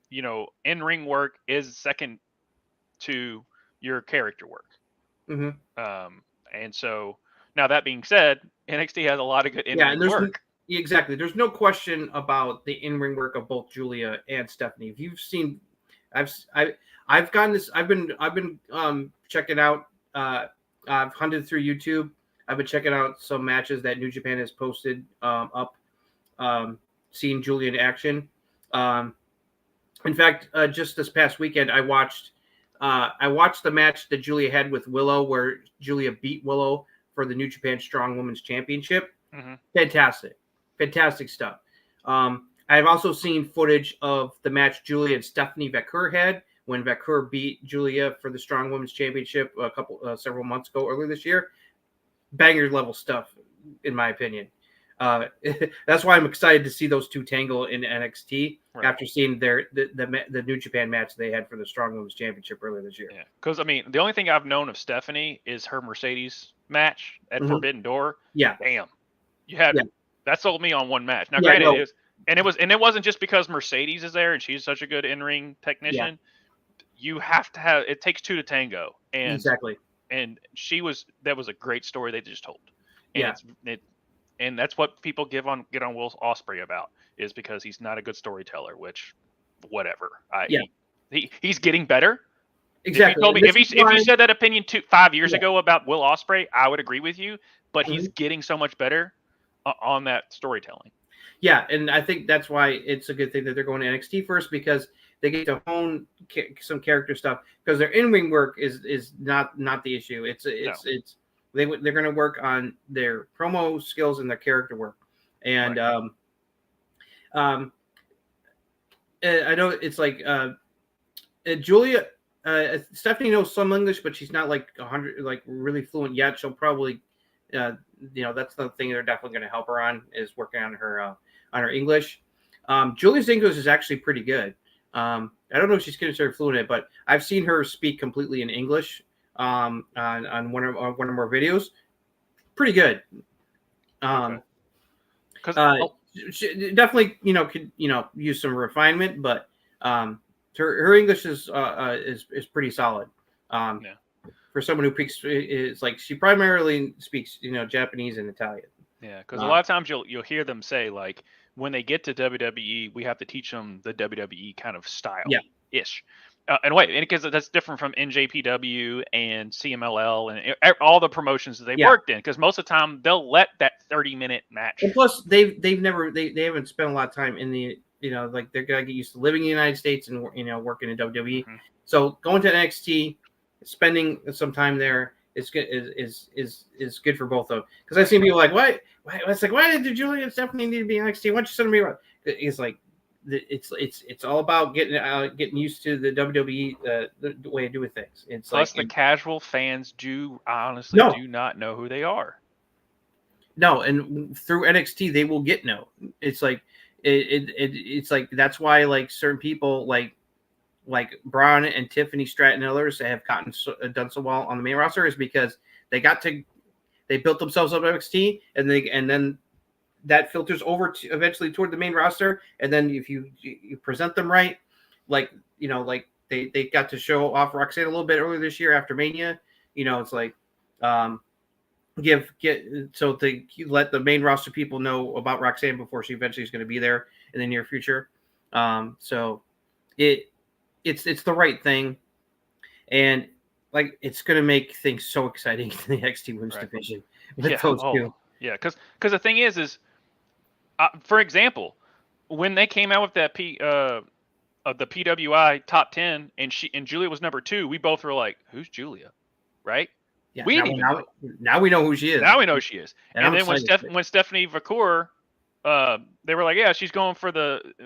in-ring work is second to your character work.
Mm-hmm.
And so now that being said, NXT has a lot of good in-ring work.
Exactly. There's no question about the in-ring work of both Julia and Stephanie. If you've seen, I've gotten this. I've been checking out. I've hunted through YouTube. I've been checking out some matches that New Japan has posted up. Seeing Julia in action. In fact, just this past weekend, I watched the match that Julia had with Willow, where Julia beat Willow for the New Japan Strong Women's Championship.
Mm-hmm.
Fantastic stuff. I've also seen footage of the match Julia and Stephanie Vaquer had when Vaquer beat Julia for the Strong Women's Championship several months ago, earlier this year. Banger level stuff, in my opinion. That's why I'm excited to see those two tangle in NXT after seeing the New Japan match they had for the Strong Women's Championship earlier this year.
Yeah, because the only thing I've known of Stephanie is her Mercedes match at Forbidden Door.
Yeah,
damn, that sold me on one match. Now, granted, it wasn't just because Mercedes is there and she's such a good in-ring technician. Yeah. You have to have. It takes two to tango, and
exactly.
And that was a great story they just told. And and that's what people get on Will Ospreay about, is because he's not a good storyteller, which whatever. He's getting better.
Exactly.
If you said that opinion 5 years ago about Will Ospreay, I would agree with you, but he's getting so much better on that storytelling. Yeah,
and I think that's why it's a good thing that they're going to NXT first, because they get to hone some character stuff, because their in-ring work is not the issue. They're going to work on their promo skills and their character work. And I know it's like Julia, Stephanie knows some English, but she's not like 100 like really fluent yet. She'll probably that's the thing they're definitely going to help her on, is working on her English. Julia's English is actually pretty good. I don't know if she's considered fluent in it, but I've seen her speak completely in English on one of more videos. Pretty good. She definitely could use some refinement, but her English is pretty solid. For someone who speaks, is like she primarily speaks Japanese and Italian.
Yeah, because a lot of times you'll hear them say, like, when they get to WWE, we have to teach them the WWE kind of style ish. Because that's different from NJPW and CMLL and all the promotions that they've worked in. Because most of the time they'll let that 30-minute match.
And plus, they haven't spent a lot of time in the like they're gonna get used to living in the United States and working in WWE. Mm-hmm. So going to NXT, spending some time there is good is good for both of them. Because I've seen people like, why did Julia and Stephanie need to be in NXT? Why don't you send me around? It's like, it's all about getting used to the WWE the way of doing things. It's
plus the casual fans do not know who they are.
No, and through NXT they will get no. It's like it's like that's why like certain people like Braun and Tiffany Stratton and others that have done so well on the main roster is because they built themselves up at NXT and then that filters over to eventually toward the main roster. And then if you present them right, like they got to show off Roxanne a little bit earlier this year after Mania. It's like to let the main roster people know about Roxanne before she eventually is going to be there in the near future. So it's the right thing, and like it's going to make things so exciting in the NXT Women's division with those two.
Yeah, because the thing is for example, when they came out with that the PWI top 10 and Julia was number 2, we both were like, "Who's Julia?" Right?
Yeah. Now we know who she is.
Now we know who she is. And then when Stephanie Vaquer, they were like, "Yeah, she's going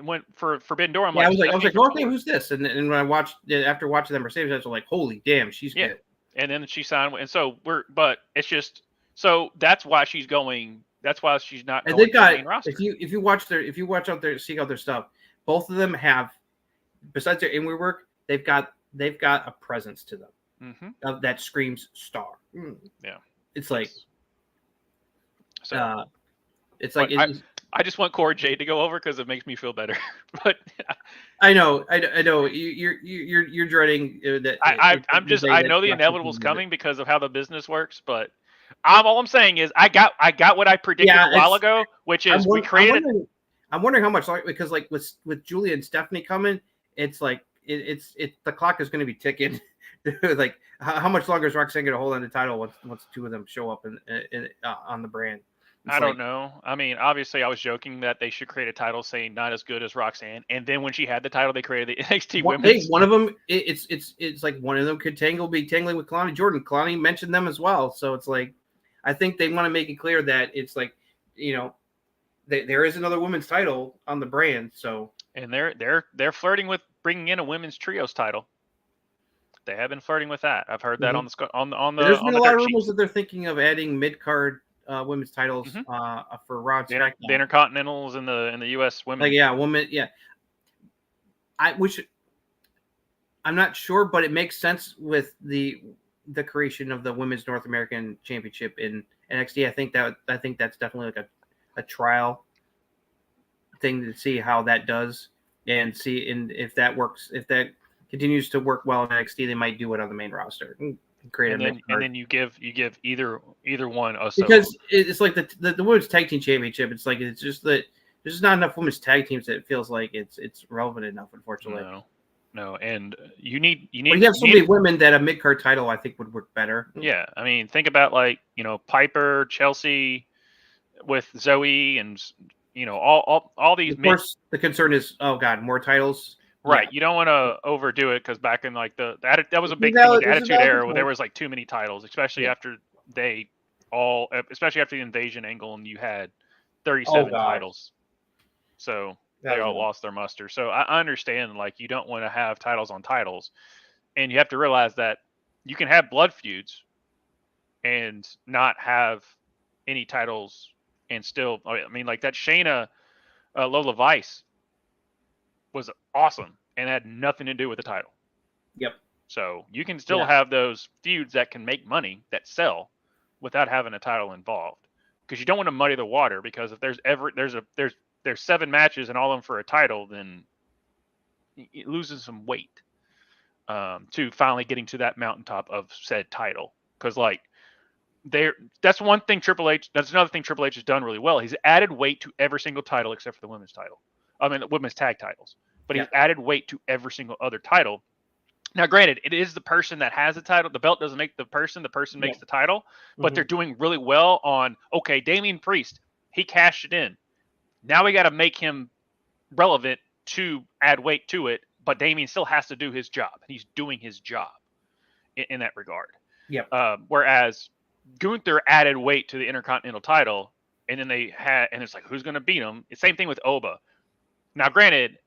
went for Forbidden Door."
I was like, "Okay, who's this?" And when I watched after watching the Mercedes, I was like, "Holy damn, she's good."
And then she signed, and so but it's just so that's why she's going. That's why she's not.
And they've got, if you seek out their stuff, both of them have, besides their in-ring work, they've got a presence to them that screams star.
Yeah,
it's like, It's like
I just want Core Jade to go over because it makes me feel better. But
I know. You're dreading that.
I know the inevitable's coming because of how the business works. But all I'm saying is I got what I predicted a while ago, which is we created.
I'm wondering how much because like with Julia and Stephanie coming, it's like it's the clock is going to be ticking. Like how much longer is Roxanne going to hold on the title once two of them show up on the brand?
I don't know. I mean, obviously, I was joking that they should create a title saying not as good as Roxanne, and then when she had the title, they created the NXT Women's.
One of them, it's like one of them could be tangling with Kalani Jordan. Kalani mentioned them as well, so it's like I think they want to make it clear that it's like there is another women's title on the brand. So
and they're flirting with bringing in a women's trios title. They have been flirting with that. I've heard that on the.
There's been a lot of rumors that they're thinking of adding mid-card women's titles for Raw.
The Intercontinentals and the U.S. women.
Women. Yeah, I'm not sure, but it makes sense with the creation of the Women's North American Championship in NXT. I think that's definitely like a trial thing to see how that does and if that works. If that continues to work well in NXT, they might do it on the main roster.
And then you give either one a
because it's like the women's tag team championship. It's like it's just that there's just not enough women's tag teams that it feels like it's relevant enough. Unfortunately,
no, and you need.
But you have so many women that a mid card title I think would work better.
Yeah, I mean, think about like Piper, Chelsea, with Zoe, and all these.
Of course, the concern is more titles.
Right, you don't want to overdo it because back in like that was a big thing with the Attitude Era where there was like too many titles, especially after especially after the invasion angle, and you had 37 titles, so they all lost their muster. So I understand like you don't want to have titles on titles, and you have to realize that you can have blood feuds and not have any titles, and still, I mean, like that Shayna Lola Vice was awesome and had nothing to do with the title.
Yep.
So you can still have those feuds that can make money that sell without having a title involved, because you don't want to muddy the water. Because if there's 7 matches and all of them for a title, then it loses some weight to finally getting to that mountaintop of said title. Because like that's one thing Triple H. That's another thing Triple H has done really well. He's added weight to every single title except for the women's title. I mean, the women's tag titles, but he's added weight to every single other title. Now, granted, it is the person that has the title. The belt doesn't make the person makes the title, but they're doing really well on, Damian Priest, he cashed it in. Now we got to make him relevant to add weight to it, but Damian still has to do his job. He's doing his job in that regard.
Yep.
Whereas Gunther added weight to the Intercontinental title, and then and it's like, who's going to beat him? It's same thing with Oba. Now, granted,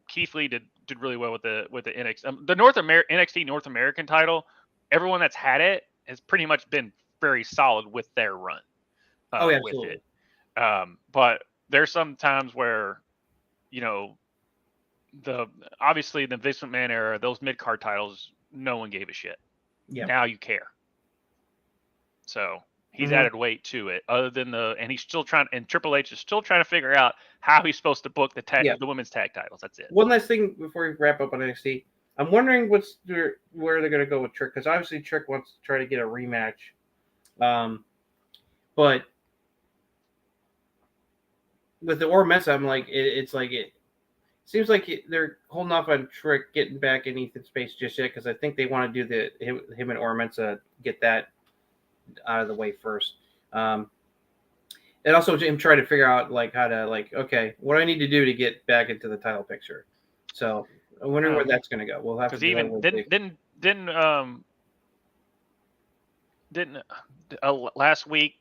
Keith Lee did really well with the NXT, NXT North American title. Everyone that's had it has pretty much been very solid with their run.
Absolutely.
With it. But there's some times where, obviously the Vince McMahon era, those mid card titles, no one gave a shit.
Yeah.
Now you care. So he's added weight to it, and he's still and Triple H is still trying to figure out how he's supposed to book the women's tag titles. That's it.
One last thing before we wrap up on NXT. I'm wondering where they're going to go with Trick, because obviously Trick wants to try to get a rematch. But with the Ormesa, I'm like, it seems like they're holding off on Trick getting back in Ethan's space just yet, because I think they want to do him and Ormesa, get that out of the way first. And also him trying to figure out how to what do I need to do to get back into the title picture. So I wonder where that's going to go. We'll have to
even didn't last week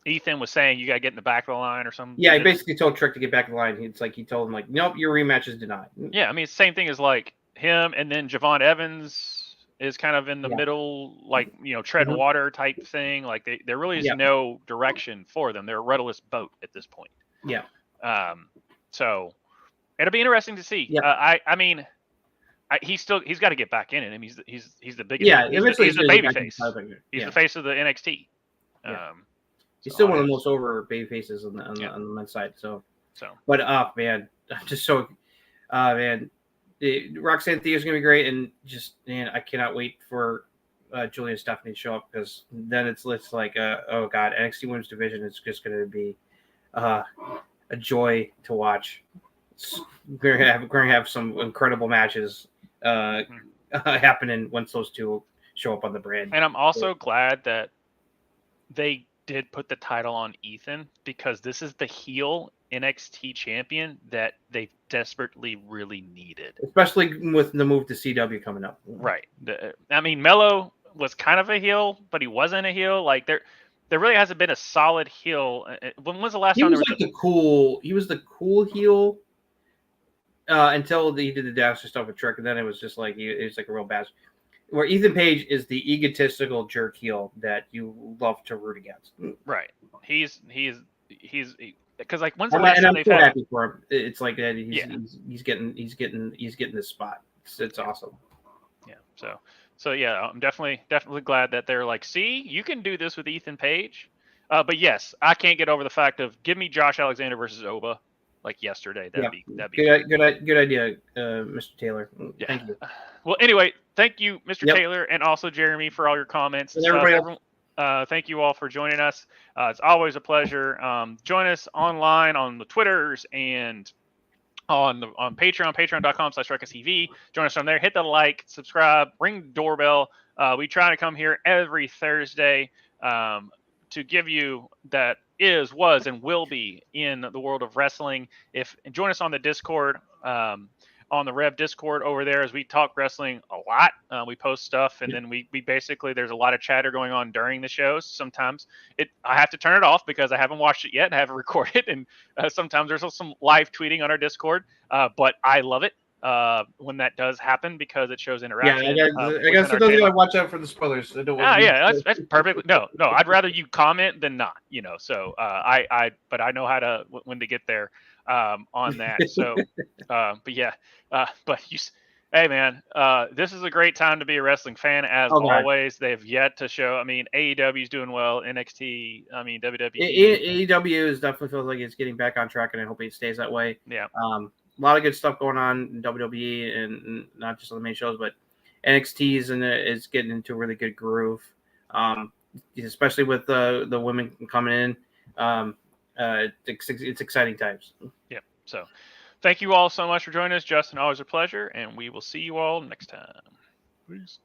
Ethan was saying you got to get in the back of the line or something.
Yeah, he basically told Trick to get back in the line. He told him nope, your rematch is denied.
Yeah, I mean it's the same thing as him, and then Javon Evans is kind of in the middle, tread water type thing. There really is no direction for them. They're a rudderless boat at this point.
Yeah.
So it'll be interesting to see.
Yeah.
I mean, he's got to get back in it. I mean, he's the biggest.
Yeah.
He's the baby face. He's the face of the NXT.
He's still one of the most over baby faces on the men's side. So, but man, I'm just so man, Roxanne Theo's gonna be great, and just man, I cannot wait for Julia and Stephanie to show up, because then it's like oh god, NXT Women's Division is just gonna be a joy to watch. We're gonna have some incredible matches happening once those two show up on the brand.
And I'm also glad that they did put the title on Ethan, because this is the heel NXT champion that they desperately really needed,
especially with the move to CW coming up.
Right. I mean, Mello was kind of a heel, but he wasn't a heel. Like there really hasn't been a solid heel. When was the last time
he was the cool heel until he did the Dastardly stuff with Trick, and then it was just like it was like a real bastard. Where Ethan Page is the egotistical jerk heel that you love to root against.
Right. He's because like when's the last time they've
so
had
happy for him. It's like that he's getting this spot. It's awesome.
Yeah. So yeah, I'm definitely glad that they're like, see, you can do this with Ethan Page. But yes, I can't get over the fact of give me Josh Alexander versus Oba like yesterday. That'd be
good idea, Mr. Taylor.
Yeah.
Thank you.
Well, anyway, thank you, Mr. Taylor, and also Jeremy for all your comments.
And everybody
thank you all for joining us. It's always a pleasure. Join us online on the Twitters and on Patreon, patreon.com/RuckusTV. Join us on there. Hit the like, subscribe, ring the doorbell. We try to come here every Thursday to give you that is, was, and will be in the world of wrestling. Join us on the Discord, on the Rev Discord over there, as we talk wrestling a lot. We post stuff, and then we basically, there's a lot of chatter going on during the shows. Sometimes I have to turn it off because I haven't watched it yet and I haven't recorded. And sometimes there's some live tweeting on our Discord, but I love it when that does happen because it shows interaction.
Yeah, I guess it doesn't watch out for the spoilers.
That's perfectly no. I'd rather you comment than not. So but I know how to when to get there on that. So, but yeah, hey man, this is a great time to be a wrestling fan. As always, they've yet to show. I mean, AEW is doing well. NXT. I mean, WWE.
AEW is definitely feels like it's getting back on track, and I hope it stays that way.
Yeah.
A lot of good stuff going on in WWE, and not just on the main shows, but NXT is getting into a really good groove, especially with the women coming in. It's exciting times.
Yeah. So thank you all so much for joining us. Justin, always a pleasure, and we will see you all next time. Peace.